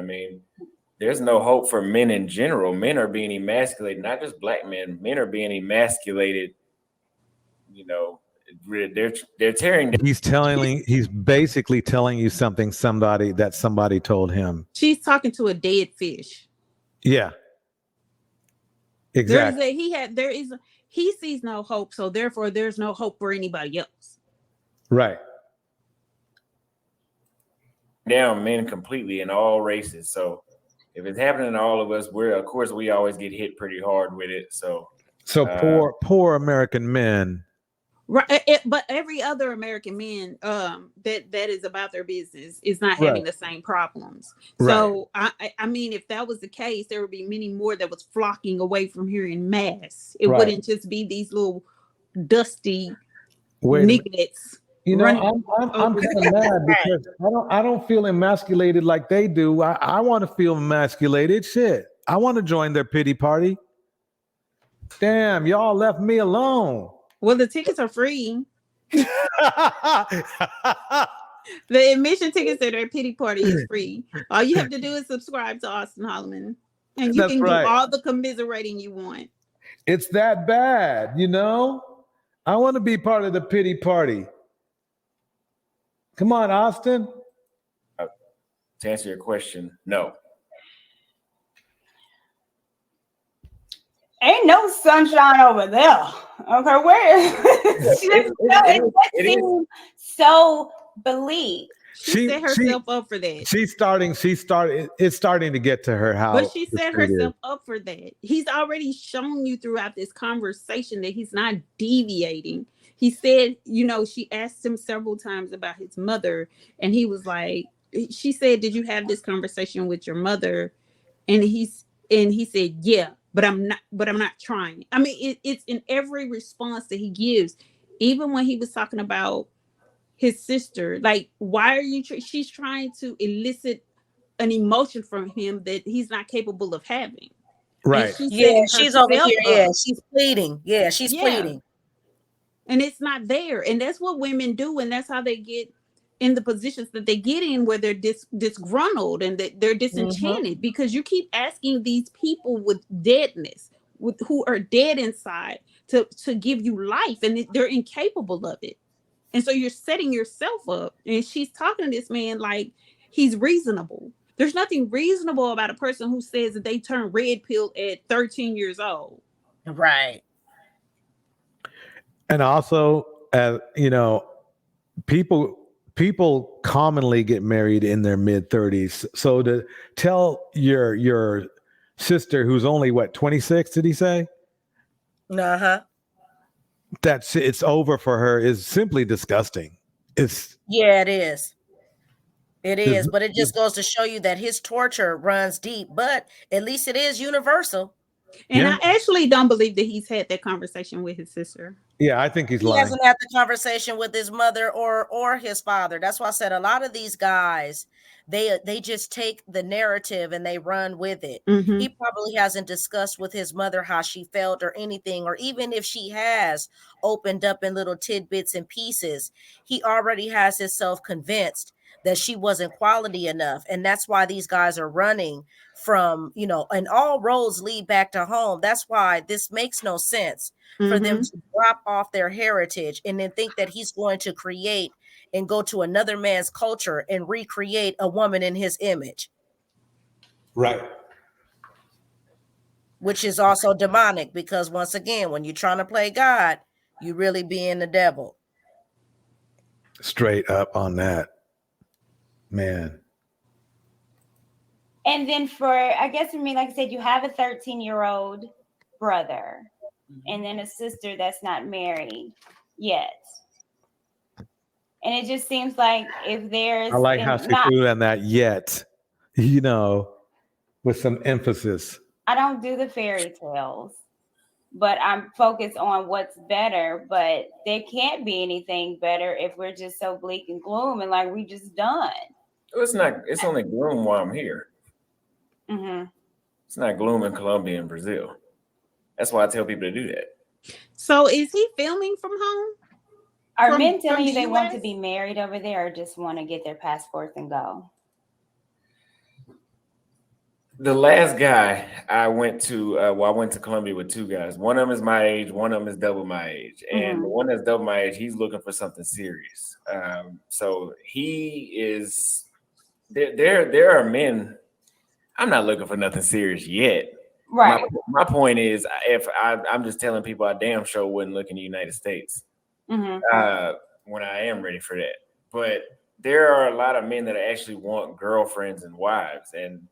there's no hope for men in general. Men are being emasculated, not just Black men. Men are being emasculated. They're tearing down. He's basically telling you somebody told him. She's talking to a dead fish. Yeah. Exactly. He sees no hope, so therefore there's no hope for anybody else. Right. Down men completely in all races. So if it's happening to all of us, we always get hit pretty hard with it. So poor American men. Right, but every other American man that is about their business is not having the same problems. Right. So if that was the case, there would be many more that was flocking away from here in mass. It wouldn't just be these little dusty niggas. I'm kind of mad because I don't feel emasculated like they do. I want to feel emasculated. Shit, I want to join their pity party. Damn, y'all left me alone. Well, the tickets are free. The admission tickets to their pity party is free. All you have to do is subscribe to Austin Holloman, and you can do all the commiserating you want. It's that bad, I want to be part of the pity party. Come on, Austin. To answer your question, no. Ain't no sunshine over there. Okay, where is it seems so believe. She She set herself up for that. it's starting to get to her But how she the set street is. herself up for that. He's already shown you throughout this conversation that he's not deviating. He said, she asked him several times about his mother, and he was like, she said, "Did you have this conversation with your mother?" And he said, "Yeah, but I'm not trying." I mean, it's in every response that he gives, even when he was talking about his sister. Like, why are you? She's trying to elicit an emotion from him that he's not capable of having, and Right. she's Yeah, setting she's over herself here. Yeah, up. she's pleading. Yeah, she's Yeah, pleading. and it's not there, and that's what women do, and that's how they get in the positions that they get in, where they're disgruntled and that they're Mm-hmm. disenchanted, because you keep asking these people with deadness, with who are dead inside, to give you life, and they're incapable of it. And so you're setting yourself up. And she's talking to this man like he's reasonable. There's nothing reasonable about a person who says that they turn red pill at 13 years old. Right. And also, people people commonly get married in their mid 30s. So to tell your sister who's only what 26, did he say? Uh-huh. That it's over for her is simply disgusting. It's Yeah, it is. It there's- is, but it just goes to show you that his torture runs deep, but at least it is universal. And I yeah, actually don't believe that he's had that conversation with his sister. yeah, I think he's He lying. hasn't had the conversation with his mother or his father. That's why I said a lot of these guys, they just take the narrative and they run with it. Mm-hmm. He probably hasn't discussed with his mother how she felt or anything, or even if she has opened up in little tidbits and pieces, he already has himself convinced that she wasn't quality enough. And that's why these guys are running from, and all roads lead back to home. That's why this makes no sense for them Mm-hmm. to drop off their heritage and then think that he's going to create and go to another man's culture and recreate a woman in his image, Right. which is also demonic, because once again, when you're trying to play God, you really being the devil. Straight up on that. Man. And then I guess for me, like I said, you have a 13-year-old brother and then a sister that's not married yet. And it just seems like if there's I like how she not, threw in that yet, with some emphasis. I don't do the fairy tales, but I'm focused on what's better. But there can't be anything better if we're just so bleak and gloom and like we just done. It's not. It's only gloom while I'm here. Mm-hmm. It's not gloom in Colombia and Brazil. That's why I tell people to do that. So is he filming from home? Are From- men telling from you the they want to US? be married over there or just want to get their passports and go? The last guy I went to, I went to Colombia with two guys. One of them is my age, one of them is double my age. And the one that's double my age, he's looking for something serious. So he is, there are men, I'm not looking for nothing serious yet. Right. My point is, if I'm just telling people I damn sure wouldn't look in the United States when I am ready for that. But there are a lot of men that actually want girlfriends and wives. And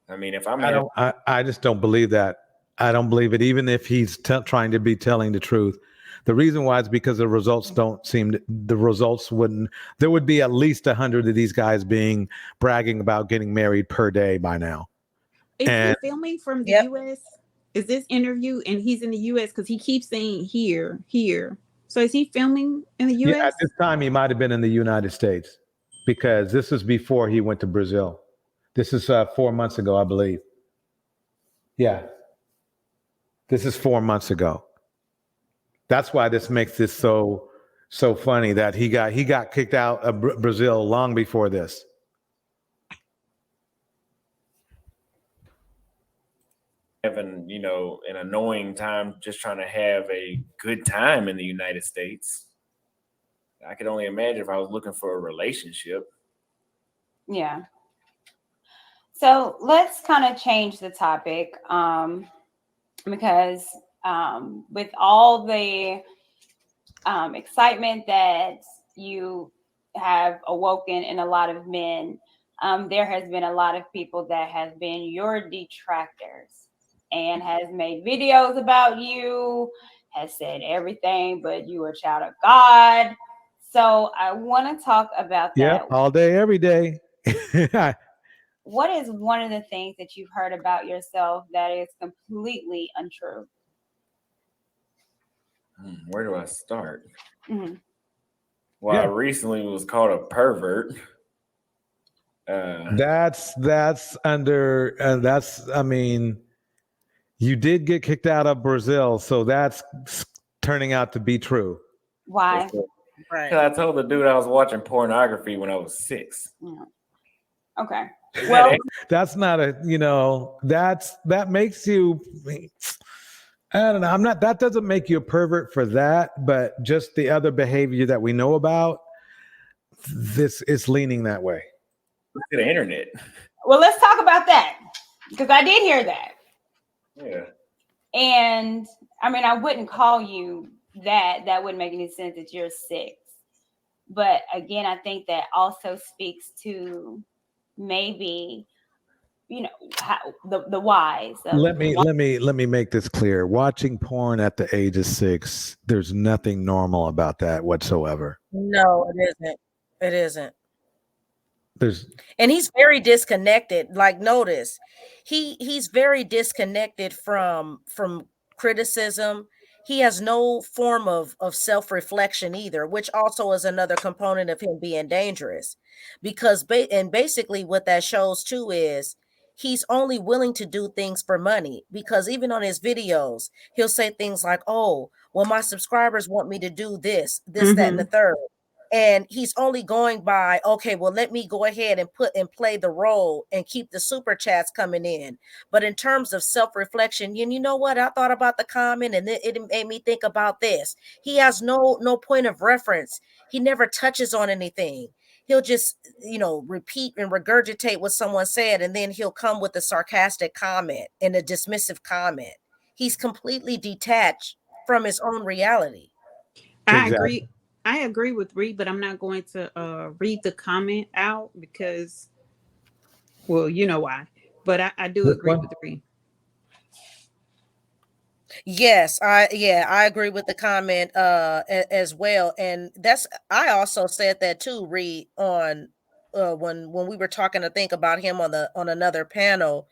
I mean, if I'm I just don't believe that. I don't believe it, even if he's trying to be telling the truth. The reason why is because the results wouldn't, there would be at least 100 of these guys bragging about getting married per day by now. Is And he filming from the Yep. US? Is this interview and he's in the US? Because he keeps saying here. So is he filming in the US? at this time, he might have been in the United States because this is before he went to Brazil. This is 4 months ago, I believe. Yeah. This is 4 months ago. That's why this makes this so funny that he got kicked out of Brazil long before this. having, an annoying time just trying to have a good time in the United States. I could only imagine if I was looking for a relationship. Yeah. So let's kind of change the topic because with all the excitement that you have awoken in a lot of men. There has been a lot of people that has been your detractors and has made videos about you, has said everything, but you are a child of God. So I want to talk about Yep, that. all day, every day. What is one of the things that you've heard about yourself that is completely untrue? Where do I start? Mhm. Well, I Yeah. recently was called a pervert. That's under that's I mean, you did get kicked out of Brazil, so that's turning out to be true. Why? Right. I told the dude I was watching pornography when I was 6. Yeah. Okay. Well, That's not a, that makes you, I don't know. I'm not, that doesn't make you a pervert for that, but just the other behavior that we know about, this is leaning that way. To the internet. well, let's talk about that because I did hear that. Yeah. And I mean, I wouldn't call you that. That wouldn't make any sense that you're 6. But again, I think that also speaks to maybe, how, the whys of Let me make this clear. Watching porn at the age of 6, there's nothing normal about that whatsoever. No, it isn't. It isn't. There's And he's very disconnected. Like, notice, he's very disconnected from criticism. He has no form of self-reflection either, which also is another component of him being dangerous. Because basically what that shows too is he's only willing to do things for money, because even on his videos he'll say things like, oh, well, my subscribers want me to do this, that, and the Mm-hmm. third. And he's only going by, okay, well, let me go ahead and put and play the role and keep the super chats coming in. But in terms of self-reflection, you know what, I thought about the comment and it made me think about this. He has no point of reference. He never touches on anything. He'll just, repeat and regurgitate what someone said, and then he'll come with a sarcastic comment and a dismissive comment. He's completely detached from his own reality. I exactly. agree. I agree with Reed, but I'm not going to read the comment out because, well, you know why. But I do This agree one? with Reed. Yes, I agree with the comment as well. And that's, I also said that too, Reed, on when we were talking to think about him on another panel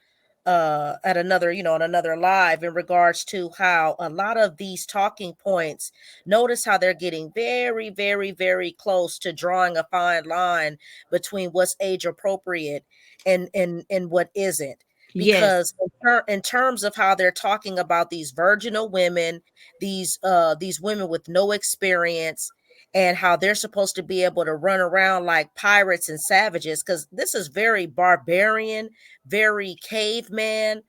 at another, on another live, in regards to how a lot of these talking points, notice how they're getting very, very, very close to drawing a fine line between what's age appropriate and what isn't. Yes. Because in terms of how they're talking about these virginal women, these women with no experience, and how they're supposed to be able to run around like pirates and savages, because this is very barbarian, very caveman,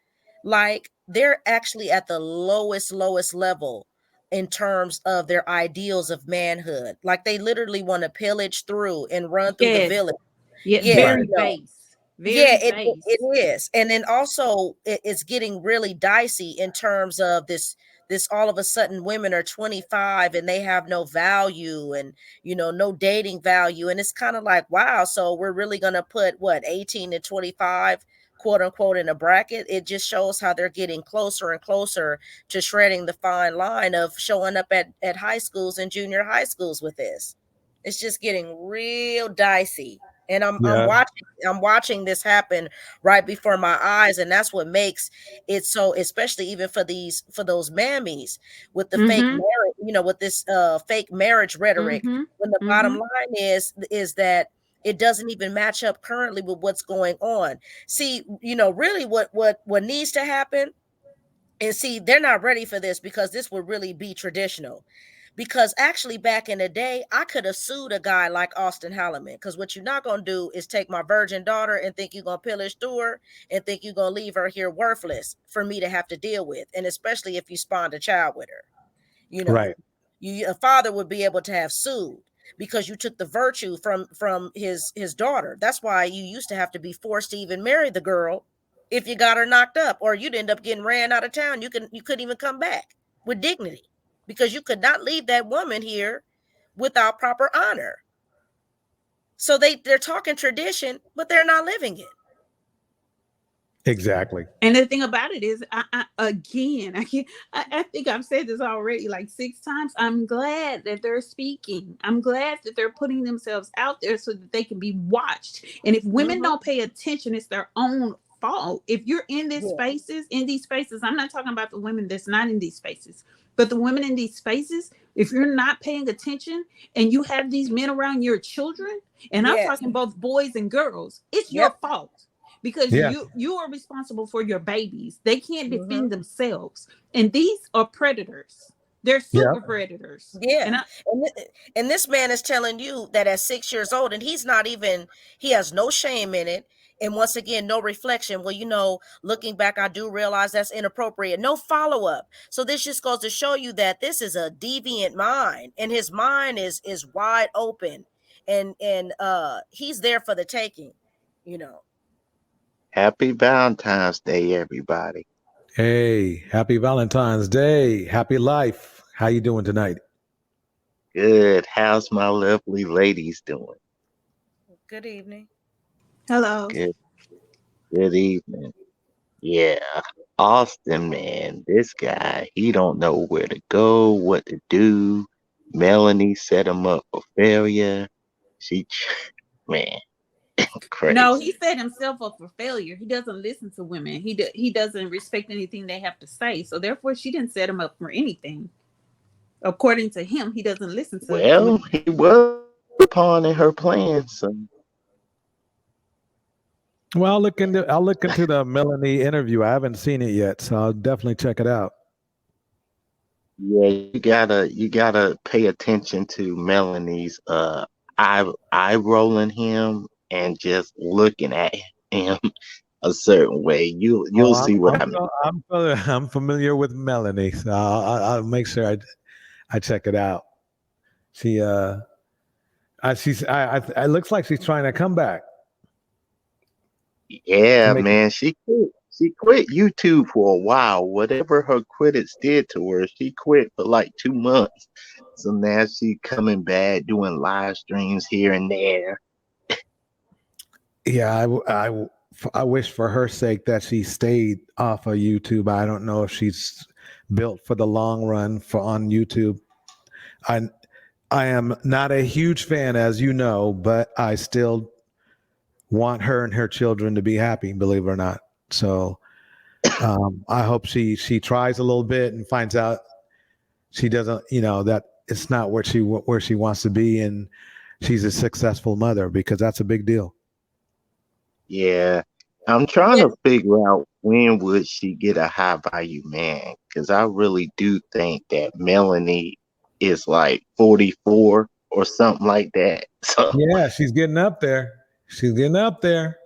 like they're actually at the lowest level in terms of their ideals of manhood. Like they literally want to pillage through and run through the Yes. village. Yeah. Yeah, Right. Very base. yeah, Very it base. is. And then also it's getting really dicey in terms of this all of a sudden women are 25 and they have no value, and no dating value. And it's kind of like, wow, so we're really going to put what, 18 to 25, quote unquote, in a bracket. It just shows how they're getting closer and closer to shredding the fine line of showing up at high schools and junior high schools with this. It's just getting real dicey. And Yeah. I'm watching this happen right before my eyes, and that's what makes it so, especially even for those mammies with the fake Mm-hmm. marriage, with this fake marriage rhetoric. Mm-hmm. When the bottom Mm-hmm. line is that it doesn't even match up currently with what's going on. See, really what needs to happen, and see, they're not ready for this, because this would really be traditional. Because actually, back in the day, I could have sued a guy like Austin Halliman. Because what you're not going to do is take my virgin daughter and think you're going to pillage through her and think you're going to leave her here worthless for me to have to deal with. And especially if you spawned a child with her, you Right. know, a father would be able to have sued because you took the virtue from his daughter. That's why you used to have to be forced to even marry the girl if you got her knocked up, or you'd end up getting ran out of town. You couldn't even come back with dignity, because you could not leave that woman here without proper honor. So they're talking tradition, but they're not living it. Exactly. And the thing about it is, again, I think I've said this already like 6 times. I'm glad that they're speaking. I'm glad that they're putting themselves out there so that they can be watched. And if women don't pay attention, it's their own fault. If you're in these spaces, I'm not talking about the women that's not in these spaces, but the women in these spaces, if you're not paying attention and you have these men around your children, and I'm Yes. talking both boys and girls, it's your Yep. fault because Yeah. you are responsible for your babies. They can't Mhm. defend themselves, and these are predators. They're Yeah. super predators. Yeah. And And this man is telling you that at 6 years old, and he's not even, he has no shame in it. And once again, no reflection. Well, looking back, I do realize that's inappropriate. No follow up. So this just goes to show you that this is a deviant mind, and his mind is wide open, and he's there for the taking. You know. Happy Valentine's Day, everybody. Hey, happy Valentine's Day. Happy life. How you doing tonight? Good. How's my lovely ladies doing? Good evening. hello. Good. Good evening. Yeah. Austin, man, this guy, he don't know where to go, what to do. Melanie set him up for failure. She, man, No, crazy. he set himself up for failure. He doesn't listen to women. He doesn't respect anything they have to say. So therefore, she didn't set him up for anything. According to him, he doesn't listen to Well, women. he was a pawn in her plan, so Well, I'll look into the Melanie interview. I haven't seen it yet, so I'll definitely check it out. yeah, you gotta pay attention to Melanie's eye rolling him and just looking at him a certain way. You'll Oh, see what I mean. I'm familiar with Melanie, so I'll make sure I check it out. She it looks like she's trying to come back to Yeah, make. man, she quit. She quit YouTube for a while. Whatever her critics did to her, she quit for like 2 months. So now she coming back doing live streams here and there. Yeah, I wish for her sake that she stayed off of YouTube. I don't know if she's built for the long run for on YouTube. I I am not a huge fan, as you know, but I still want her and her children to be happy, believe it or not. So I hope she tries a little bit and finds out she doesn't, that it's not where she wants to be, and she's a successful mother, because that's a big deal. Yeah, I'm trying to figure out when would she get a high value man because I really do think that Melanie is like 44 or something like that. So Yeah, she's getting up there. She's getting up there.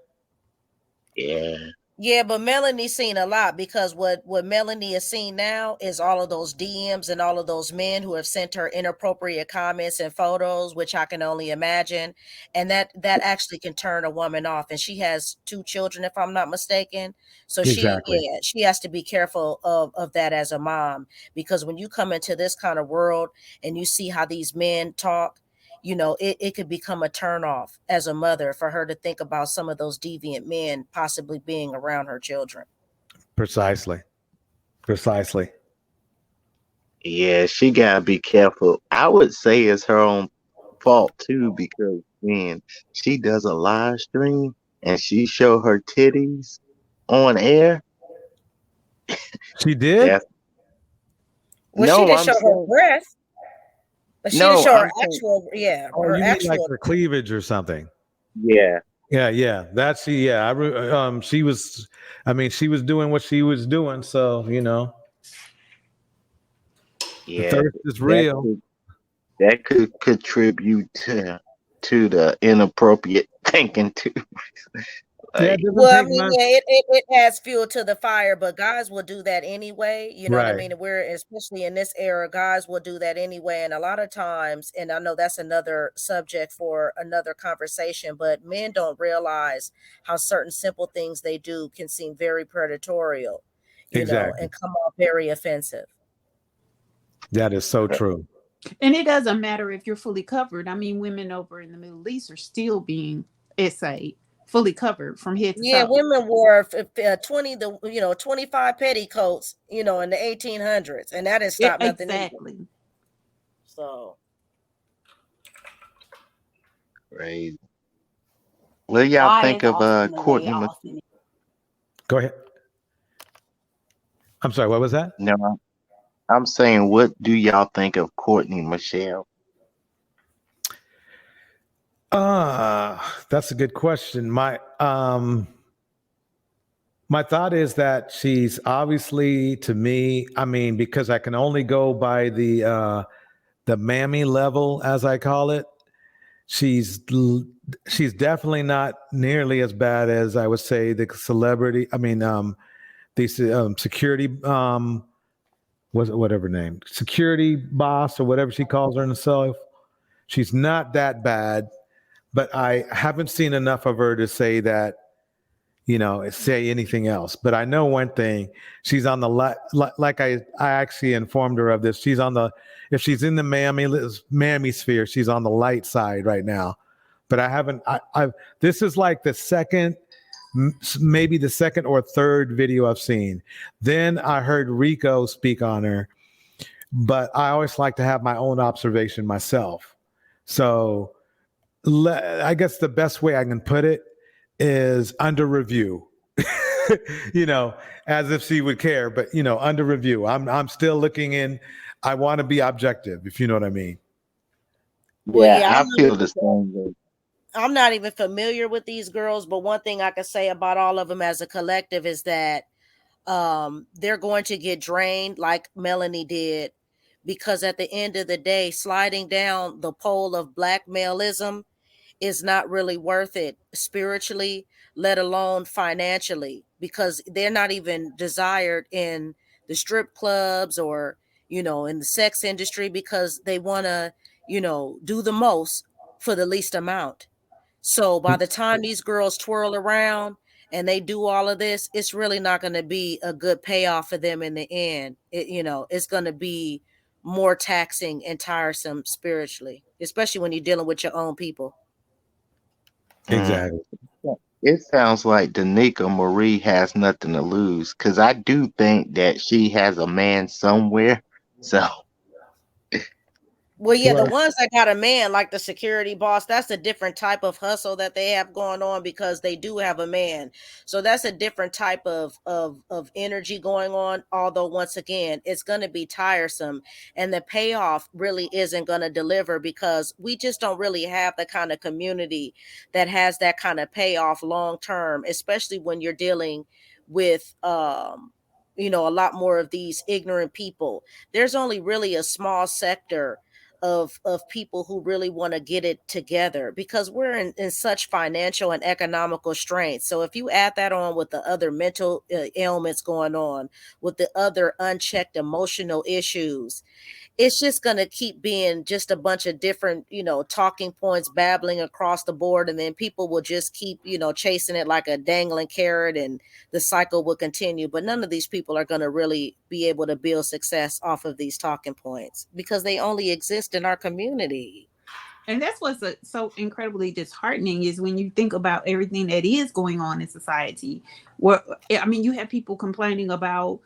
yeah, Yeah, but Melanie's seen a lot, because what Melanie is seeing now is all of those DMs and all of those men who have sent her inappropriate comments and photos, which I can only imagine, and that actually can turn a woman off. And she has 2 children, if I'm not mistaken. So Exactly. she has to be careful of that as a mom, because when you come into this kind of world and you see how these men talk, it could become a turnoff as a mother for her to think about some of those deviant men possibly being around her children. Precisely. Precisely. yeah, she gotta be careful. I would say it's her own fault too because when she does a live stream and she show her titties on air, She did? that's Well, she no, didn't I'm show her saying breast, but she didn't no, show her I'm saying actual, Oh, her you mean like actual. her cleavage or something? yeah, Yeah, yeah. That's she. Yeah, she was. I mean, she was doing what she was doing. So the yeah, thirst is that real. that could contribute to the inappropriate thinking too. Yeah, it Like, doesn't Well, I take mean, much. yeah, it adds fuel to the fire, but guys will do that anyway. You know what I Right. mean? We're, especially in this era, guys will do that anyway. And a lot of times, and I know that's another subject for another conversation, but men don't realize how certain simple things they do can seem very predatorial, and Exactly. come off very offensive. That is so true. And it doesn't matter if you're fully covered. I mean, women over in the Middle East are still being essayed, fully covered from head to Yeah, toe. women wore 25 petticoats, in the 1800s, and that didn't Yeah, stop nothing either. exactly. So, Crazy. What do y'all God think is of awesome the way Courtney? y'all see it. Go ahead. I'm sorry. What was that? No, I'm saying, what do y'all think of Courtney Michelle? That's a good question. My thought is that she's obviously, to me, I mean, because I can only go by the mammy level, as I call it. She's she's definitely not nearly as bad as I would say the celebrity. I mean, the security was whatever name, security boss or whatever she calls herself. She's not that bad, but I haven't seen enough of her to say that, say anything else. But I know one thing: she's on the like I actually informed her of this. She's on the if she's in the mammy sphere, she's on the light side right now. But I haven't. I've this is like the second, maybe the second or third video I've seen. Then I heard Rico speak on her, but I always like to have my own observation myself. So I guess the best way I can put it is under review. you know, as if she would care, but under review. I'm still looking in. I want to be objective, if you know what I mean. well, Yeah, yeah, I feel the same way. I'm not even familiar with these girls, but one thing I can say about all of them as a collective is that they're going to get drained like Melanie did, because at the end of the day, sliding down the pole of blackmailism is not really worth it spiritually, let alone financially, because they're not even desired in the strip clubs or, in the sex industry, because they want to, do the most for the least amount. So by the time these girls twirl around and they do all of this, it's really not going to be a good payoff for them in the end. It's going to be more taxing and tiresome spiritually, especially when you're dealing with your own people. Mm. Exactly. It sounds like Danica Marie has nothing to lose, because I do think that she has a man somewhere. So, Well, yeah, the Well, ones that got a man, like the security boss, that's a different type of hustle that they have going on, because they do have a man. So that's a different type of energy going on. Although once again, it's going to be tiresome, and the payoff really isn't going to deliver, because we just don't really have the kind of community that has that kind of payoff long term, especially when you're dealing with a lot more of these ignorant people. There's only really a small sector of people who really want to get it together, because we're in such financial and economical strain. So if you add that on with the other mental ailments going on, with the other unchecked emotional issues, it's just going to keep being just a bunch of different, talking points babbling across the board. And then people will just keep, chasing it like a dangling carrot, and the cycle will continue. But none of these people are going to really be able to build success off of these talking points, because they only exist in our community. And that's what's so incredibly disheartening is when you think about everything that is going on in society. Where I mean, you have people complaining about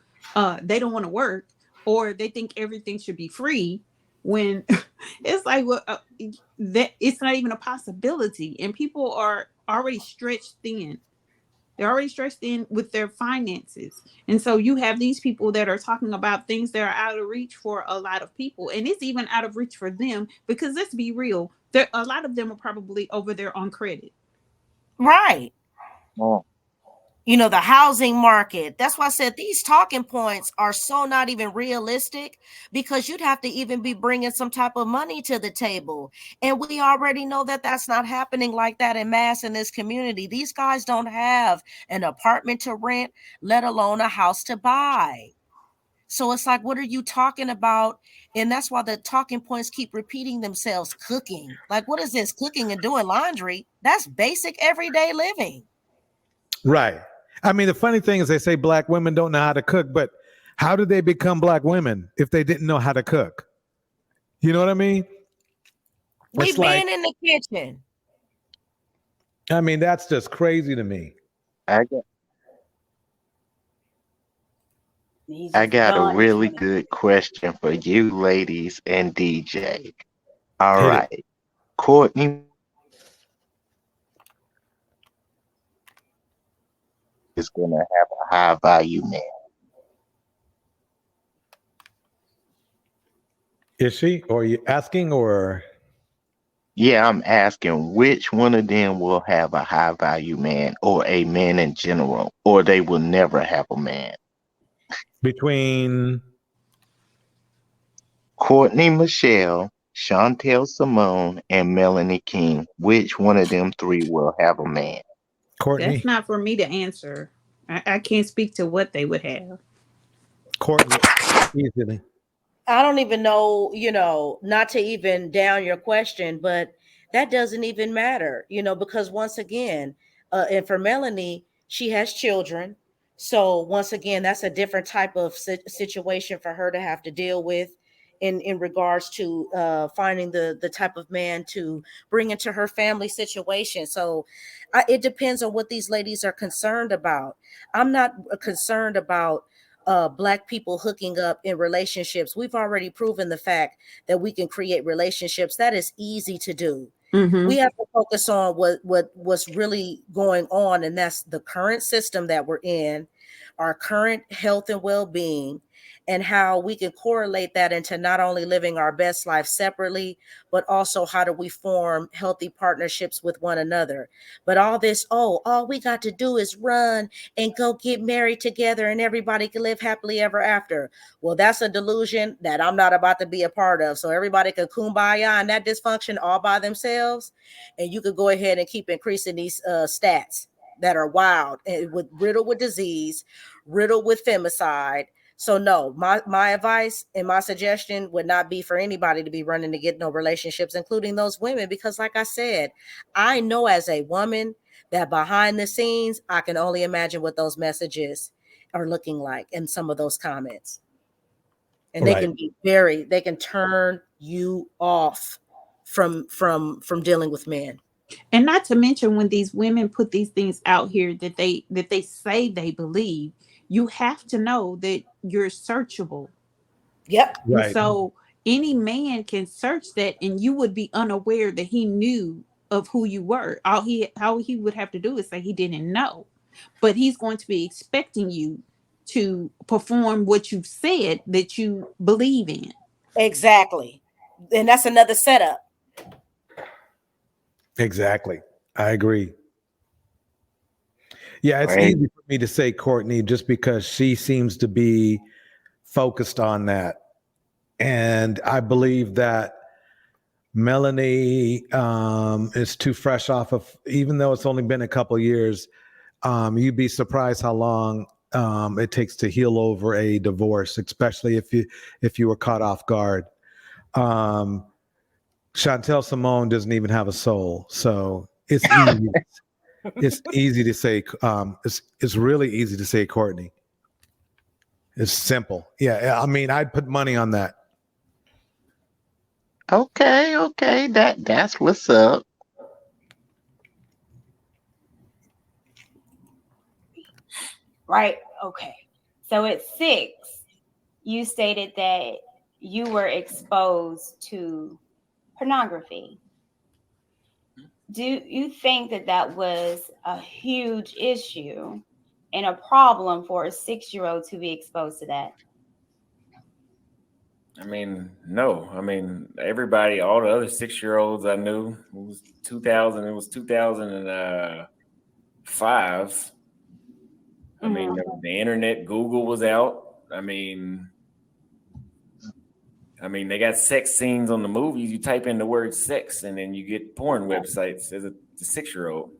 they don't want to work, or they think everything should be free, when it's like, well, that it's not even a possibility, and people are already stretched thin. They're already stretched thin with their finances. And so you have these people that are talking about things that are out of reach for a lot of people. And it's even out of reach for them, because let's be real, a lot of them are probably over there on credit. Right. oh, The housing market. That's why I said these talking points are so not even realistic, because you'd have to even be bringing some type of money to the table. And we already know that that's not happening like that in mass in this community. These guys don't have an apartment to rent, let alone a house to buy. So it's like, what are you talking about? And that's why the talking points keep repeating themselves. Cooking. Like, what is this? Cooking and doing laundry? That's basic everyday living. right. I mean, the funny thing is they say black women don't know how to cook, but how did they become black women if they didn't know how to cook? You know what I mean? We've It's like, been in the kitchen. I mean, that's just crazy to me. I got He's I just got a done. really good question for you ladies and DJ. All Hit it. right. Courtney is gonna have a high value man. Is she? Or are you asking? Or Yeah, I'm asking which one of them will have a high value man or a man in general, or they will never have a man. between Courtney Michelle, Chantel Simone, and Melanie King, which one of them three will have a man? That's Courtney? not for me to answer. I can't speak to what they would have. Courtney, easily. I don't even know, not to even down your question, but that doesn't even matter, because once again, and for Melanie, she has children. So once again, that's a different type of situation for her to have to deal with in regards to finding the type of man to bring into her family situation. So it depends on what these ladies are concerned about. I'm not concerned about black people hooking up in relationships. We've already proven the fact that we can create relationships. That is easy to do. Mm-hmm. We have to focus on what's really going on, and that's the current system that we're in, our current health and well-being, and how we can correlate that into not only living our best life separately, but also how do we form healthy partnerships with one another. But all this, all we got to do is run and go get married together and everybody can live happily ever after. Well, that's a delusion that I'm not about to be a part of. So everybody can kumbaya and that dysfunction all by themselves. And you could go ahead and keep increasing these stats that are wild and riddled with disease, riddled with femicide. So no, my advice and my suggestion would not be for anybody to be running to get no relationships, including those women, because like I said, I know as a woman that behind the scenes, I can only imagine what those messages are looking like in some of those comments. And they Right. can be they can turn you off from dealing with men. And not to mention when these women put these things out here that they say they believe, you have to know that you're searchable. Yep. And Right. so any man can search that and you would be unaware that he knew of who you were. How he would have to do is say he didn't know. But he's going to be expecting you to perform what you said that you believe in. Exactly. And that's another setup. Exactly. I agree. Yeah, it's Right? easy for me to say Courtney just because she seems to be focused on that. And I believe that Melanie is too fresh off of, even though it's only been a couple years, you'd be surprised how long it takes to heal over a divorce, especially if you were caught off guard. Um, Chantel Simone doesn't even have a soul, so it's easy. It's easy to say. It's really easy to say Courtney. It's simple. Yeah, I mean, I'd put money on that. Okay. That's what's up. Right. Okay. So at 6, you stated that you were exposed to pornography. Do you think that that was a huge issue and a problem for a 6-year-old to be exposed to that? I mean, no. I mean, everybody, all the other 6-year-olds I knew, it was 2000. It was 2005. I mean, the internet, Google was out. I mean, they got sex scenes on the movies. You type in the word sex, and then you get porn websites as a 6-year-old.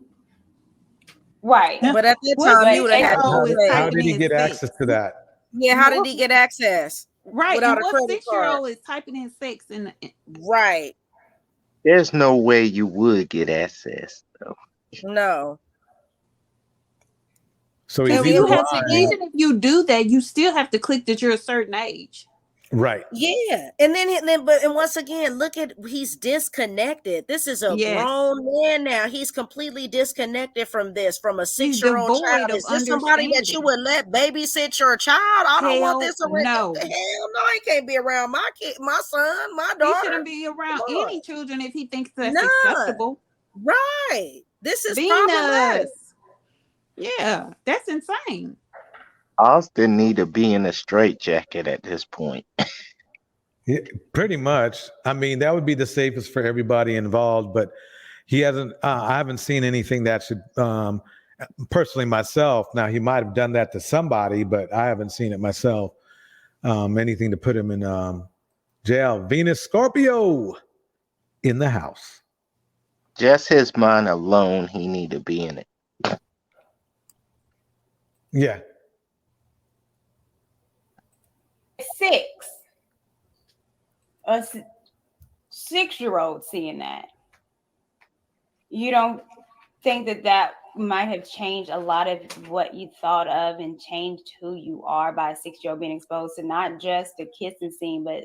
Right. Yeah. But at that What time, But you would have had to 6-year-old is How typing did he in get sex? access to that? Yeah, how did he get access Right. without And a what credit six year card? old is typing in sex and Right. There's no way you would get access, though. No. So he's And because we you either once have to, lying. again, even if you do that, you still have to click that you're a certain age. Right. Yeah, and once again, look at he's disconnected. This is a Yes. grown man now. He's completely disconnected from this, from a He's 6-year-old devoid child. of Is this somebody that you understanding. would let babysit your child? I don't want Hell this around. no. Hell no, he can't be around my kid, my son, my He daughter. shouldn't be Come around on, any children if he thinks that's none. acceptable. Right. This is problematic. Venus. Yeah, that's insane. Austin need to be in a straitjacket at this point. Yeah, pretty much. I mean, that would be the safest for everybody involved, but he hasn't, I haven't seen anything that should, personally myself. Now, he might have done that to somebody, but I haven't seen it myself. Anything to put him in jail. Venus Scorpio in the house. Just his mind alone, he need to be in it. Yeah. 6. A 6-year-old seeing that. You don't think that might have changed a lot of what you thought of and changed who you are by a 6-year-old being exposed to not just the kissing scene, but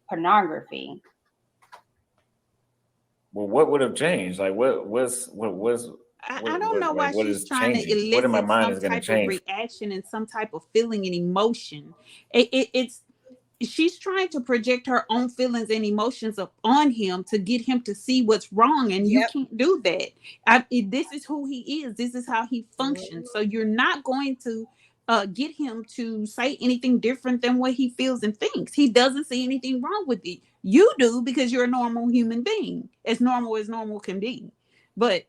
pornography? Well, what would have changed? Like, what I don't know why what she's is trying to changing? What in my elicit mind some is going to type of change? reaction and some type of feeling and emotion. It's she's trying to project her own feelings and emotions on him to get him to see what's wrong, and you Yep. can't do that. This is who he is. This is how he functions. So you're not going to get him to say anything different than what he feels and thinks. He doesn't see anything wrong with it. You do, because you're a normal human being, as normal can be. But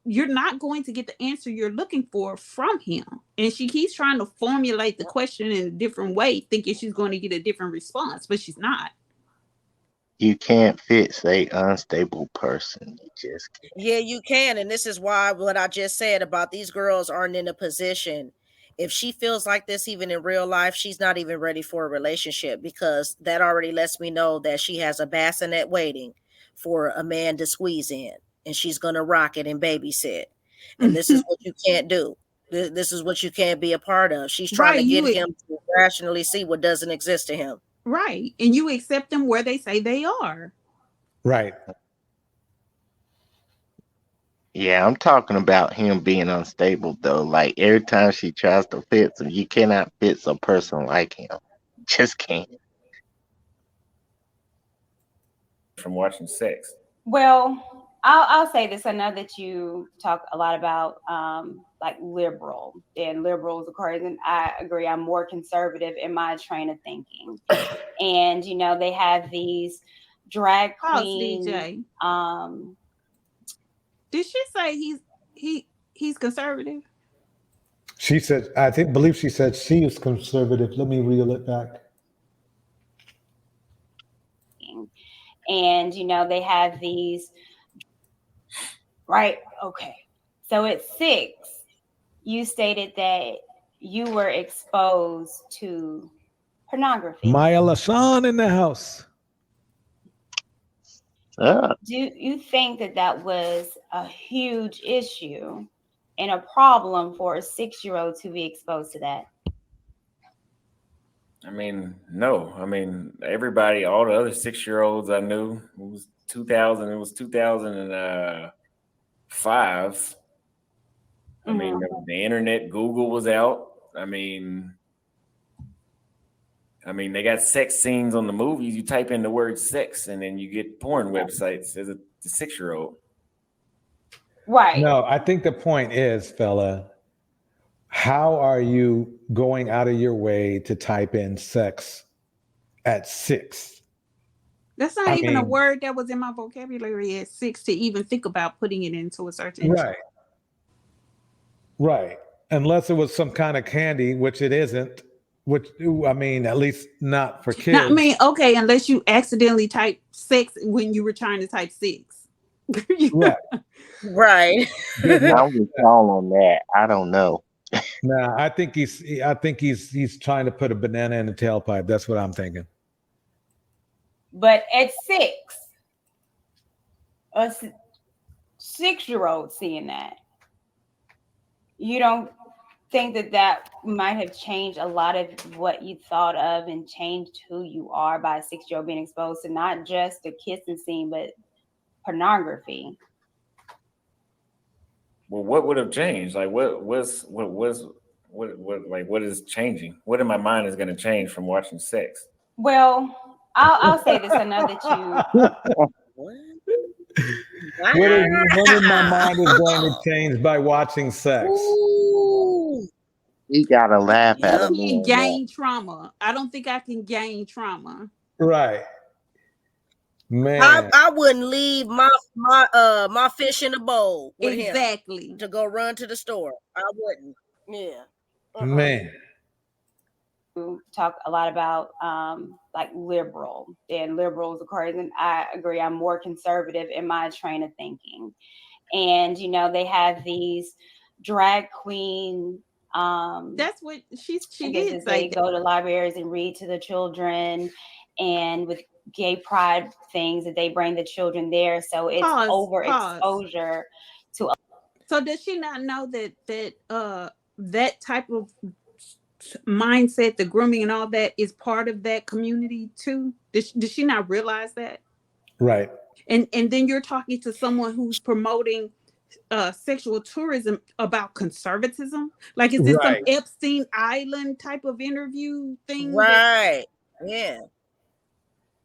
you're not going to get the answer you're looking for from him. And she keeps trying to formulate the question in a different way, thinking she's going to get a different response, but she's not. You can't fix a unstable person. You just can't. Yeah, you can. And this is why what I just said about these girls aren't in a position. If she feels like this, even in real life, she's not even ready for a relationship, because that already lets me know that she has a bassinet waiting for a man to squeeze in, and she's going to rock it and babysit. And this is what you can't do. This is what you can't be a part of. She's trying Right, to get him to rationally see what doesn't exist to him. right. And you accept them where they say they are. Right. Yeah, I'm talking about him being unstable though. Like every time she tries to fix him, you cannot fix a person like him. Just can't. From watching sex. Well, I'll say this. I know that you talk a lot about like liberal, and liberals, of course, and I agree. I'm more conservative in my train of thinking, and they have these drag Pause, queen. DJ. Did she say he's conservative? She said, believe she said she is conservative. Let me reel it back. And they have these, right? Okay, so at 6, you stated that you were exposed to pornography. Maya Lashawn in the house. Do you think that was a huge issue and a problem for a 6-year-old to be exposed to that? I mean, no. I mean, everybody, all the other 6-year-olds I knew, it was 2000. It was 2005. I mean, the internet, Google was out. I mean, they got sex scenes on the movies. You type in the word sex, and then you get porn websites as a 6-year-old. Right. No, I think the point is, fella, how are you going out of your way to type in sex at 6? That's not even a word that was in my vocabulary at 6 to even think about putting it into a search engine. Right. Right. Unless it was some kind of candy, which it isn't, which, I mean, at least not for kids. Now, I mean, okay, unless you accidentally type sex when you were trying to type 6. Right. Right. I'm with y'all on that. I don't know. Nah, I think he's trying to put a banana in the tailpipe. That's what I'm thinking. But at 6, a 6-year-old seeing that, you don't think that might have changed a lot of what you thought of and changed who you are by a 6-year-old being exposed to not just the kissing scene, but pornography. Well, what would have changed? Like, what is changing? What in my mind is going to change from watching sex? Well, I'll say this. I know that you. What in my mind is going to change by watching sex? Ooh. You gotta laugh at Yep. him. You can't gain trauma. I don't think I can gain trauma. Right. Man. I wouldn't leave my fish in a bowl with Exactly. him to go run to the store. I wouldn't. Yeah. Man. Talk a lot about like liberal, and liberals of course, and I agree, I'm more conservative in my train of thinking. And they have these drag queen That's what she did say. they go to libraries and read to the children, and with gay pride things that they bring the children there, so it's overexposure to. So does she not know that type of mindset, the grooming and all that, is part of that community too? Does she not realize that? Right. And then you're talking to someone who's promoting sexual tourism about conservatism. Like, is this some Epstein Island type of interview thing? Right. Yeah.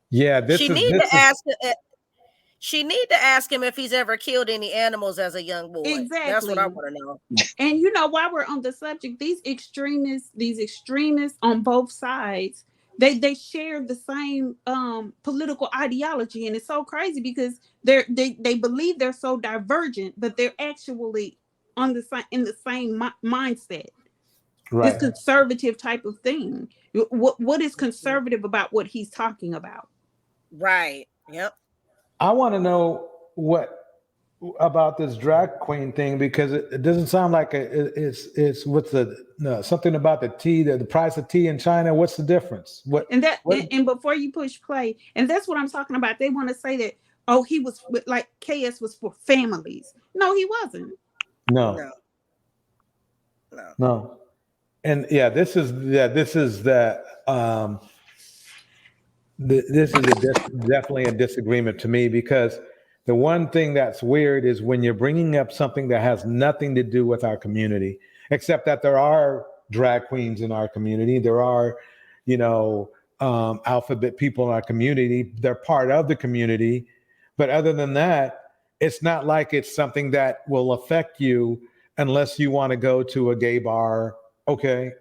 Yeah. She need to ask him if he's ever killed any animals as a young boy. Exactly. That's what I want to know. And while we're on the subject, these extremists on both sides, they share the same political ideology, and it's so crazy because they believe they're so divergent, but they're actually in the same mindset. Right. This conservative type of thing. What is conservative about what he's talking about? Right. Yep. I want to know what about this drag queen thing, because it doesn't sound like it's what's something about the tea, the price of tea in China. What's the difference? And before you push play, and that's what I'm talking about. They want to say that he was like KS was for families. No, he wasn't. No. And this is definitely a disagreement to me, because the one thing that's weird is when you're bringing up something that has nothing to do with our community, except that there are drag queens in our community. There are, alphabet people in our community. They're part of the community. But other than that, it's not like it's something that will affect you unless you want to go to a gay bar, okay,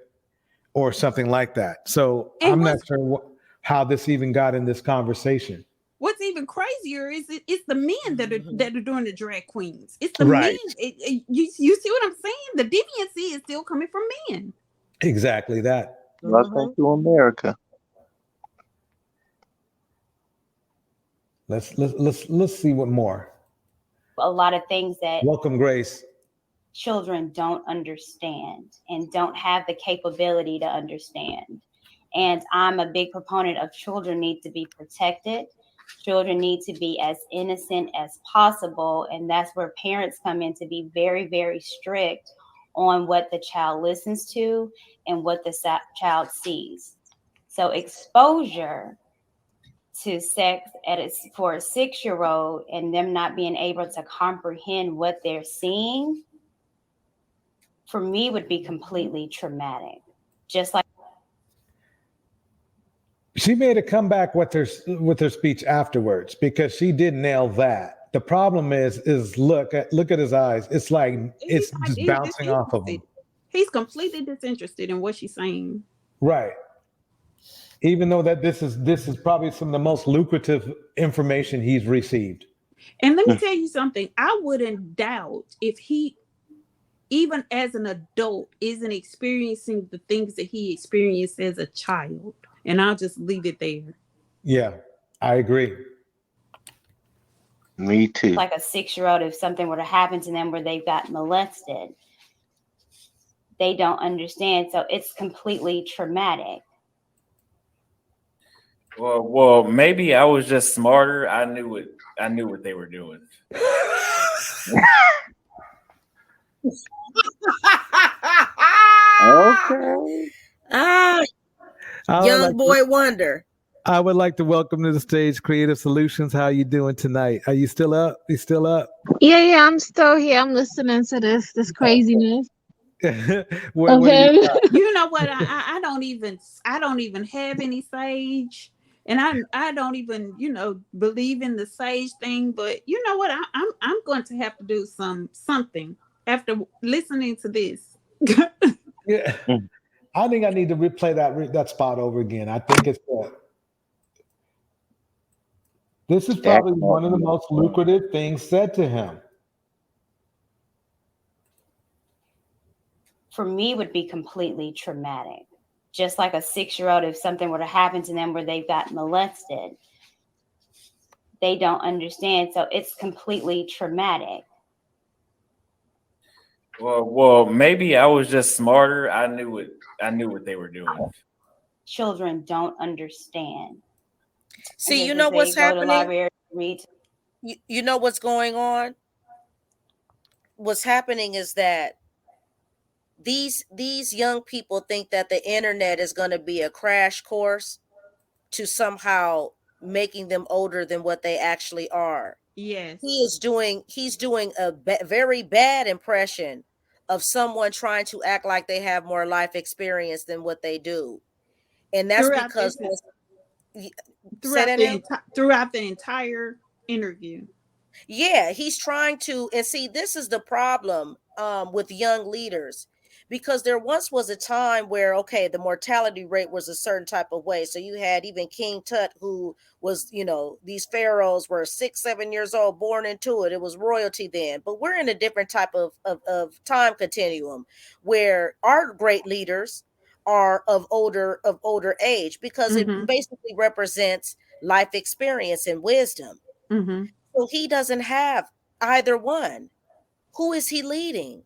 or something like that. So I'm not sure how this even got in this conversation. What's even crazier is it's the men that are doing the drag queens. It's the men. You see what I'm saying? The deviancy is still coming from men. Exactly that. Welcome to America. Let's see what more. A lot of things that welcome, Grace. Children don't understand and don't have the capability to understand. And I'm a big proponent of children need to be protected. Children need to be as innocent as possible. And that's where parents come in to be very, very strict on what the child listens to and what the child sees. So exposure to sex for a 6-year-old and them not being able to comprehend what they're seeing, for me, would be completely traumatic. Just like she made a comeback with her speech afterwards, because she did nail that. The problem is look at his eyes. It's like it's just bouncing off of him. He's completely disinterested in what she's saying. Right. Even though that this is probably some of the most lucrative information he's received. And let me tell you something. I wouldn't doubt if he, even as an adult, isn't experiencing the things that he experienced as a child. And I'll just leave it there. Yeah, I agree. Me too. Like a 6-year-old, if something were to happen to them where they've got molested, they don't understand. So it's completely traumatic. Well, maybe I was just smarter. I knew what they were doing. Okay. Ah, I would young like to, boy wonder. I would like to welcome to the stage Creative Solutions. How you doing tonight? Are you still up? You still up? Yeah, yeah, I'm still here. I'm listening to this craziness of What do you him. You know what? I don't even have any sage, and I don't even believe in the sage thing. But you know what? I'm going to have to do something after listening to this. Yeah. Mm. I think I need to replay that spot over again. I think it's this is That probably caught one of the me off most guard. lucrative things said to him. For me, would be completely traumatic. Just like a 6-year-old, if something were to happen to them where they got molested, they don't understand. So it's completely traumatic. Well, maybe I was just smarter. I knew it. I knew what they were doing. Children don't understand. And See, just you as know they what's go to the happening? library, read. You know what's going on? What's happening is that these young people think that the internet is going to be a crash course to somehow making them older than what they actually are. Yes. He's doing a very bad impression of someone trying to act like they have more life experience than what they do. And that's Throughout because this, say throughout that the now. throughout the entire interview. Yeah, he's trying to, and see, this is the problem with young leaders, because there once was a time where, okay, the mortality rate was a certain type of way. So you had even King Tut, who was, these pharaohs were 6, 7 years old, born into it. It was royalty then. But we're in a different type of time continuum where our great leaders are of older age, because it Mm-hmm. basically represents life experience and wisdom. Mm-hmm. So he doesn't have either one. Who is he leading?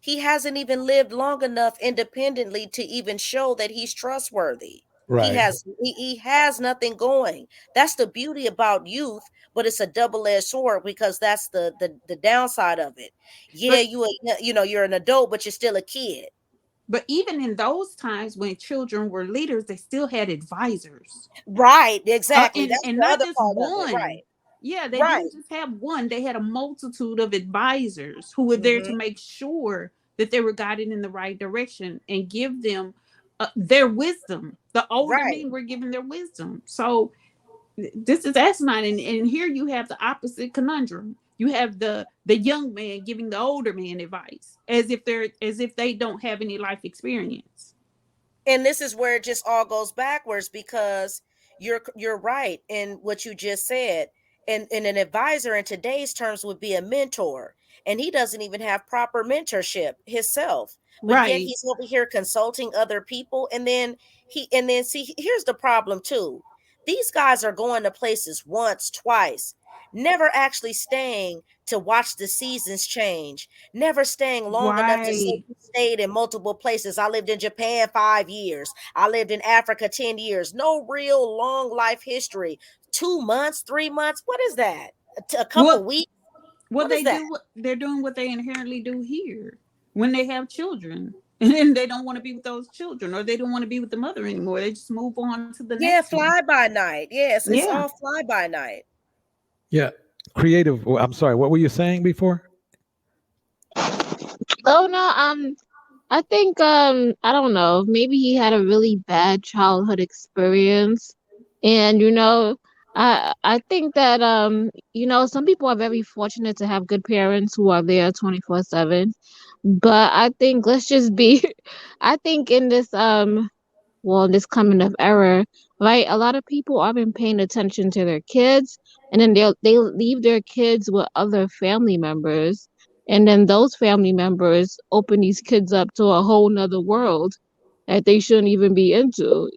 He hasn't even lived long enough independently to even show that he's trustworthy. He Right. has he has nothing going. That's the beauty about youth, but it's a double-edged sword, because that's the downside of it. Yeah, But you're an adult, but you're still a kid. but even in those times when children were leaders, they still had advisors. Right, exactly. and That's and the not other just part of it. one. Right. Yeah, they Right. didn't just have one. They had a multitude of advisors who were there Hmm. to make sure that they were guided in the right direction and give them their wisdom. The older Right. men were given their wisdom. So this is asinine, and here you have the opposite conundrum. You have the young man giving the older man advice as if they don't have any life experience. And this is where it just all goes backwards, because you're right in what you just said. And an advisor in today's terms would be a mentor, and he doesn't even have proper mentorship himself, but yet Right. he's over here consulting other people. And then see, here's the problem too. These guys are going to places once, twice, never actually staying to watch the seasons change, never staying long enough to say Right. you stayed in multiple places. I lived in Japan 5 years. I lived in Africa 10 years. No real long life history. 2 months, 3 months. What is that? A couple Well, weeks? well, What is they that? do what they're doing what they inherently do here when they have children. And then they don't want to be with those children, or they don't want to be with the mother anymore. They just move on to the Yeah, next one. fly by night. Yes, it's Yeah. all fly by night. Yeah. Creative. I'm sorry. What were you saying before? Oh no, I think I don't know, maybe he had a really bad childhood experience. And I think that some people are very fortunate to have good parents who are there 24/7. But I think let's just be I think in this coming of era, right? A lot of people aren't paying attention to their kids, and then they leave their kids with other family members, and then those family members open these kids up to a whole nother world that they shouldn't even be into.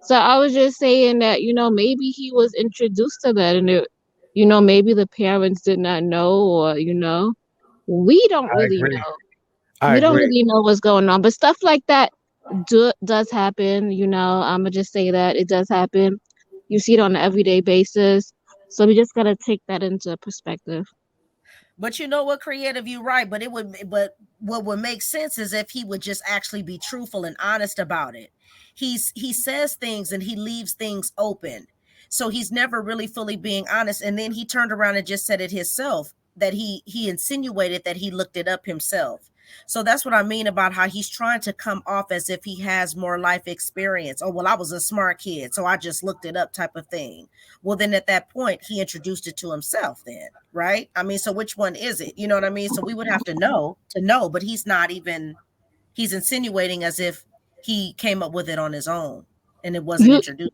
So I was just saying that maybe he was introduced to that, and maybe the parents did not know, or we don't I really agree. know. I We don't agree. really know what's going on, but stuff like that does happen. I'm gonna just say that it does happen. You see it on an everyday basis, so we just gotta take that into perspective. But you know what, creative, you're right. But what would make sense is if he would just actually be truthful and honest about it. He says things and he leaves things open. So he's never really fully being honest. And then he turned around and just said it himself, that he insinuated that he looked it up himself. So that's what I mean about how he's trying to come off as if he has more life experience. Oh, well, I was a smart kid, so I just looked it up type of thing. Well, then at that point, he introduced it to himself then, right? I mean, so which one is it? You know what I mean? So we would have to know, but he's not even, he's insinuating as if he came up with it on his own and it wasn't You introduced.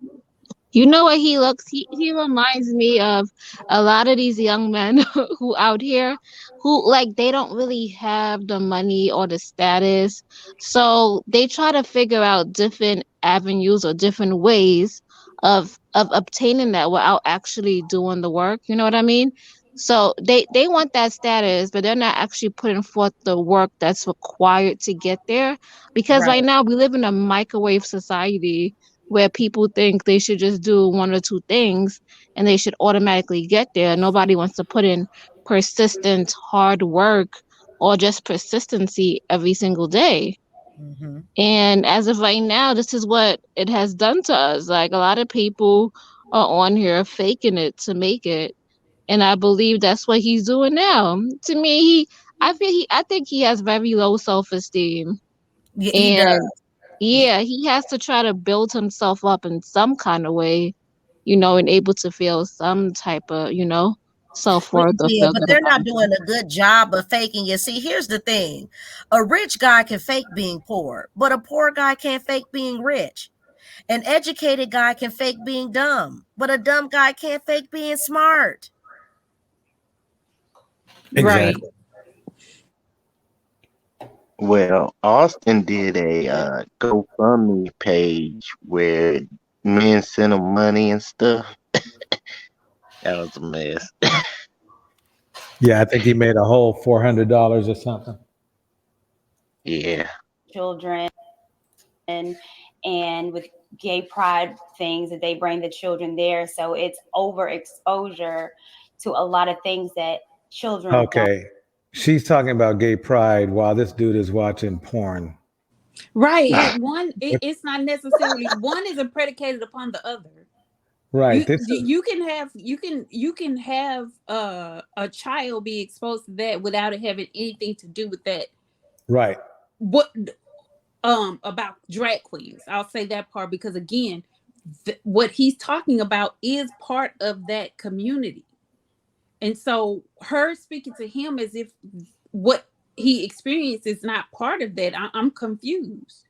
You know what he looks? He reminds me of a lot of these young men who out here who like they don't really have the money or the status. So they try to figure out different avenues or different ways of obtaining that without actually doing the work. You know what I mean? So they want that status, but they're not actually putting forth the work that's required to get there. Because Right. right now we live in a microwave society where people think they should just do one or two things and they should automatically get there. Nobody wants to put in persistent hard work or just persistency every single day. Mm-hmm. And as of right now, this is what it has done to us. Like a lot of people are on here faking it to make it. And I believe that's what he's doing now. To me, I think he has very low self-esteem. Yeah, he does. And Yeah. yeah, he has to try to build himself up in some kind of way, you know, and able to feel some type of, you know, self-worth or Yeah, feel but good they're about not himself. doing a good job of faking it. See, here's the thing. A rich guy can fake being poor, but a poor guy can't fake being rich. An educated guy can fake being dumb, but a dumb guy can't fake being smart. Right. Exactly. Well, Austin did a GoFundMe page where men sent him money and stuff. That was a mess. Yeah, I think he made a whole $400 or something. Yeah. Children and with gay pride things that they bring the children there. So it's overexposure to a lot of things that children don't. Okay. She's talking about gay pride while this dude is watching porn. Right. It's not necessarily one isn't predicated upon the other. Right. This is You can have a child be exposed to that without it having anything to do with that. right. What about drag queens? I'll say that part because again, what he's talking about is part of that community. And so her speaking to him as if what he experienced is not part of that. I'm confused.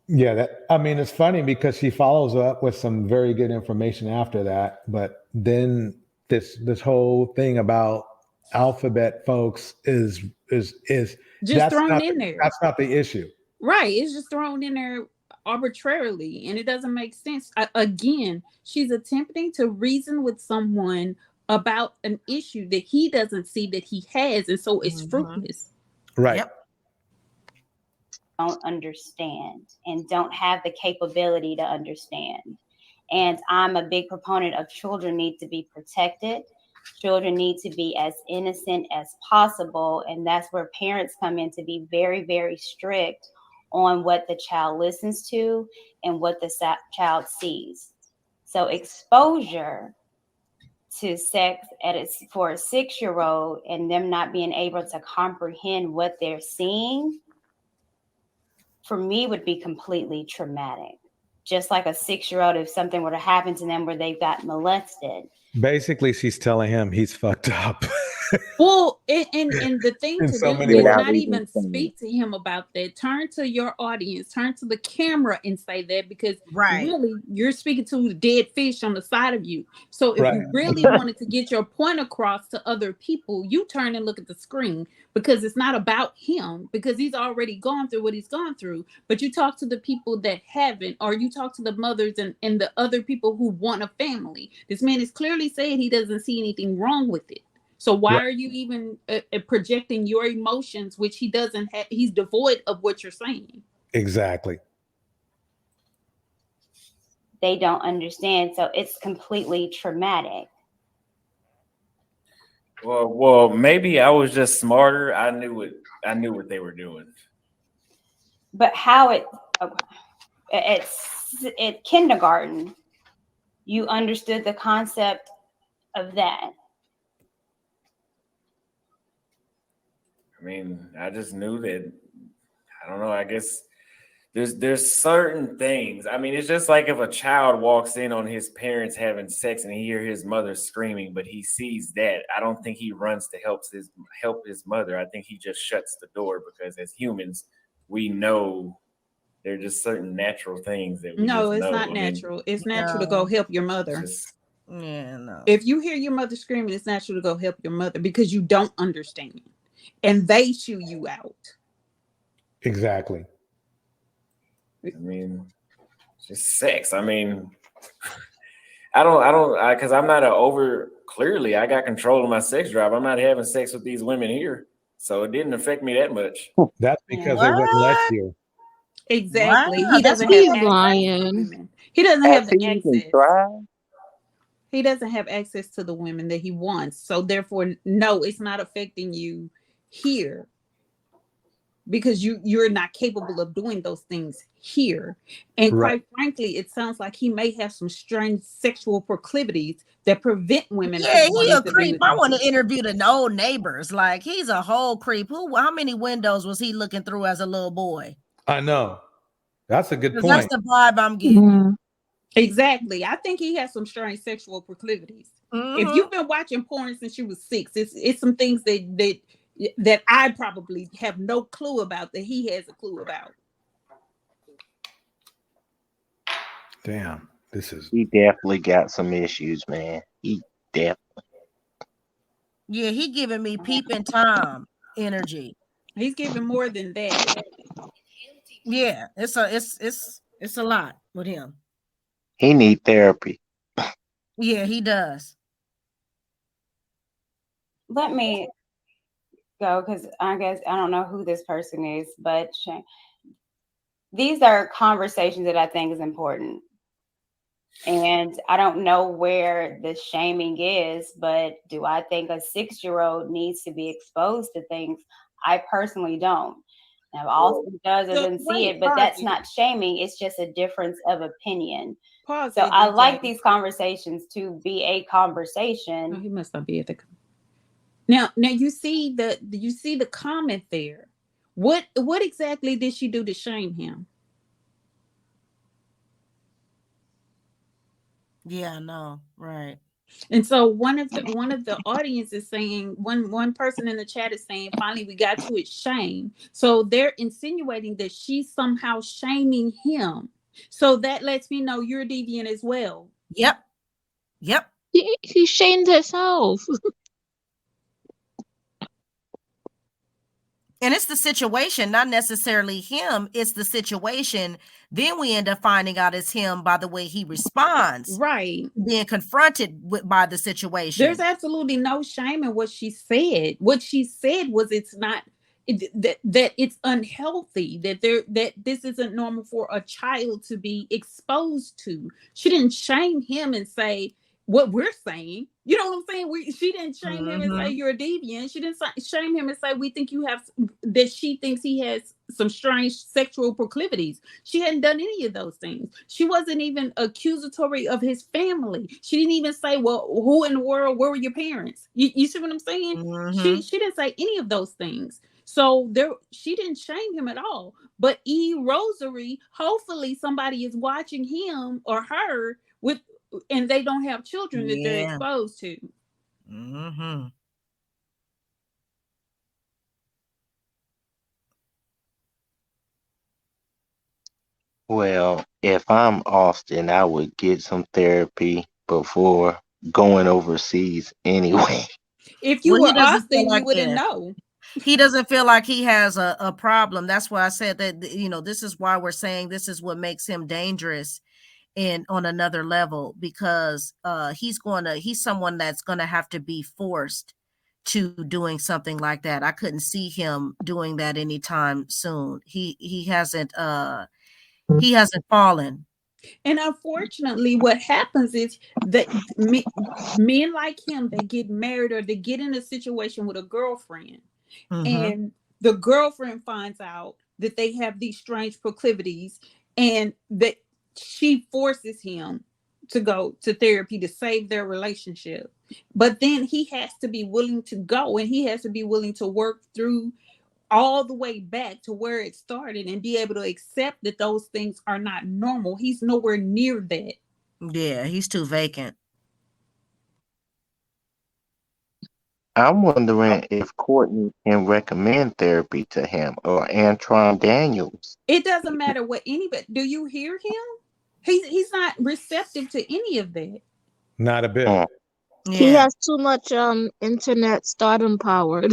Yeah, that I mean it's funny because she follows up with some very good information after that, but then this whole thing about alphabet folks is Just thrown in there. that's not the issue. Right. It's just thrown in there arbitrarily and it doesn't make sense. Again, she's attempting to reason with someone about an issue that he doesn't see that he has. And so it's fruitless. Right. Yep. Don't understand and don't have the capability to understand. And I'm a big proponent of children need to be protected. Children need to be as innocent as possible. And that's where parents come in to be very, very strict on what the child listens to and what the child sees. So exposure to sex for a 6-year-old and them not being able to comprehend what they're seeing, for me, would be completely traumatic. Just like a 6-year-old, if something were to happen to them where they got molested. Basically, she's telling him he's fucked up. Well, and the thing In to so do many is ways. Without not even even saying. speak to him about that. Turn to your audience, turn to the camera and say that because Right. really you're speaking to the dead fish on the side of you. So if Right. you really wanted to get your point across to other people, you turn and look at the screen because it's not about him because he's already gone through what he's gone through. But you talk to the people that haven't, or you talk to the mothers and the other people who want a family. This man is clearly saying he doesn't see anything wrong with it. So why Right. are you even projecting your emotions, which he doesn't have? He's devoid of what you're saying. Exactly. They don't understand. So it's completely traumatic. Well, maybe I was just smarter. I knew what they were doing. But how it at kindergarten, you understood the concept of that. I mean, I just knew that. I don't know. I guess there's certain things. I mean, it's just like if a child walks in on his parents having sex and he hear his mother screaming, but he sees that. I don't think he runs to help his mother. I think he just shuts the door because as humans, we know there are just certain natural things that we No, just it's know. not I mean, natural. It's natural to go No. help your it's mother. just Yeah, no. If you hear your mother screaming, it's natural to go help your mother because you don't understand. And they shoo you out. Exactly. I mean, it's just sex. I mean, because I'm not a over. Clearly, I got control of my sex drive. I'm not having sex with these women here, so it didn't affect me that much. That's Yeah. because they wouldn't let What? you. Wow, Exactly. He that's doesn't have He's crazy. access to the lying. women. He doesn't Has have he the even access. tried? He doesn't have access to the women that he wants. So therefore, no, it's not affecting you here because you're not capable of doing those things here. And Right. quite frankly, it sounds like he may have some strange sexual proclivities that prevent women Yeah, from he wanting a to be creep. with I him. want to interview the old neighbors. Like he's a whole creep. How many windows was he looking through as a little boy? I know. That's a good Because that's point. the vibe I'm getting. Yeah. Exactly. I think he has some strange sexual proclivities. If Mm-hmm. you've been watching porn since you was 6, it's some things that I probably have no clue about that he has a clue about. Damn. This is He definitely got some issues, man. He definitely. Yeah, he giving me peeping Tom energy. He's giving more than that. Yeah, it's a lot with him. He need therapy. Yeah, he does. Let me go because I guess I don't know who this person is, but these are conversations that I think is important. And I don't know where the shaming is, but do I think a 6-year-old needs to be exposed to things? I personally don't. Now, Austin does or So doesn't see wait, it, but pause that's it. not shaming. It's just a difference of opinion. Pause So it, I like DJ. these conversations to be a Oh, conversation. he must not be at the now you see the comment there. What exactly did she do to shame him? Yeah, I know. Right. And so one of the audience is saying one person in the chat is saying finally we got to it shame. So they're insinuating that she's somehow shaming him. So that lets me know you're deviant as well. Yep. Yep. He shamed herself. And it's the situation, not necessarily him. It's the situation. Then we end up finding out it's him by the way he responds, Right. being confronted by the There's situation. absolutely no shame in what she said. What she said was it's not that it's unhealthy, that this isn't normal for a child to be exposed to. She didn't shame him and say what we're saying. You know what I'm saying? She didn't shame him and say Mm-hmm. you're a deviant. She didn't shame him and say we think you have that she thinks he has some strange sexual proclivities. She hadn't done any of those things. She wasn't even accusatory of his family. She didn't even say, well, who in the world, where were your parents? You see what I'm saying? Mm-hmm. She didn't say any of those things. So she didn't shame him at all. But Rosary, hopefully somebody is watching him or her with and they don't have children that they're Yeah. exposed to. Mm-hmm. Well, if I'm Austin, I would get some therapy before going overseas anyway. If you Well, he were doesn't feel Austin, you like wouldn't yeah. know. He doesn't feel like he has a problem. That's why I said that, this is why we're saying this is what makes him dangerous and on another level, because he's someone that's gonna have to be forced to doing something like that. I couldn't see him doing that anytime soon. He hasn't fallen. And unfortunately, what happens is that men like him, they get married or they get in a situation with a girlfriend, and the girlfriend finds out that they have these strange proclivities, and that she forces him to go to therapy to save their relationship. But then he has to be willing to go, and he has to be willing to work through all the way back to where it started and be able to accept that those things are not normal. He's nowhere near that. Yeah, he's too vacant. I'm wondering if Courtney can recommend therapy to him or Antron Daniels. It doesn't matter what anybody, do you hear him? He's not receptive to any of that. Not a bit. Mm. He Yeah. has too much internet stardom power.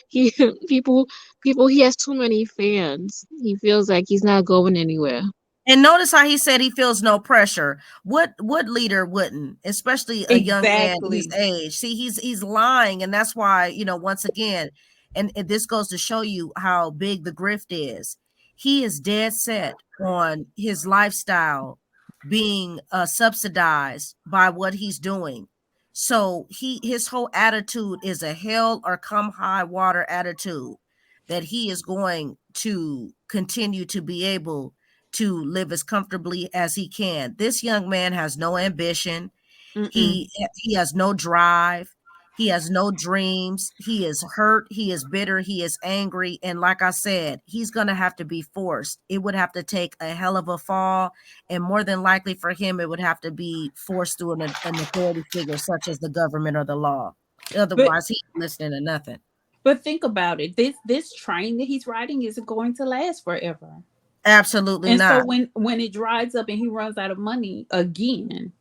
he people he has too many fans. He feels like he's not going anywhere. And notice how he said he feels no pressure. What leader wouldn't, especially a young man his Exactly. age? See, he's lying, and that's why, once again, and this goes to show you how big the grift is. He is dead set on his lifestyle being subsidized by what he's doing. So his whole attitude is a hell or come high water attitude that he is going to continue to be able to live as comfortably as he can. This young man has no ambition. He has no drive. He has no dreams. He is hurt. He is bitter. He is angry. And like I said, he's going to have to be forced. It would have to take a hell of a fall. And more than likely for him, it would have to be forced through an authority figure such as the government or the law. Otherwise, he's listening to nothing. But think about it. This train that he's riding isn't going to last forever. Absolutely And not. so when it dries up and he runs out of money again,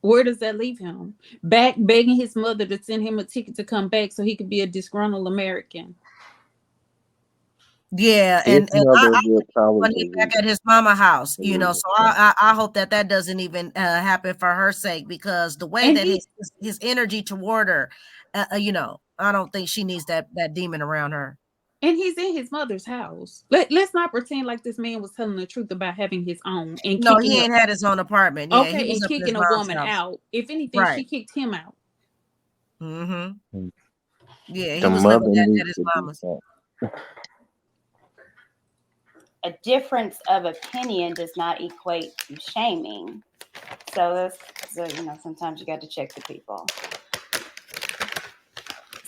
where does that leave him? Back begging his mother to send him a ticket to come back so he could be a disgruntled American. Yeah, His and mother I will when probably he's back at his mama house, so I hope that doesn't even happen for her sake, because the way And that his energy toward her, I don't think she needs that demon around her. And he's in his mother's house. Let's not pretend like this man was telling the truth about having his own and No, kicking he up. ain't had his own apartment. Yeah, he Okay, was and up at his kicking a mom's woman house. out. If anything, Right. she kicked him out. Mm-hmm. Yeah, he the was mother living needs at his to do mama's. that. A difference of opinion does not equate to shaming. So sometimes you got to check the people.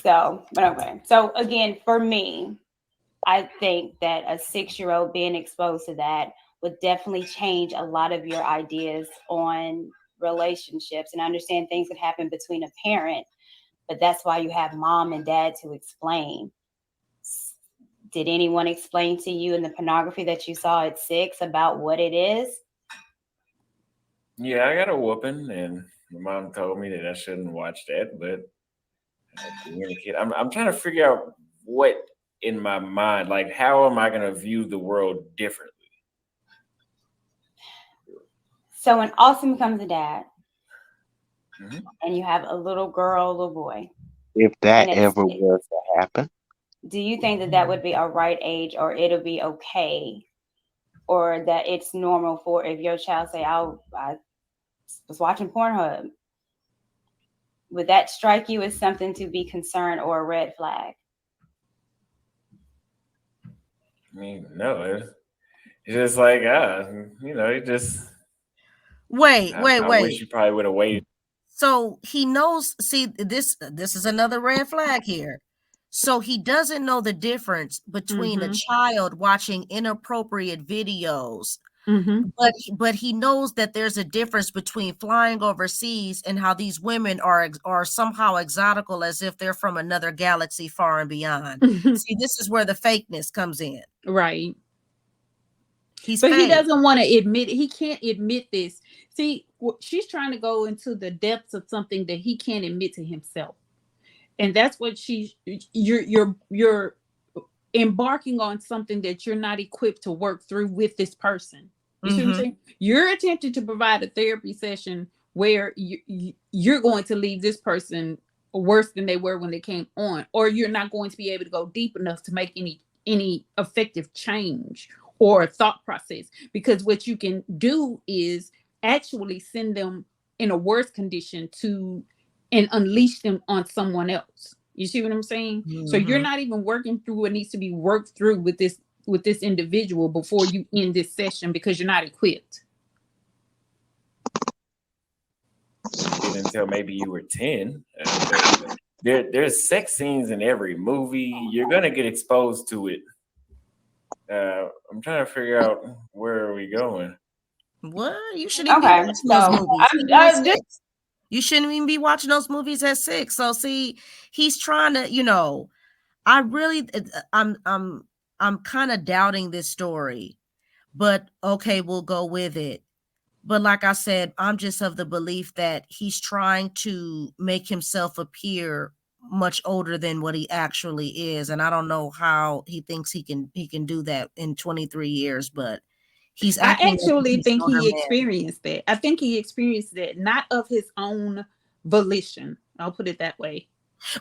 So, but anyway, so again, for me, I think that a 6-year-old being exposed to that would definitely change a lot of your ideas on relationships, and understand things that happen between a parent. But that's why you have mom and dad to explain. Did anyone explain to you in the pornography that you saw at 6 about what it is? Yeah, I got a whooping, and my mom told me that I shouldn't watch that. But being a kid, I'm trying to figure out what in my mind, like, how am I going to view the world differently? So when Austin becomes a dad, and you have a little girl, little boy, If that ever was to happen, do you think that would be a right age, or it'll be okay, or that it's normal for if your child say, I was watching Pornhub? Would that strike you as something to be concerned or a red flag? I mean, no, it's just like, it just. Wait. I wish you probably would have waited. So he knows. See, this is another red flag here. So he doesn't know the difference between a child watching inappropriate videos, but he knows that there's a difference between flying overseas and how these women are somehow exotical, as if they're from another galaxy far and beyond. See, this is where the fakeness comes in. Right. He's but fake. He doesn't want to admit it. He can't admit this. See, she's trying to go into the depths of something that he can't admit to himself. And that's what you're embarking on something that you're not equipped to work through with this person. You see what I'm saying? You're attempting to provide a therapy session where you're going to leave this person worse than they were when they came on, or you're not going to be able to go deep enough to make any effective change, or thought process, because what you can do is actually send them in a worse condition to and unleash them on someone else. You see what I'm saying? So you're Mhm. not even working through what needs to be worked through with this individual before you end this session because you're not equipped. It until maybe you were 10. But there's sex scenes in every movie. You're gonna get exposed to it. I'm trying to figure out where are we going. What? You shouldn't even be Okay, watching those so movies. Even at I'm just 6. You shouldn't even be watching those movies at 6. So see, he's trying to, I really, I'm kind of doubting this story, but okay, we'll go with it. But like I said, I'm just of the belief that he's trying to make himself appear much older than what he actually is, and I don't know how he thinks he can do that in 23 years, but he's I acting as if actually he's an think older he man. experienced that. I think he experienced that not of his own volition. I'll put it that way.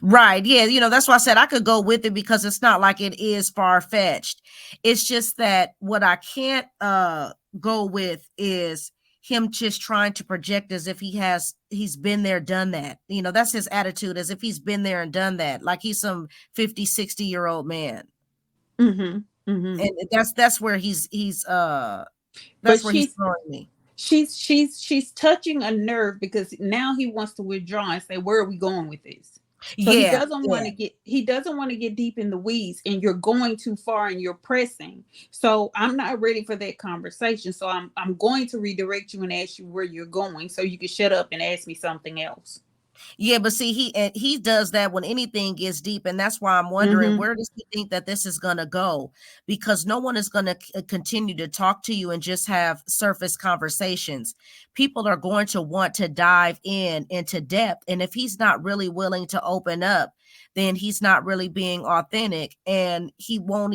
Right. Yeah. That's why I said I could go with it because it's not like it is far fetched. It's just that what I can't go with is him just trying to project as if he's been there, done that. That's his attitude, as if he's been there and done that. Like he's some 50, 60-year-old man. Mm-hmm. Mm-hmm. And that's where he's But that's where he's throwing me. she's touching a nerve because now he wants to withdraw and say, where are we going with this? So he Yeah. doesn't want to get deep in the weeds, and you're going too far and you're pressing. So I'm not ready for that conversation. So I'm going to redirect you and ask you where you're going so you can shut up and ask me something else. Yeah, but see, he does that when anything gets deep, and that's why I'm wondering, Mm-hmm. where does he think that this is going to go? Because no one is going to continue to talk to you and just have surface conversations. People are going to want to dive into depth, and if he's not really willing to open up, then he's not really being authentic, and he won't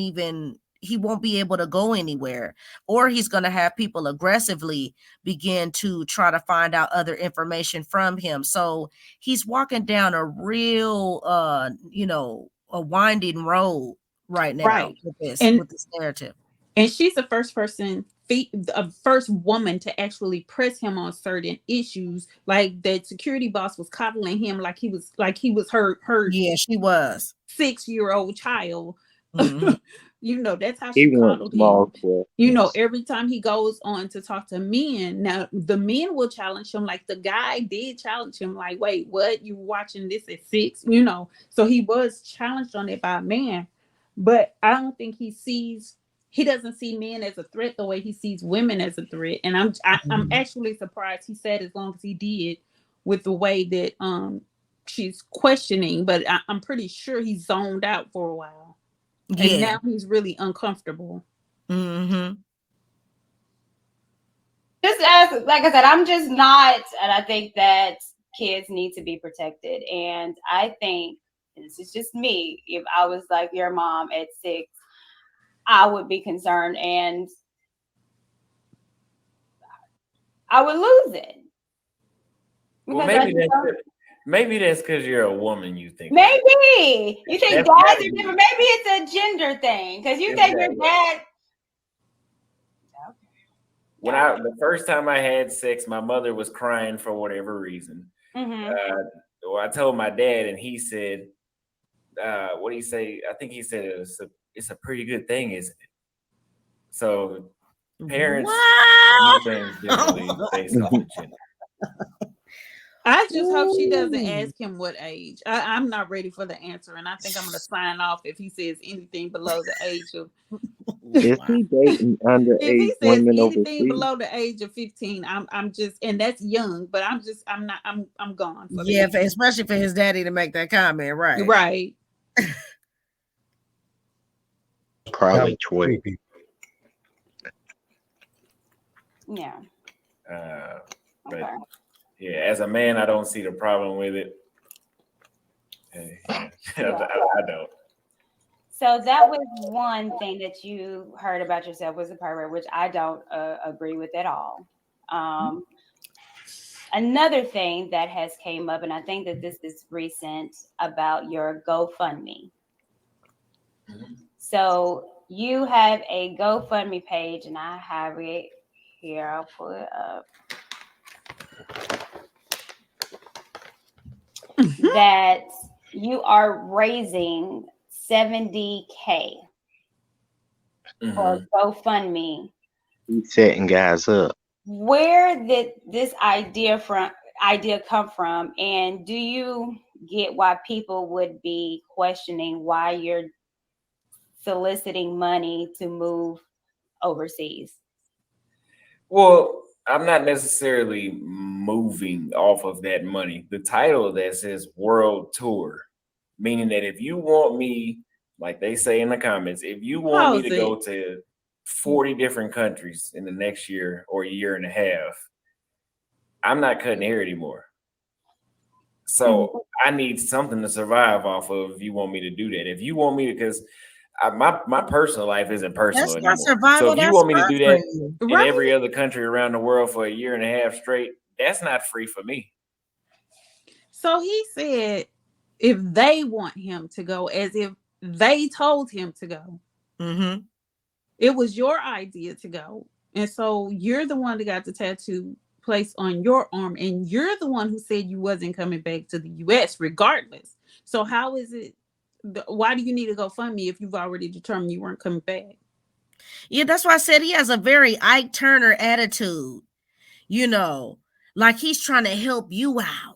be able to go anywhere, or he's going to have people aggressively begin to try to find out other information from him. So he's walking down a real a winding road right now Right. with this And with this narrative. And she's the first person, the first woman to actually press him on certain issues. Like that security boss was coddling him like he was her Yeah, she was. 6-year-old child. Mhm. That's how He she wants coddled him. small questions. Every time he goes on to talk to men, now the men will challenge him. Like the guy did challenge him, like, wait, what? You watching this at 6? So he was challenged on it by a man. But I don't think he doesn't see men as a threat the way he sees women as a threat. And I'm Mhm. actually surprised he said as long as he did with the way that she's questioning, but I'm pretty sure he zoned out for a while. And Yeah. now he's really uncomfortable. Mhm. just as like I said, I'm just not, and I think that kids need to be protected. And I think this is just me. If I was like your mom at 6, I would be concerned and I would lose it Well, because I just don't. maybe that's because you're a woman. You think like Maybe you think that's dads gotta are be different. Maybe it's a gender thing because you it's think your that. dad. When the first time I had sex, my mother was crying for whatever reason. Mm-hmm. Well, I told my dad, and he said, "What do you say?" I think he said it's a pretty good thing, isn't it? So parents Wow. do things differently based off the gender. I just hope she doesn't Ooh. ask him what age. I'm not ready for the answer, and I think I'm going to sign off if he says anything below the age of. Is Wow. he dating If he underage says women anything overseas? below the age of 15, I'm just, and that's young, but I'm not, I'm gone for the Yeah, weekend. especially for his daddy to make that comment, right? Right. That Probably was 12. creepy. Yeah. But Okay. yeah, as a man, I don't see the problem with it. Yeah, Yeah. I don't. So that was one thing that you heard about yourself was a pervert, which I don't agree with at all. Um, Another thing that has came up, and I think that this is recent, about your GoFundMe. Mhm. So you have a GoFundMe page, and I have it here. I'll pull it up. That you are raising 70K for GoFundMe. He's setting guys up. Where did this idea come from, and do you get why people would be questioning why you're soliciting money to move overseas? Well, I'm not necessarily moving off of that money. The title that says World Tour, meaning that if you want me, like they say in the comments, if you want me to go to 40 different countries in the next year or a year and a half, I'm not cutting hair anymore. So I need something to survive off of if you want me to do that. If you want me to, because my personal life isn't personal That's not anymore. survival. So if you That's want me to do that sponsoring. in every other country around the world for a year and a half straight, that's not free for me. So he said if they want him to go, as if they told him to go. Mm-hmm. It was your idea to go. And so you're the one that got the tattoo placed on your arm, and you're the one who said you wasn't coming back to the US regardless. So how is it, why do you need to go fund me if you've already determined you weren't coming back? Yeah, that's why I said he has a very Ike Turner attitude, like he's trying to help you out.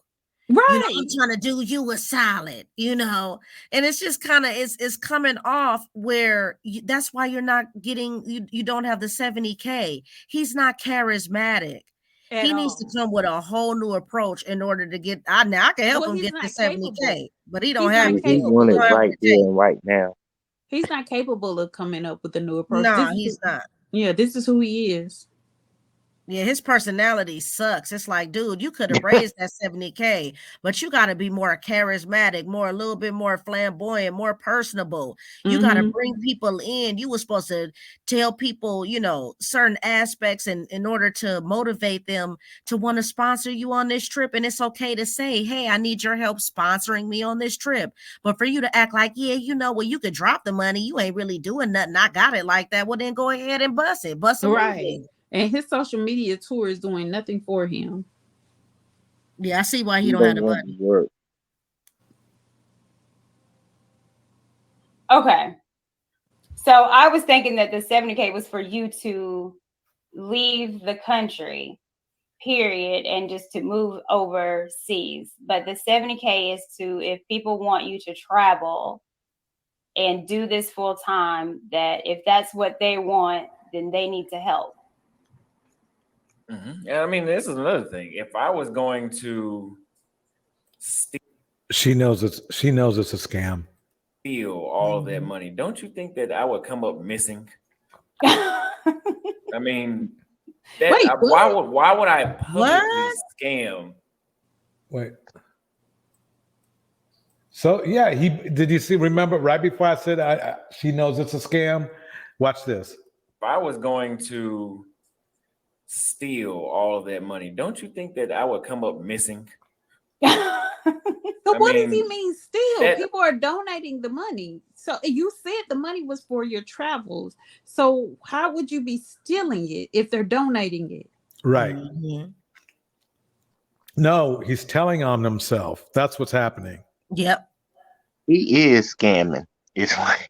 Right. I'm trying to do you a solid, and it's just kind of, it's coming off where that's why you're not getting, you don't have the 70K. He's not charismatic. He needs to come with a whole new approach in order to get, I can help him get the 70K, but he don't have it. He want it right there and right now. He's not capable of coming up with a new approach. No, he's not. Yeah, this is who he is. Yeah, his personality sucks. It's like, dude, you could have raised that 70K, but you got to be more charismatic, a little bit more flamboyant, more personable. You got to bring people in. You were supposed to tell people, certain aspects in order to motivate them to want to sponsor you on this trip. And it's okay to say, hey, I need your help sponsoring me on this trip. But for you to act like, yeah, you could drop the money. You ain't really doing nothing. I got it like that. Well, then go ahead and bust it. Bust a movie. And his social media tour is doing nothing for him. Yeah, I see why he don't have the money. Work. Okay. So I was thinking that the 70K was for you to leave the country, period, and just to move overseas. But the 70K is to, if people want you to travel and do this full time, that if that's what they want, then they need to help. Yeah, I mean, this is another thing. If I was going to she knows it's a scam. Steal all of that money, don't you think that I would come up missing? I mean, why would I publicly scam? Wait. So yeah, remember right before I said she knows it's a scam? Watch this. If I was going to steal all of that money, don't you think that I would come up missing? So what does he mean steal? People are donating the money. So you said the money was for your travels. So how would you be stealing it if they're donating it? Right. No, he's telling on himself. That's what's happening. Yep. He is scamming. It's like,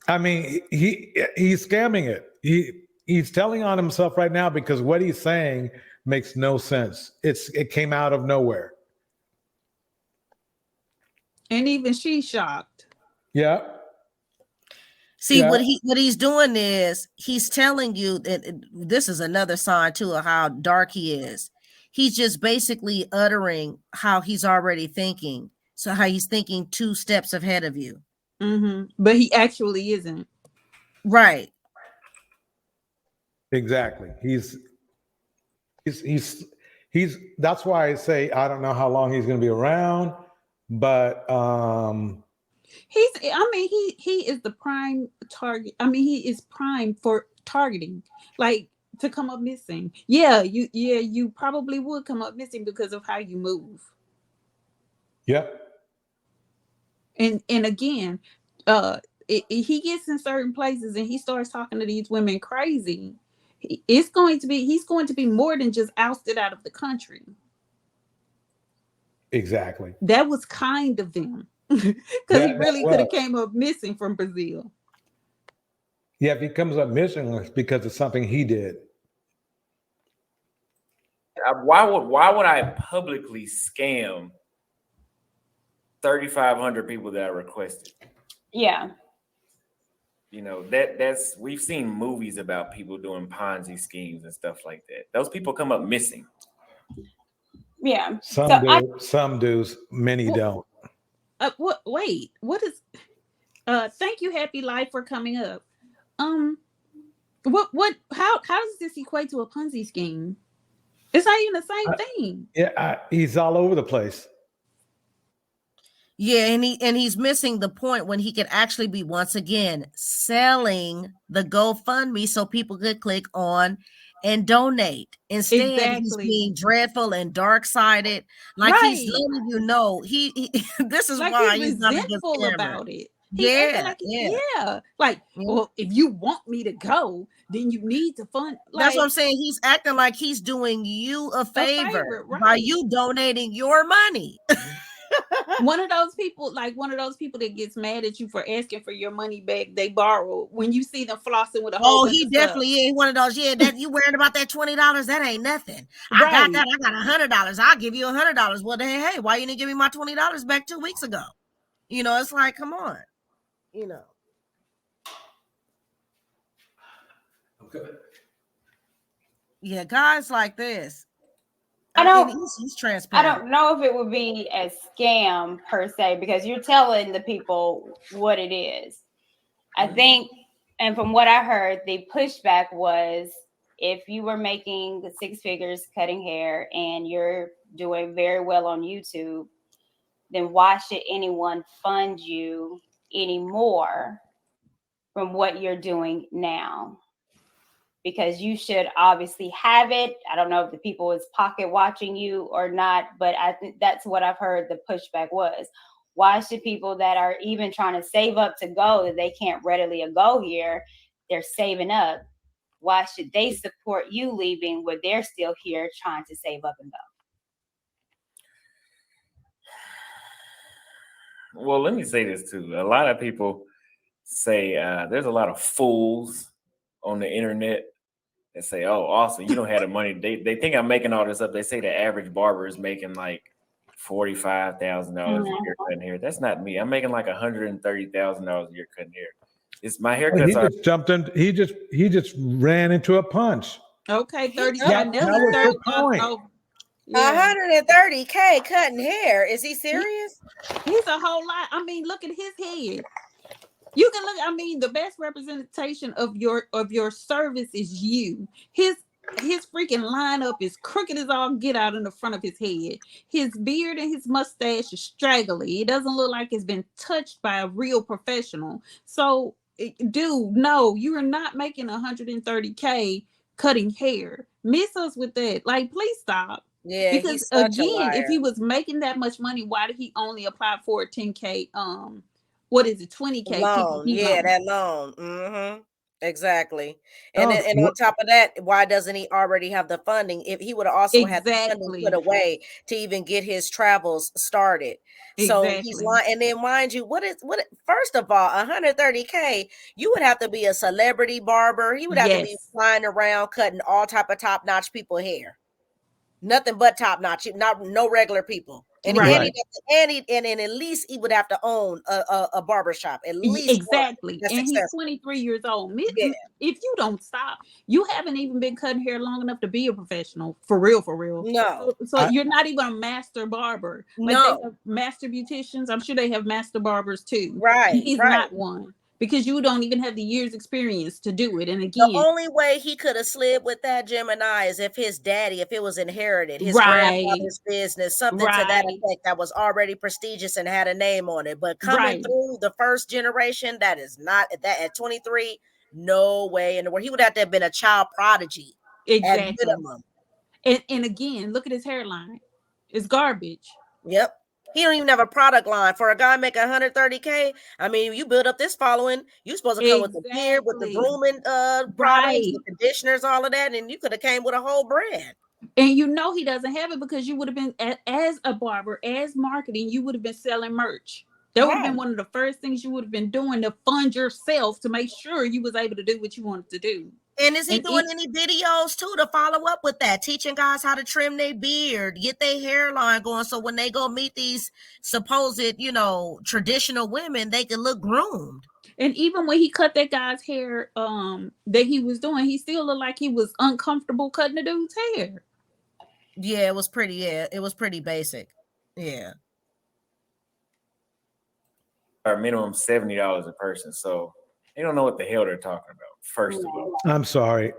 I mean, he's scamming it. He's telling on himself right now because what he's saying makes no sense. It came out of nowhere. And even she's shocked. Yeah. See, what he's doing is he's telling you that this is another sign too of how dark he is. He's just basically uttering how he's already thinking. So how he's thinking 2 steps ahead of you. But he actually isn't. Right. Exactly. He's that's why I say I don't know how long he's going to be around, but he is the prime target. I mean, he is prime for targeting, like to come up missing. You probably would come up missing because of how you move. Yep. And again, he gets in certain places and he starts talking to these women crazy, he's going to be more than just ousted out of the country. Exactly. That was kind of them. Because he That really could have was. came up missing from Brazil. Yeah, if he comes up missing, it's because of something he did. Why would I publicly scam 3,500 people that I requested? Yeah. You know, that's we've seen movies about people doing Ponzi schemes and stuff like that. Those people come up missing. Yeah. Some do, many don't. Wait, what is thank you, Happy Life, for coming up. How does this equate to a Ponzi scheme? It's not even the same thing. Yeah, he's all over the place. Yeah, and he's missing the point when he could actually be, once again, selling the GoFundMe so people could click on and donate. Instead, he's Exactly. being dreadful and dark-sided. Like he's Right. letting you know he this is Like why he's he's not a good resentful scammer. about it. He's acting Yeah, like yeah. Like, Yeah. well, if you want me to go, then you need to fund. Like, That's what I'm saying. He's acting like he's doing you a favor by right. you donating your money. one of those people that gets mad at you for asking for your money back they borrowed when you see them flossing with a whole bunch he of definitely stuff. is one of those. Yeah, that you worried about that $20? That ain't nothing. Right. I got that. I got $100. I'll give you $100. Well, then, hey, why you didn't give me my $20 back 2 weeks ago? You know, it's like, come on. You know. Okay. Yeah, guys like this. He's transparent. I don't know if it would be a scam per se, because you're telling the people what it is. I think, and from what I heard, the pushback was, if you were making 6 figures cutting hair and you're doing very well on YouTube, then why should anyone fund you anymore from what you're doing now? Because you should obviously have it. I don't know if the people is pocket watching you or not, but I think that's what I've heard the pushback was. Why should people that are even trying to save up to go, that they can't readily go here, they're saving up, why should they support you leaving where they're still here trying to save up and go? Well, let me say this too. A lot of people say there's a lot of fools on the internet that say, "Oh, Austin, you don't have the money." They think I'm making all this up. They say the average barber is making like $45,000 a year cutting hair. That's not me. I'm making like $130,000 a year cutting hair. It's my haircuts. He just jumped in. He just ran into a punch. Okay, 30. That was the point. 130K cutting hair. Is he serious? He's a whole lot. I mean, look at his head. You can look. I mean, the best representation of your service is you. His freaking lineup is crooked as all get out in the front of his head. His beard and his mustache is straggly. It doesn't look like it's been touched by a real professional. So, dude, no, you are not making 130K cutting hair. Miss us with that. Like, please stop. Yeah, because he's such a again, if liar. he was making that much money, why did he only apply for a 10K? What is it? 20K loan? Yeah, loan. that loan. Mm-hmm. Exactly. And on top of that, why doesn't he already have the funding? If he would have also had the funding put away to even get his travels started. So he's lying. And then mind you, first of all, 130K, you would have to be a celebrity barber. He would have to be flying around cutting all type of top-notch people hair. Nothing but top-notch, no regular people. And at least he would have to own a barbershop. At least exactly. And he's 23 years old. If you don't stop, you haven't even been cutting hair long enough to be a professional. For real. No. So you're not even a master barber. Like they have master beauticians. I'm sure they have master barbers too. Right. He's not one. Because you don't even have the years experience to do it. And again, the only way he could have slid with that, Gemini, is if his daddy, if it was inherited, his grandfather's business, something to that effect that was already prestigious and had a name on it. But coming through the first generation, that is not that at 23, no way in the world. He would have to have been a child prodigy at minimum. And again, look at his hairline. It's garbage. Yep. He don't even have a product line for a guy making 130K. I mean, you build up this following. You supposed to come with the beard, with the Exactly. grooming products, Right. the conditioners, all of that, and you could have came with a whole brand. And you know he doesn't have it because you would have been as a barber, as marketing, you would have been selling merch. That would have been Right. one of the first things you would have been doing to fund yourself to make sure you was able to do what you wanted to do. And is he And doing any videos too to follow up with that, teaching guys how to trim their beard, get their hairline going, so when they go meet these supposed, traditional women, they can look groomed. and even when he cut that guy's hair, that he was doing, he still looked like he was uncomfortable cutting the dude's hair. Yeah, it was pretty. Yeah, it was pretty basic. Yeah. Our minimum $70 a person, so they don't know what the hell they're talking about. First of all, I'm sorry.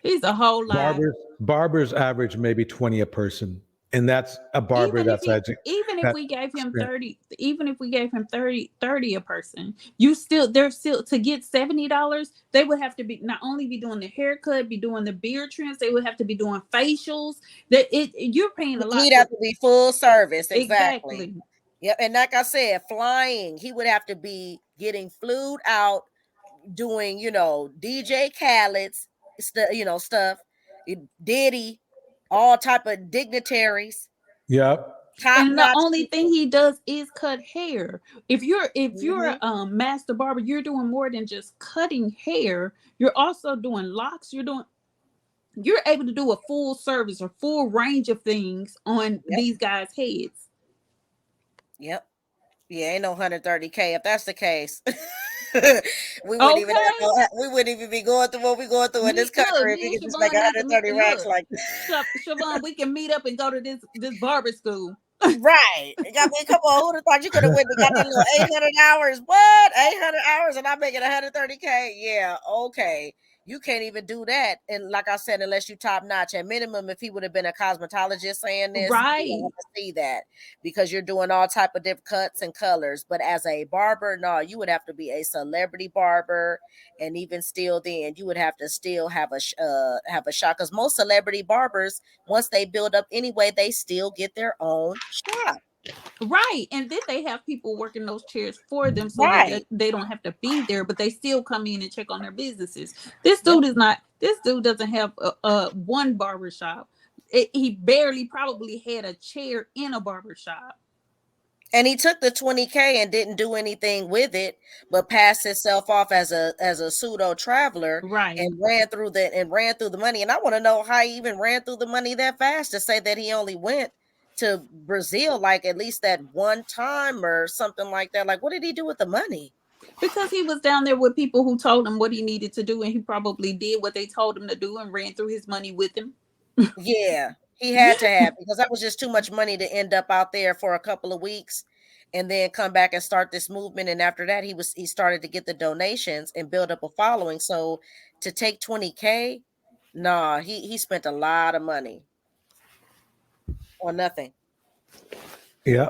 He's a whole lot. Barbers average maybe 20 a person, and that's a barber Even if that's he, even if that we gave him 30, even if we gave him 30 a person, they're still to get $70, they would have to be not only be doing the haircut, be doing the beard trims, they would have to be doing facials. That you're paying a lot He'd for. have to be full service, exactly. Exactly. Yep, and like I said, flying, he would have to be getting flued out, doing DJ Khaled's stuff, Diddy, all type of dignitaries, Yep. top And the notch only thing people. he does is cut hair. If you're Mhm. a master barber, you're doing more than just cutting hair. You're also doing locks. You're able to do a full service or full range of things on Yep. these guys' heads. Yep. Yeah, ain't no 130K. If that's the case, we wouldn't even Okay. we wouldn't even be going through what we're going through in this country if Me we and could just make Siobhan need to meet. 130 racks Look, like that. Siobhan, we can meet up and go to this barber school. Right. Got me. Come on. Who'd have thought you could have went and got that little 800 hours? What? 800 hours and I'm making 130K? Yeah. Okay. You can't even do that. And like I said, unless you top notch, at minimum, if he would have been a cosmetologist saying this, you don't Right. have to see that because you're doing all type of different cuts and colors. But as a barber, no, you would have to be a celebrity barber. And even still then, you would have to still have a shop because most celebrity barbers, once they build up anyway, they still get their own shop. Right. And then they have people working those chairs for them so that Right. they don't have to be there, but they still come in and check on their businesses. Yep. This dude doesn't have a one barber shop. He barely probably had a chair in a barber shop. And he took the 20K and didn't do anything with it, but passed himself off as a pseudo traveler Right. and ran through the money. And I want to know how he even ran through the money that fast to say that he only went to Brazil like at least that one time or something like that. Like, what did he do with the money? Because he was down there with people who told him what he needed to do, and he probably did what they told him to do and ran through his money with him. Yeah, he had to have, because that was just too much money to end up out there for a couple of weeks and then come back and start this movement. And after that, he started to get the donations and build up a following. So to take 20K, nah, he spent a lot of money on nothing. Yeah.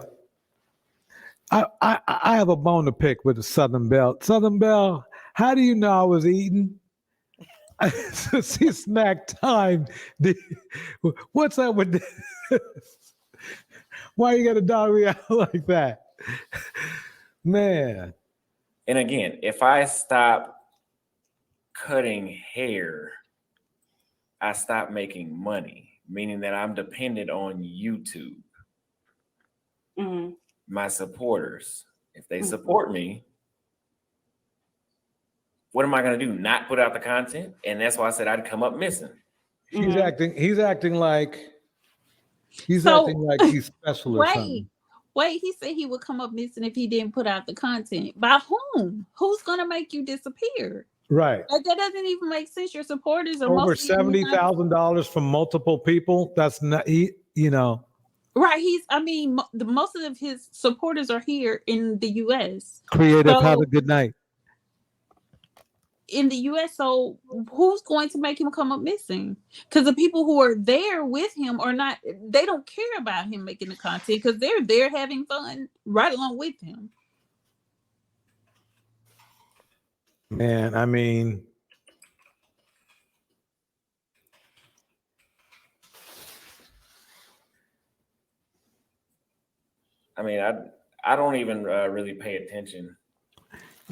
I have a bone to pick with the Southern Belle. Southern Belle, how do you know I was eating? See snack time. What's up with this? Why you got to dog me out like that? Man. and again, if I stop cutting hair, I stop making money, meaning that I'm dependent on YouTube. Mm-hmm. My supporters, if they support me, what am I going to do? Not put out the content? And that's why I said I'd come up missing. He's acting like he's special or something. Wait, he said he would come up missing if he didn't put out the content. By whom? Who's gonna make you disappear? Right. Like that doesn't even make sense. Your supporters are Over $70,000 from multiple people. That's not Right. Most of his supporters are here in the US. Creative, So, have a good night. in the US, so who's going to make him come up missing? Because the people who are there with him they don't care about him making the content because they're there having fun right along with him. Man, I mean, I mean, I don't even really pay attention.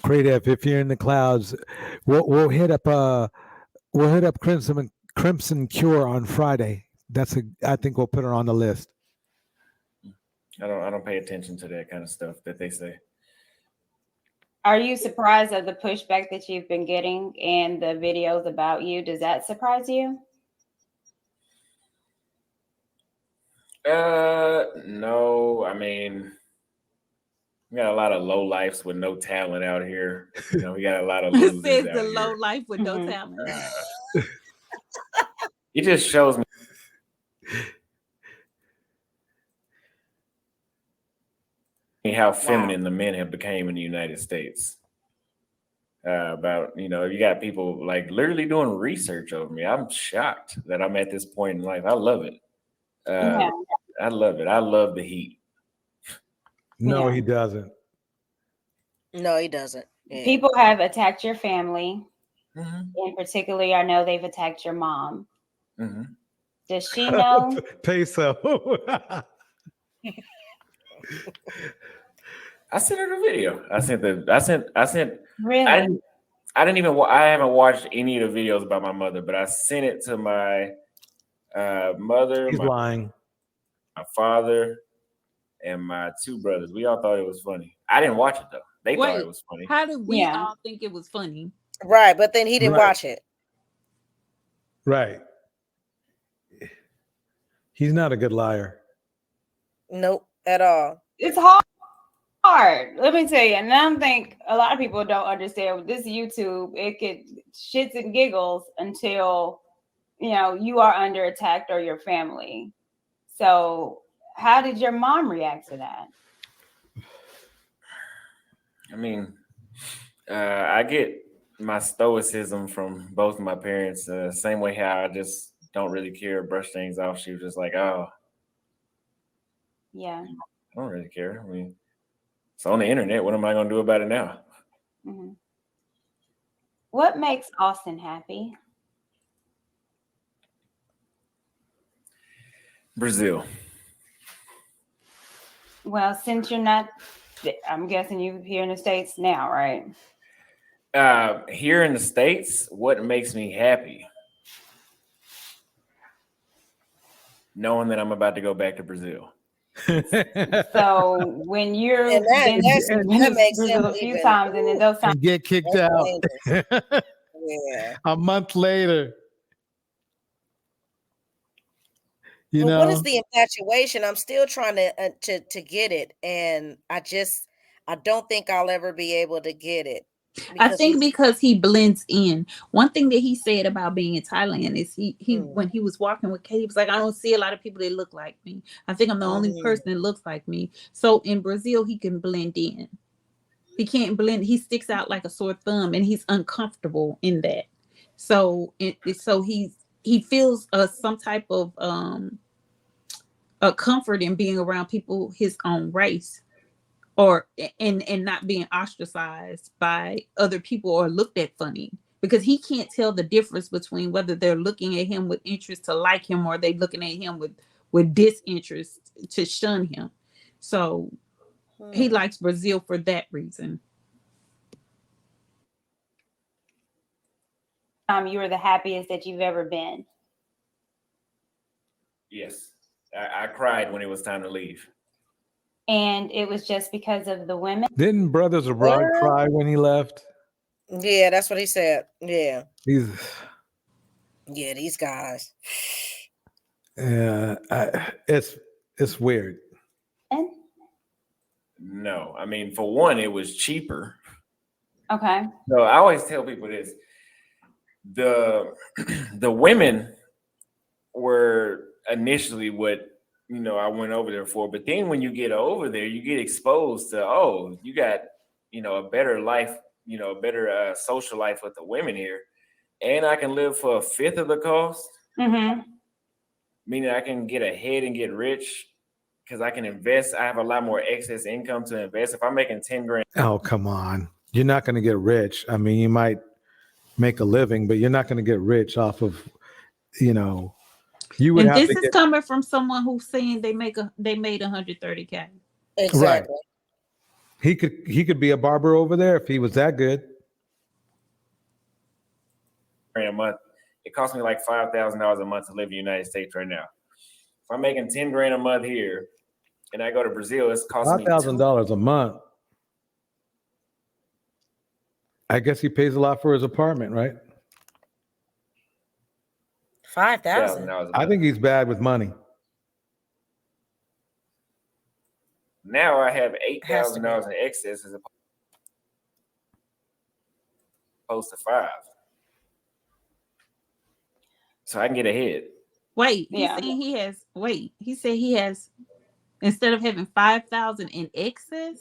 Great if you're in the clouds, we'll hit up Crimson Cure on Friday. I think we'll put her on the list. I don't pay attention to that kind of stuff that they say. Are you surprised at the pushback that you've been getting and the videos about you? Does that surprise you? No. I mean, we got a lot of low lifes with no talent out here. You know, we got a lot of losers Says out the here. low life with no talent. It just shows me how feminine the men have become in the United States. About, you know, you got people like literally doing research over me. I'm shocked that I'm at this point in life. I love it. I love it. I love the heat. No, he doesn't. No, he doesn't. Yeah. People have attacked your family. Mm-hmm. In particular, I know they've attacked your mom. Mm-hmm. Does she know? Peso. I sent her the video. I sent. Really? I didn't even. I haven't watched any of the videos about my mother, but I sent it to my mother, He's lying. my father, and my two brothers. We all thought it was funny. I didn't watch it though. They thought it was funny. How did we all think it was funny? Right, but then he didn't watch it. Right. He's not a good liar. Nope, at all. It's hard. Let me tell you, and I don't think a lot of people don't understand with this YouTube. It could shits and giggles until you are under attack or your family. So, how did your mom react to that? I mean, I get my stoicism from both of my parents. Same way how I just don't really care, brush things off. She was just like, "Oh, yeah, I don't really care. I mean, it's on the internet. What am I going to do about it now?" Mm-hmm. What makes Austin happy? Brazil. Well, since you're not, I'm guessing you're here in the States now, right? Here in the States, what makes me happy? Knowing that I'm about to go back to Brazil. So when you're that makes Brazil a few times and then those times get kicked out a month later. You know, what is the infatuation? I'm still trying to get it, and I don't think I'll ever be able to get it. I think because he blends in. One thing that he said about being in Thailand is he when he was walking with Katie, he was like, I don't see a lot of people that look like me. I think I'm the only person that looks like me. So in Brazil, he can blend in. He can't blend. He sticks out like a sore thumb, and he's uncomfortable in that. So he feels some type of a comfort in being around people his own race, or and not being ostracized by other people or looked at funny, because he can't tell the difference between whether they're looking at him with interest to like him or they looking at him with disinterest to shun him. So he likes Brazil for that reason. You were the happiest that you've ever been? Yes. I cried when it was time to leave. And it was just because of the women? Didn't Brothers Abroad cry when he left? Yeah, that's what he said. Yeah. These guys. Yeah, it's weird. No, I mean, for one, it was cheaper. Okay. So I always tell people this: the women were initially what I went over there for, but then when you get over there, you get exposed to you got a better life, a better social life with the women here, and I can live for a fifth of the cost. Mm-hmm. Meaning I can get ahead and get rich because I can invest. I have a lot more excess income to invest. If I'm making 10 grand. Oh, come on. You're not going to get rich. I mean, you might make a living, but you're not going to get rich off of, you would and have this to is coming from someone who's saying they made 130K. Right. Exactly. He could be a barber over there if he was that good. a month. It costs me like $5,000 a month to live in the United States right now. If I'm making 10 grand a month here, and I go to Brazil, it's costing Five me thousand dollars a month. I guess he pays a lot for his apartment, right? 5,000. $2,000 a I month. think he's bad with money. Now I have Has to be. $8,000 in excess as opposed to five, so I can get ahead. Wait, he's Yeah. saying he has. Wait, he said he has, instead of having 5,000 in excess.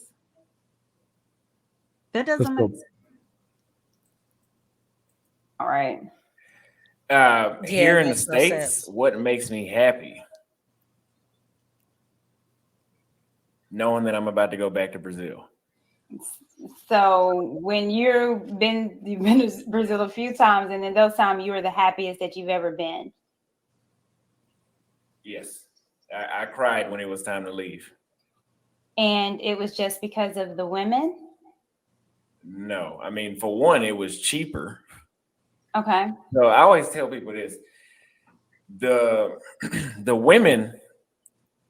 That Let's doesn't make go. sense. All right. Yeah, Here it in the makes no States, sense. what makes me happy? Knowing that I'm about to go back to Brazil. So when you've been to Brazil a few times, and in those times you were the happiest that you've ever been. Yes. I cried when it was time to leave. And it was just because of the women? No. I mean, for one, it was cheaper. Okay. So I always tell people this. The the women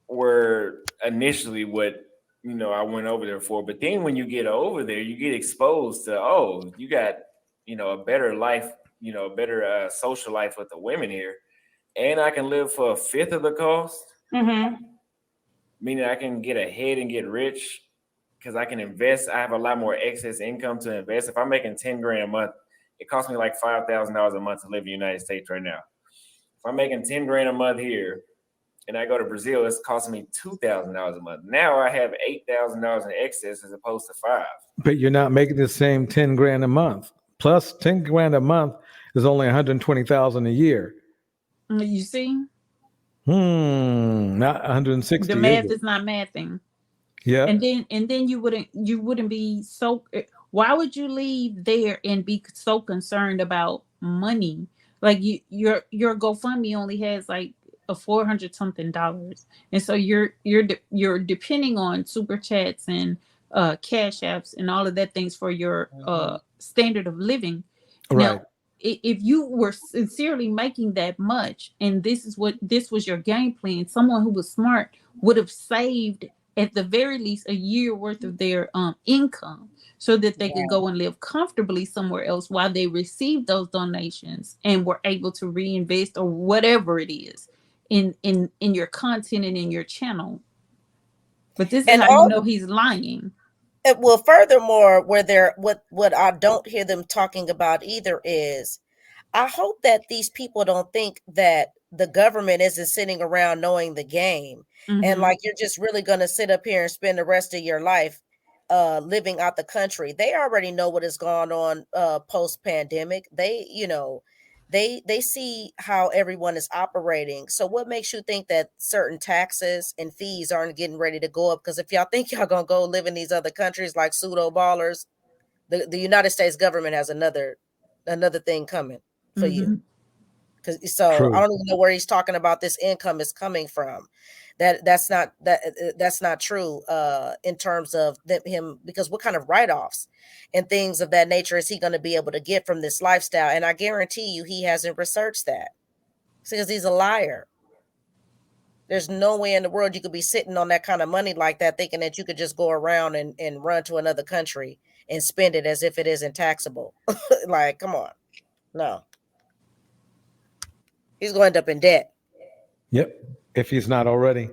were initially what I went over there for, but then when you get over there, you get exposed to you got a better life, a better social life with the women here, and I can live for a fifth of the cost. Mm-hmm. Meaning I can get ahead and get rich because I can invest. I have a lot more excess income to invest. If I'm making 10 grand a month, it costs me like $5,000 a month to live in the United States right now. If I'm making 10 grand a month here and I go to Brazil, it's costing me $2,000 a month. Now I have $8,000 in excess as opposed to five. But you're not making the same 10 grand a month. Plus 10 grand a month is only 120,000 a year. You see, Not the 160, is math it? is not mathing. Yeah. And then you wouldn't be so. Why would you leave there and be so concerned about money? Like your GoFundMe only has like a 400 something dollars, and so you're depending on super chats and cash apps and all of that things for your standard of living. Right. Now, if you were sincerely making that much, and this was your game plan, someone who was smart would have saved at the very least a year worth of their income so that they could Yeah. go and live comfortably somewhere else while they received those donations and were able to reinvest or whatever it is in your content and in your channel. But this is And how you all know he's lying. well, furthermore, where they're what I don't hear them talking about either is I hope that these people don't think that the government isn't sitting around knowing the game and Mm-hmm. like you're just really going to sit up here and spend the rest of your life living out the country. They already know what has gone on post pandemic. They see how everyone is operating. So what makes you think that certain taxes and fees aren't getting ready to go up? Because if y'all think y'all gonna go live in these other countries like pseudo ballers, the United States government has another thing coming for you. Mm-hmm. So I True. don't even know where he's talking about this income is coming from. That's not true in terms of him, because what kind of write-offs and things of that nature is he going to be able to get from this lifestyle? And I guarantee you he hasn't researched that because he's a liar. There's no way in the world you could be sitting on that kind of money like that thinking that you could just go around and run to another country and spend it as if it isn't taxable. Like, come on. No. He's going to end up in debt. Yep. If he's not already.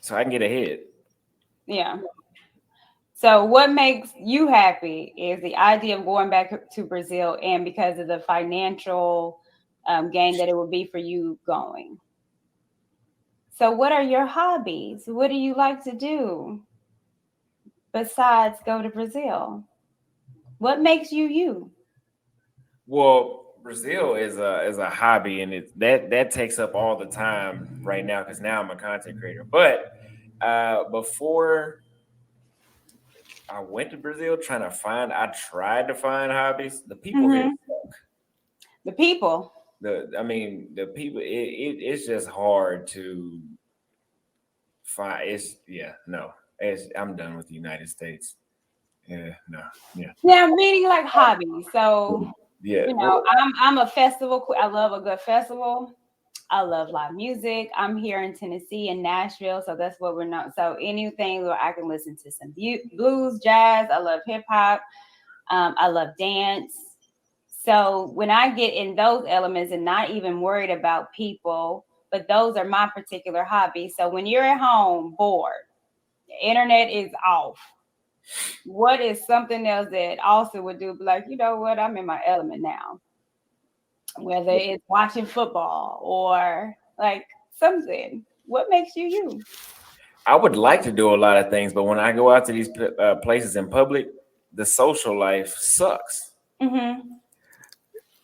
So I can get ahead. Yeah. So what makes you happy is the idea of going back to Brazil and because of the financial gain that it would be for you going. So what are your hobbies? What do you like to do besides go to Brazil? What makes you you? Well, Brazil is a hobby, and that takes up all the time right now because now I'm a content creator. But before I went to Brazil, I tried to find hobbies. The people here, Mm-hmm. The people. the people. It's just hard to find. No. I'm done with the United States. Yeah, no, yeah, Now, meaning like hobbies. So, yeah. I'm a festival. I love a good festival. I love live music. I'm here in Tennessee in Nashville, so that's what we're not. So anything where I can listen to some blues, jazz. I love hip hop. I love dance. So when I get in those elements and not even worried about people, but those are my particular hobbies. So when you're at home bored, the internet is off. What is something else that also would do? Be like, you know what? I'm in my element now. Whether it's watching football or like something. What makes you you? I would like to do a lot of things, but when I go out to these places in public, the social life sucks. Mm-hmm.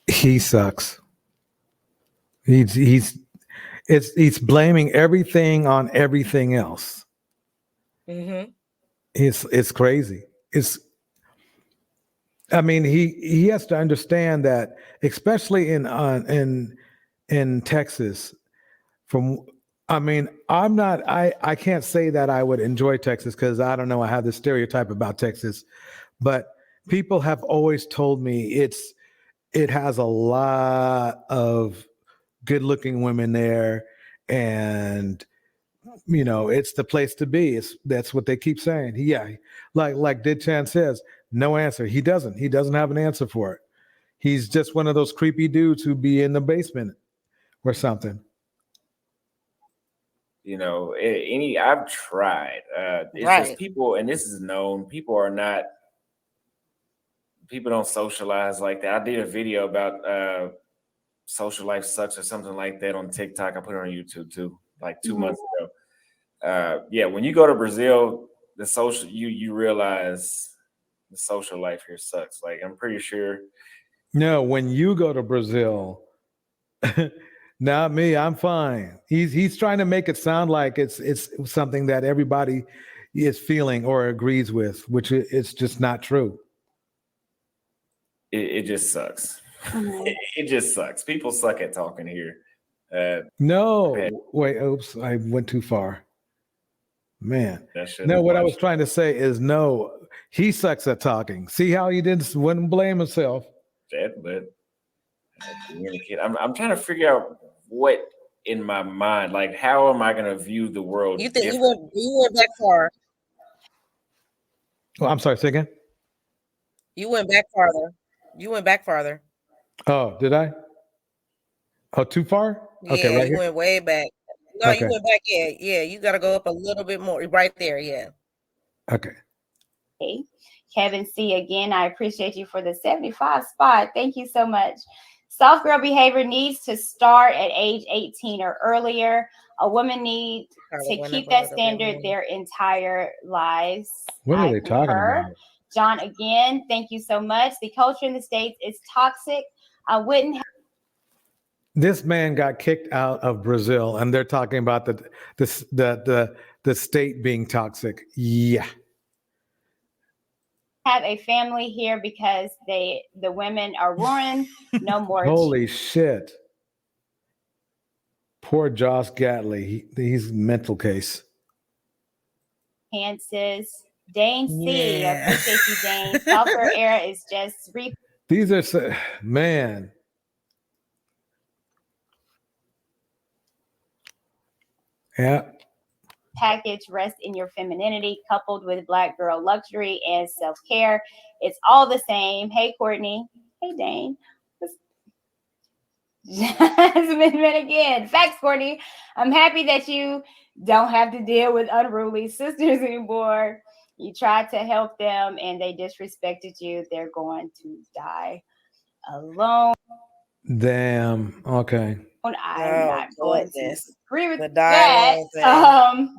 He sucks. He's blaming everything on everything else. Mm-hmm. It's crazy. I mean, he has to understand that, especially in Texas. From I mean, I can't say that I would enjoy Texas because I don't know. I have this stereotype about Texas, but people have always told me it has a lot of good looking women there, and it's the place to be. That's what they keep saying. Yeah, like Did Chan says, no answer. He doesn't have an answer for it. He's just one of those creepy dudes who be in the basement or something. I've tried. It's just Right. people, and this is known. People don't socialize like that. I did a video about social life sucks or something like that on TikTok. I put it on YouTube too, like 2 months ago. Yeah, when you go to Brazil, the social you realize the social life here sucks. Like I'm pretty sure. No, when you go to Brazil, not me. I'm fine. He's trying to make it sound like it's something that everybody is feeling or agrees with, which it's just not true. It just sucks. Mm-hmm. It just sucks. People suck at talking here. No, wait, oops, I went too far. Man. That should No, have what I watched. was trying to say is no, he sucks at talking. See how he wouldn't blame himself. That, but communicate. I'm trying to figure out what in my mind, like how am I going to view the world You think different? you went back far. Oh, I'm sorry, say again. You went back farther. You went back farther. Oh, did I? Oh, too far? Okay, Yeah, right you here. went way back. No, you Okay, went back. Yeah, yeah. You got to go up a little bit more. Right there. Yeah. okay. Okay. Kevin C. again, I appreciate you for the 75 spot. Thank you so much. Soft girl behavior needs to start at age 18 or earlier. A woman needs Probably to went up keep a that little bit standard more. their entire lives. What are I they talking concur. about? John, again, thank you so much. The culture in the States is toxic. I wouldn't This man got kicked out of Brazil, and they're talking about the state being toxic. Yeah. have a family here because the women are ruined. No more Holy shit. Poor Josh Gatley. He's a mental case. chances. Dane C. I Yeah. appreciate you, Dane. Software era is just These are man. Yeah. package. Rest in your femininity, coupled with black girl luxury and self care. It's all the same. Hey, Courtney. Hey, Dane. Jasmine again. Facts, Courtney. I'm happy that you don't have to deal with unruly sisters anymore. You tried to help them and they disrespected you. They're going to die alone. Damn. Okay. I'm Oh not going to goodness. agree with The die that. alone thing.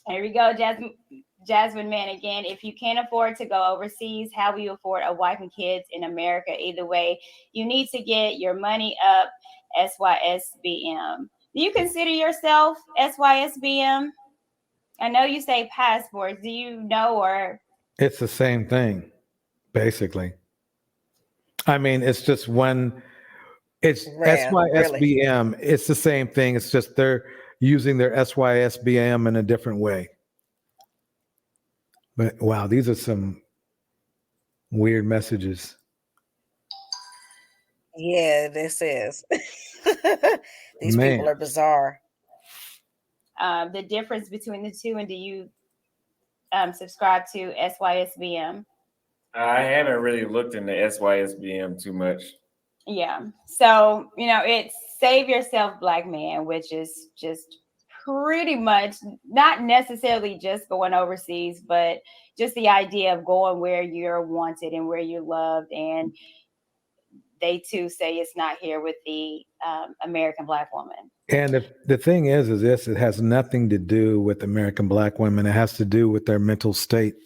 Here we go, Jasmine Man again. If you can't afford to go overseas, how will you afford a wife and kids in America? Either way, you need to get your money up. SYSBM. Do you consider yourself SYSBM? I know you say passports. Do you know or It's the same thing, basically. I mean, it's just one. It's Man, really. SYSBM. It's the same thing. It's just they're using their SYSBM in a different way. But wow, these are some weird messages. Yeah, this is. These Man. people are bizarre. The difference between the two, and do you subscribe to SYSBM? I haven't really looked into SYSBM too much. Yeah. So, it's Save Yourself Black Man, which is just pretty much not necessarily just going overseas, but just the idea of going where you're wanted and where you're loved. And they too say it's not here with the American Black woman. And the thing is this, it has nothing to do with American Black women. It has to do with their mental state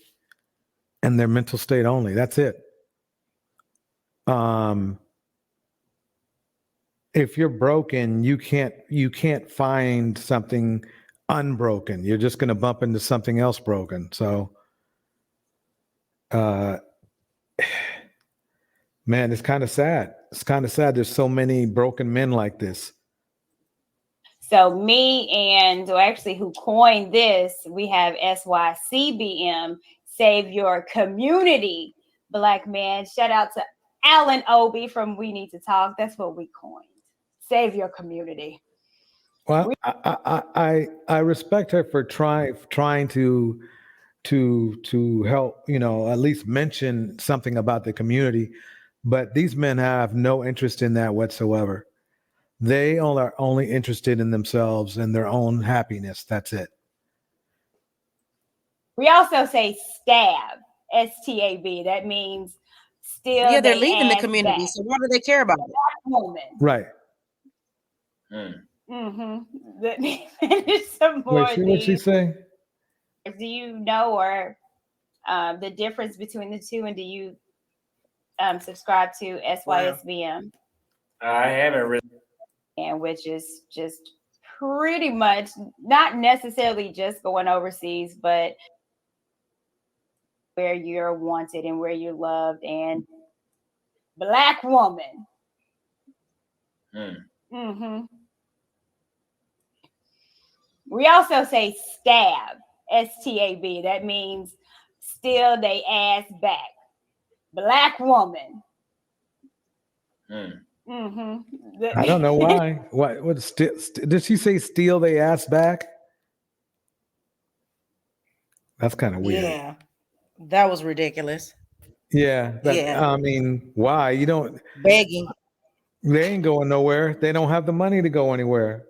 and their mental state only. That's it. If you're broken, you can't find something unbroken. You're just going to bump into something else broken. So, man, it's kind of sad. It's kind of sad. There's so many broken men like this. So me and actually who coined this, we have SYCBM, Save Your Community Black Man. Shout out to Alan Obi from We Need to Talk. That's what we coined. Save your community. Well, I respect her for trying to help, at least mention something about the community, but these men have no interest in that whatsoever. They are only interested in themselves and their own happiness. That's it. We also say stab, STAB. That means still. Yeah, they're leaving the community. So why do they care about it? Moment. Right. Some more. Wait, what she say? Do you know or the difference between the two, and do you subscribe to SYSBM? I haven't really. And which is just pretty much not necessarily just going overseas, but where you're wanted and where you're loved, and Black woman. We also say stab, STAB. That means steal they ass back. Black woman. I don't know why. What did she say? Steal they ass back? That's kind of weird. Yeah, that was ridiculous. Yeah. I mean, why? You don't begging. They ain't going nowhere. They don't have the money to go anywhere.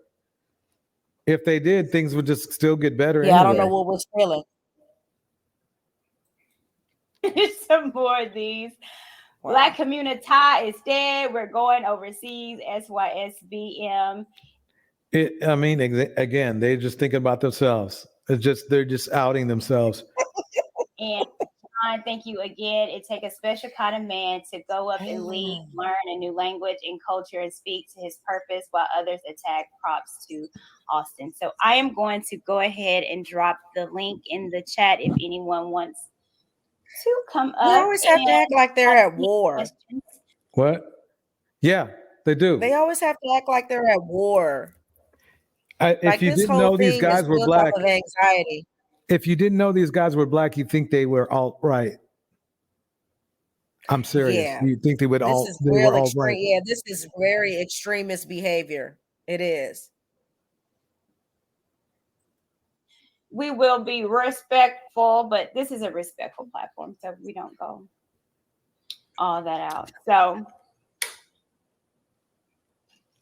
If they did, things would just still get better. Yeah, anyway. I don't know what was feeling. Some more of these. Wow. Black community is dead. We're going overseas. SYSBM. Again, they're just thinking about themselves. They're just outing themselves. And thank you again. It takes a special kind of man to go up and lead, learn a new language and culture, and speak to his purpose while others attack. Props to Austin. So I am going to go ahead and drop the link in the chat if anyone wants to come up. They always have to act like they're at war. Questions. What? Yeah, they do. They always have to act like they're at war. If you didn't know these guys were black, of anxiety. If you didn't know these guys were black, you think they were all right. I'm serious. Yeah. You think they would all? This is they real were all extreme. right. Yeah, this is very extremist behavior. It is. We will be respectful, but this is a respectful platform, so we don't go all that out. So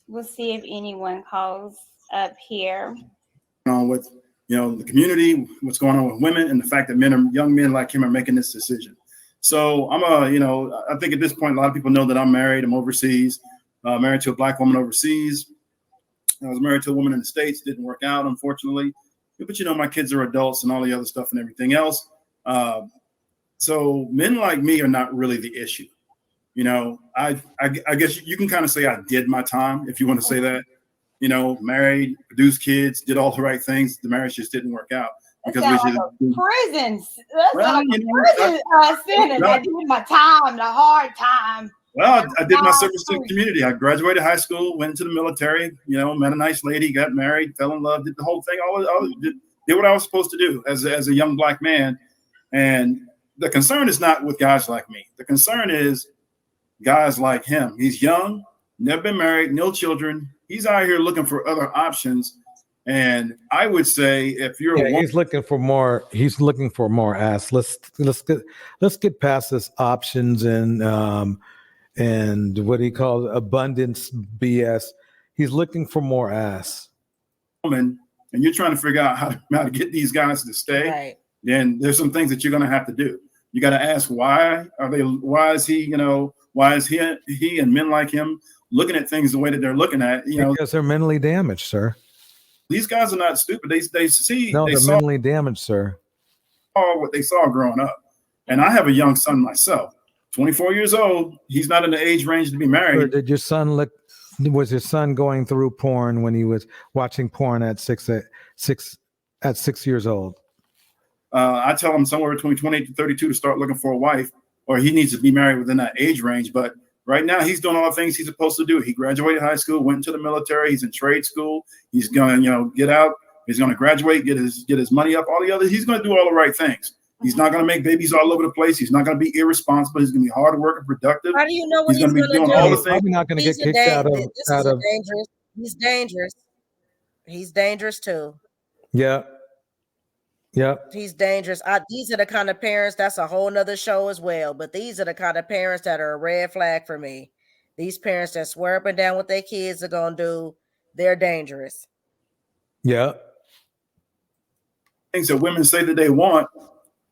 we'll see if anyone calls up here. With the community, what's going on with women, and the fact that young men like him are making this decision. So I think at this point, a lot of people know that I'm married. I'm overseas, married to a black woman overseas. I was married to a woman in the States. Didn't work out, unfortunately. But my kids are adults and all the other stuff and everything else. So men like me are not really the issue. I guess you can kind of say I did my time, if you want to say that. Married, produced kids, did all the right things. The marriage just didn't work out because prisons. That's like prison sentence. I did my time, the hard time. Well, I did my service to the community. I graduated high school, went into the military, met a nice lady, got married, fell in love, did the whole thing, did what I was supposed to do as a young black man. And the concern is not with guys like me. The concern is guys like him. He's young, never been married, no children. He's out here looking for other options. And I would say if you're a woman, he's looking for more. He's looking for more ass. Let's get past this options and what he calls abundance BS. He's looking for more ass. Woman, and you're trying to figure out how to get these guys to stay. Right. Then there's some things that you're going to have to do. You got to ask why is he and men like him looking at things the way that they're looking at, because they're mentally damaged, sir. These guys are not stupid. They're mentally damaged, sir. What they saw growing up. And I have a young son myself, 24 years old. He's not in the age range to be married. Or did your son was your son going through porn when he was watching porn at 6 years old? I tell him somewhere between 28 to 32 to start looking for a wife, or he needs to be married within that age range. But right now, he's doing all the things he's supposed to do. He graduated high school, went into the military. He's in trade school. He's going to, get out. He's going to graduate, get his money up. All the others, he's going to do all the right things. He's not going to make babies all over the place. He's not going to be irresponsible. He's going to be hard working, productive. How do you know what he's going to be doing? All the things. Probably not going to get kicked out of. Dangerous. He's dangerous. He's dangerous too. Yeah. Yep. He's dangerous. These are the kind of parents, that's a whole nother show as well. But these are the kind of parents that are a red flag for me. These parents that swear up and down what their kids are going to do, they're dangerous. Yeah. Things that women say that they want.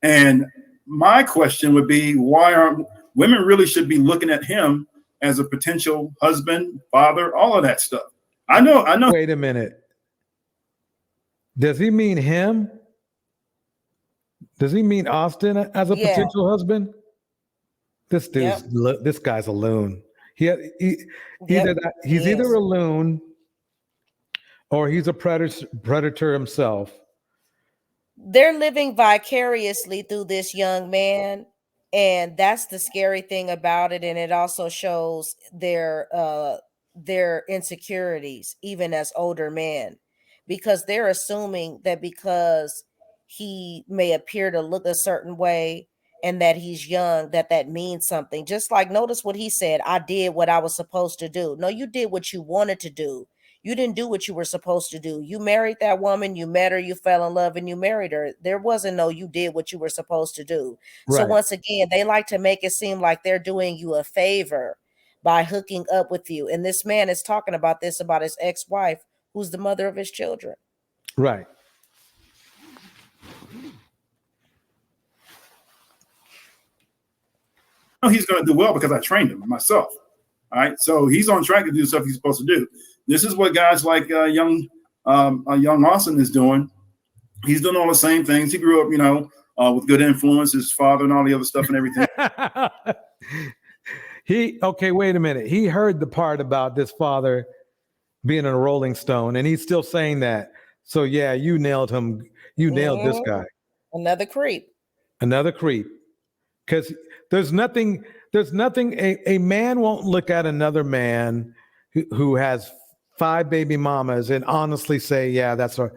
And my question would be, why aren't women really should be looking at him as a potential husband, father, all of that stuff. I know. Wait a minute. Does he mean him? Does he mean Austin as a potential husband? This dude's this guy's a loon. He's either a loon or he's a predator himself. They're living vicariously through this young man, and that's the scary thing about it. And it also shows their insecurities, even as older men, because they're assuming that because he may appear to look a certain way and that he's young, that means something. Just like, notice what he said, I did what I was supposed to do. No, you did what you wanted to do. You didn't do what you were supposed to do. You married that woman, you met her, you fell in love, and you married her. There wasn't no you did what you were supposed to do. Right. So once again, they like to make it seem like they're doing you a favor by hooking up with you. And this man is talking about this, about his ex-wife, who's the mother of his children. Right. He's going to do well because I trained him myself. All right. So he's on track to do stuff he's supposed to do. This is what guys like young Austin is doing. He's doing all the same things. He grew up, with good influence, his father and all the other stuff and everything. Wait a minute. He heard the part about this father being a Rolling Stone, and he's still saying that. So yeah, you nailed him. You nailed this guy. Another creep. Because there's nothing a man won't look at another man who has 5 baby mamas and honestly say, yeah, that's a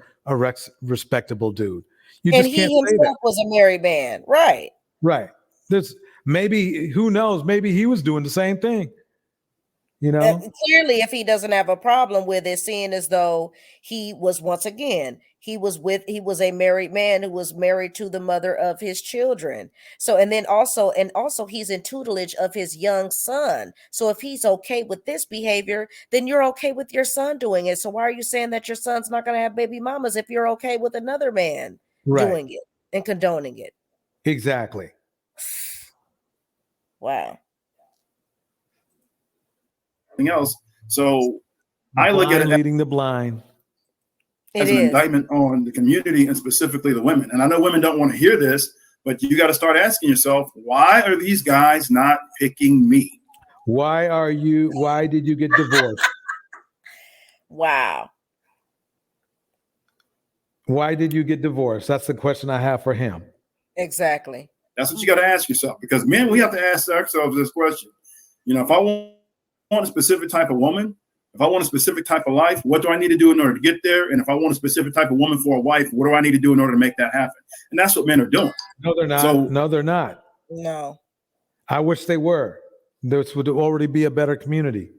respectable dude. You and just can't he himself was a married man. Right. There's maybe, who knows, maybe he was doing the same thing. Clearly, if he doesn't have a problem with it, seeing as though he was, once again, he was a married man who was married to the mother of his children. So, and also he's in tutelage of his young son. So if he's okay with this behavior, then you're okay with your son doing it. So why are you saying that your son's not going to have baby mamas if you're okay with another man doing it and condoning it? Exactly. Wow. Else. So I look at it leading the blind as an indictment on the community and specifically the women. And I know women don't want to hear this, but you got to start asking yourself, why are these guys not picking me? Why did you get divorced? Wow. Why did you get divorced? That's the question I have for him. Exactly. That's what you got to ask yourself, because men, we have to ask ourselves this question. If I want a specific type of woman, if I want a specific type of life, what do I need to do in order to get there? And if I want a specific type of woman for a wife, what do I need to do in order to make that happen? And that's what men are doing. No, they're not. So, no, they're not. No. I wish they were. This would already be a better community.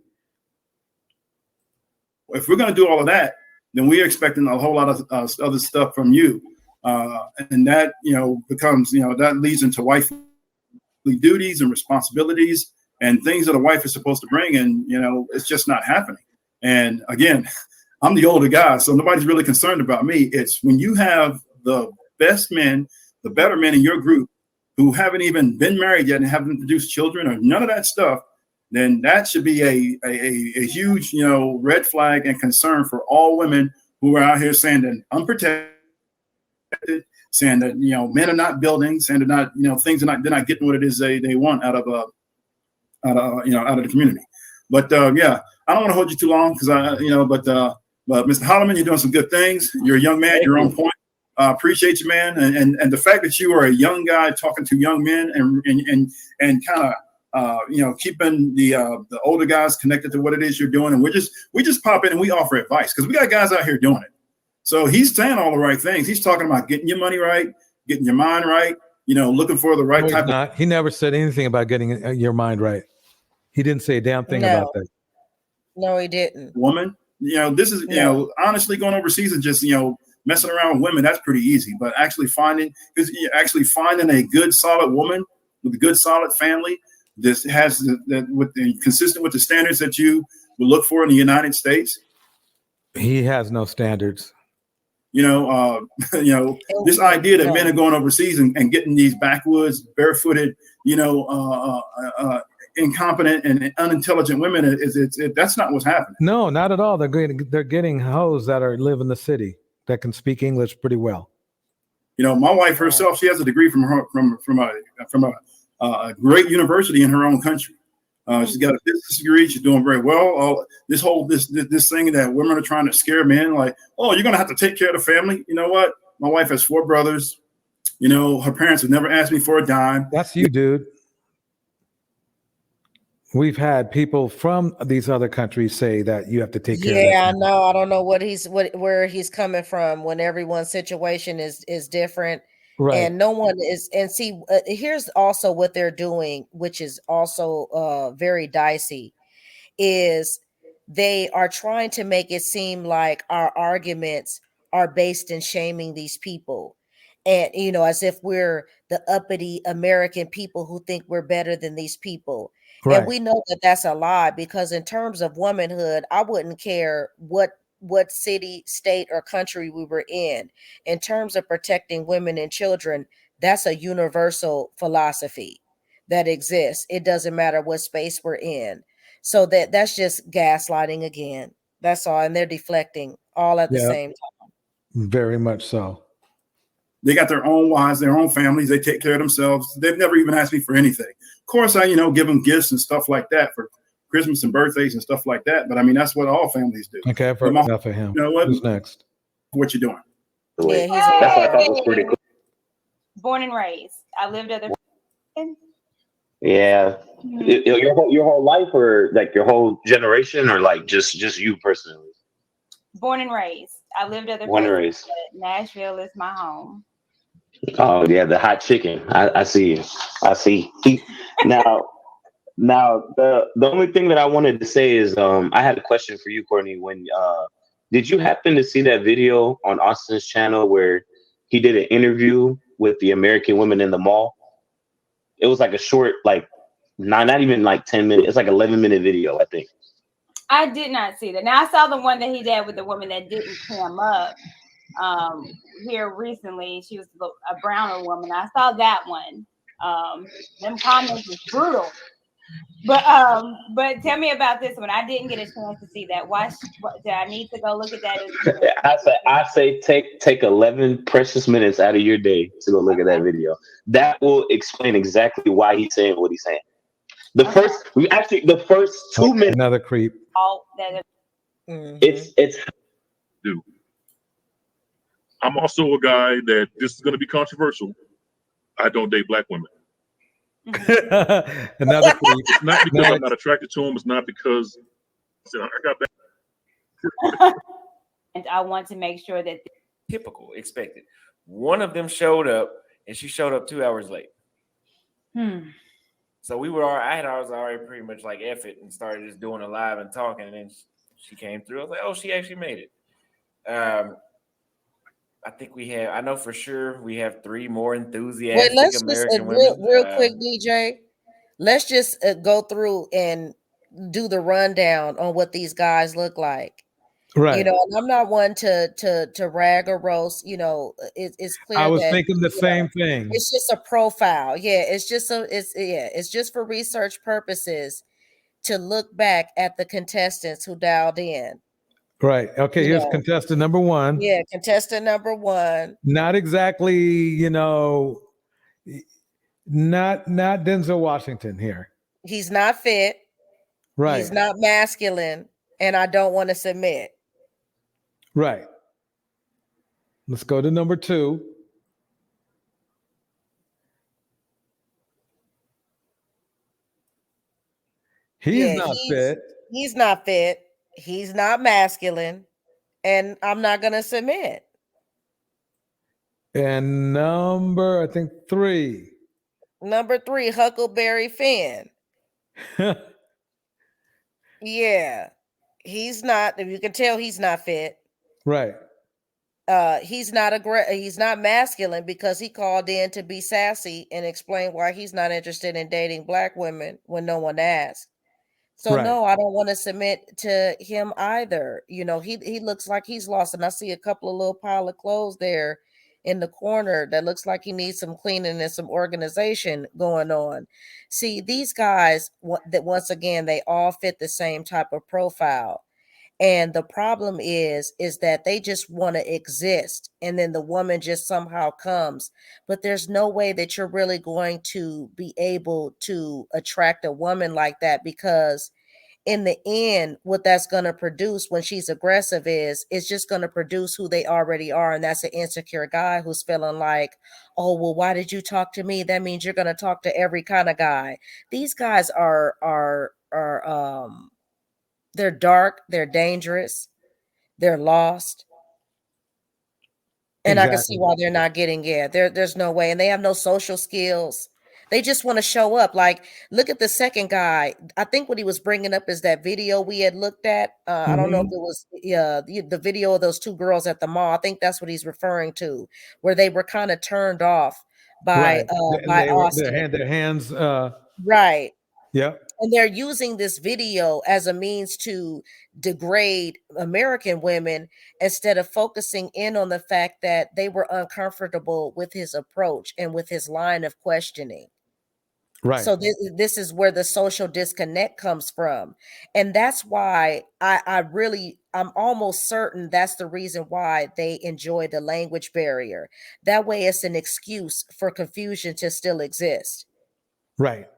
if we're going to do all of that, then we're expecting a whole lot of other stuff from you. And that, becomes, that leads into wifely duties and responsibilities and things that a wife is supposed to bring. And, it's just not happening. And again, I'm the older guy, so nobody's really concerned about me. It's when you have the best men, the better men in your group who haven't even been married yet and haven't produced children or none of that stuff, then that should be a huge, red flag and concern for all women who are out here saying that unprotected, saying that, men are not building, saying they're not, they're not getting what it is they want out of the community. But yeah, I don't want to hold you too long because but Mr. Holloman, you're doing some good things. You're a young man. You're on point. Appreciate you, man. And the fact that you are a young guy talking to young men and kind of keeping the older guys connected to what it is you're doing. And we just pop in and we offer advice because we got guys out here doing it. So he's saying all the right things. He's talking about getting your money right, getting your mind right, looking for the right type of. He never said anything about getting your mind right. He didn't say a damn thing about that. No, he didn't. Woman, this is, honestly going overseas and just, messing around with women, that's pretty easy. But actually finding a good, solid woman with a good, solid family, this has consistent with the standards that you would look for in the United States. He has no standards. This idea that men are going overseas and getting these backwoods, barefooted, incompetent and unintelligent women that's not what's happening. No, not at all. They're getting hoes that live in the city that can speak English pretty well. My wife herself, she has a degree from a great university in her own country. She's got a business degree. She's doing very well. This thing that women are trying to scare men, like, oh, you're gonna have to take care of the family. You know what? My wife has 4 brothers. Her parents have never asked me for a dime. That's you, dude. We've had people from these other countries say that you have to take care of Yeah, I know. I don't know where he's coming from when everyone's situation is different. Right. And no one is. And see, here's also what they're doing, which is also very dicey, is they are trying to make it seem like our arguments are based in shaming these people. And, as if we're the uppity American people who think we're better than these people. Right. And we know that that's a lie, because in terms of womanhood, I wouldn't care what city, state, or country we were in. In terms of protecting women and children, that's a universal philosophy that exists. It doesn't matter what space we're in. So that's just gaslighting again. That's all. And they're deflecting all at the same time. Very much so. They got their own wives, their own families. They take care of themselves. They've never even asked me for anything. Of course, I, give them gifts and stuff like that for Christmas and birthdays and stuff like that. But I mean, that's what all families do. Okay, I've heard enough of him. Who's next? What you doing? Yeah, that's what I thought was pretty cool. Born and raised. I lived other. Yeah. Mm-hmm. Your whole life, or like your whole generation, or like just you personally? Born and raised. I lived other. Born and raised. Nashville is my home. Oh yeah, the hot chicken. I see you. I see. Now the only thing that I wanted to say is I had a question for you, Courtney. When did you happen to see that video on Austin's channel where he did an interview with the American women in the mall? It was like a short, like not even like 10 minutes. It's like 11-minute video, I think. I did not see that. Now I saw the one that he did with the woman that didn't come up here recently. She was a browner woman. I saw that one. Them comments was brutal. But tell me about this one. I didn't get a chance to see that. Do I need to go look at that? I say take 11 precious minutes out of your day to go look at that video. That will explain exactly why he's saying what he's saying. The first 2 minutes. Another creep. It's. Dude, I'm also a guy that this is going to be controversial. I don't date black women. Another three. It's not because I'm Next. not attracted to him. It's not because I got that. And I want to make sure that Typical, expected. One of them showed up, and she showed up 2 hours late. So we were all. I was already pretty much like F it and started just doing a live and talking, and then she came through. I was like, oh, she actually made it. I think we have. I know for sure we have 3 more enthusiastic Wait, let's just American real, women. real quick, DJ. Let's just go through and do the rundown on what these guys look like. Right. You know, and I'm not one to rag or roast. You know, it's clear I was that thinking the same thing. it's just a profile. Yeah, it's just for research purposes to look back at the contestants who dialed in. Right. Okay. Here's contestant number 1. Yeah, contestant number 1. Not exactly, not Denzel Washington here. He's not fit. Right. He's not masculine, and I don't want to submit. Right. Let's go to number 2. He's not fit. He's not fit. He's not masculine, and I'm not going to submit. And number, I think 3. Number 3, Huckleberry Finn. Yeah, he's not. If you can tell, he's not fit. Right. He's not masculine because he called in to be sassy and explain why he's not interested in dating black women when no one asked. So no, I don't want to submit to him either. You know, he looks like he's lost, and I see a couple of little pile of clothes there in the corner that looks like he needs some cleaning and some organization going on. See, these guys that once again, they all fit the same type of profile. And the problem is that they just want to exist. And then the woman just somehow comes. But there's no way that you're really going to be able to attract a woman like that, because in the end, what that's going to produce when she's aggressive is just going to produce who they already are. And that's an insecure guy who's feeling like, oh, well, why did you talk to me? That means you're going to talk to every kind of guy. These guys are they're dark, they're dangerous, they're lost. And exactly. I can see why they're not getting, there's no way. And they have no social skills. They just want to show up. Like, look at the second guy. I think what he was bringing up is that video we had looked at. I don't know if it was the video of those 2 girls at the mall. I think that's what he's referring to, where they were kind of turned off by Austin. Their hands. Right. Yep. And they're using this video as a means to degrade American women instead of focusing in on the fact that they were uncomfortable with his approach and with his line of questioning. Right. So this is where the social disconnect comes from. And that's why I'm almost certain that's the reason why they enjoy the language barrier. That way it's an excuse for confusion to still exist. Right.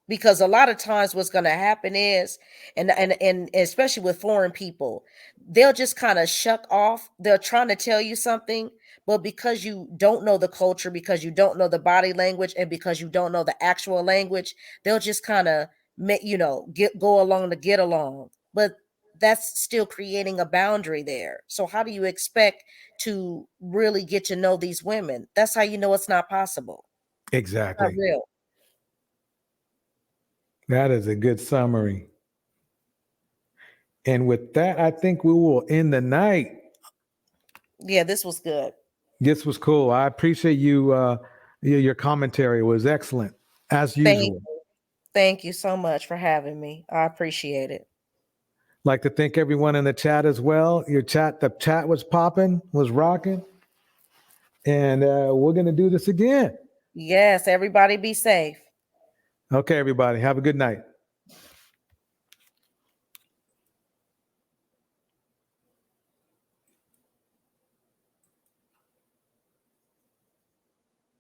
Because a lot of times what's going to happen is, and especially with foreign people, they'll just kind of shuck off. They're trying to tell you something, but because you don't know the culture, because you don't know the body language, and because you don't know the actual language, they'll just kind of, go along to get along. But that's still creating a boundary there. So how do you expect to really get to know these women? That's how you know it's not possible. Exactly. It's not real. That is a good summary. And with that, I think we will end the night. Yeah, this was good. This was cool. I appreciate you. Your commentary was excellent, as usual. Thank you so much for having me. I appreciate it. Like to thank everyone in the chat as well. The chat was popping, was rocking. And we're going to do this again. Yes, everybody be safe. Okay, everybody. Have a good night.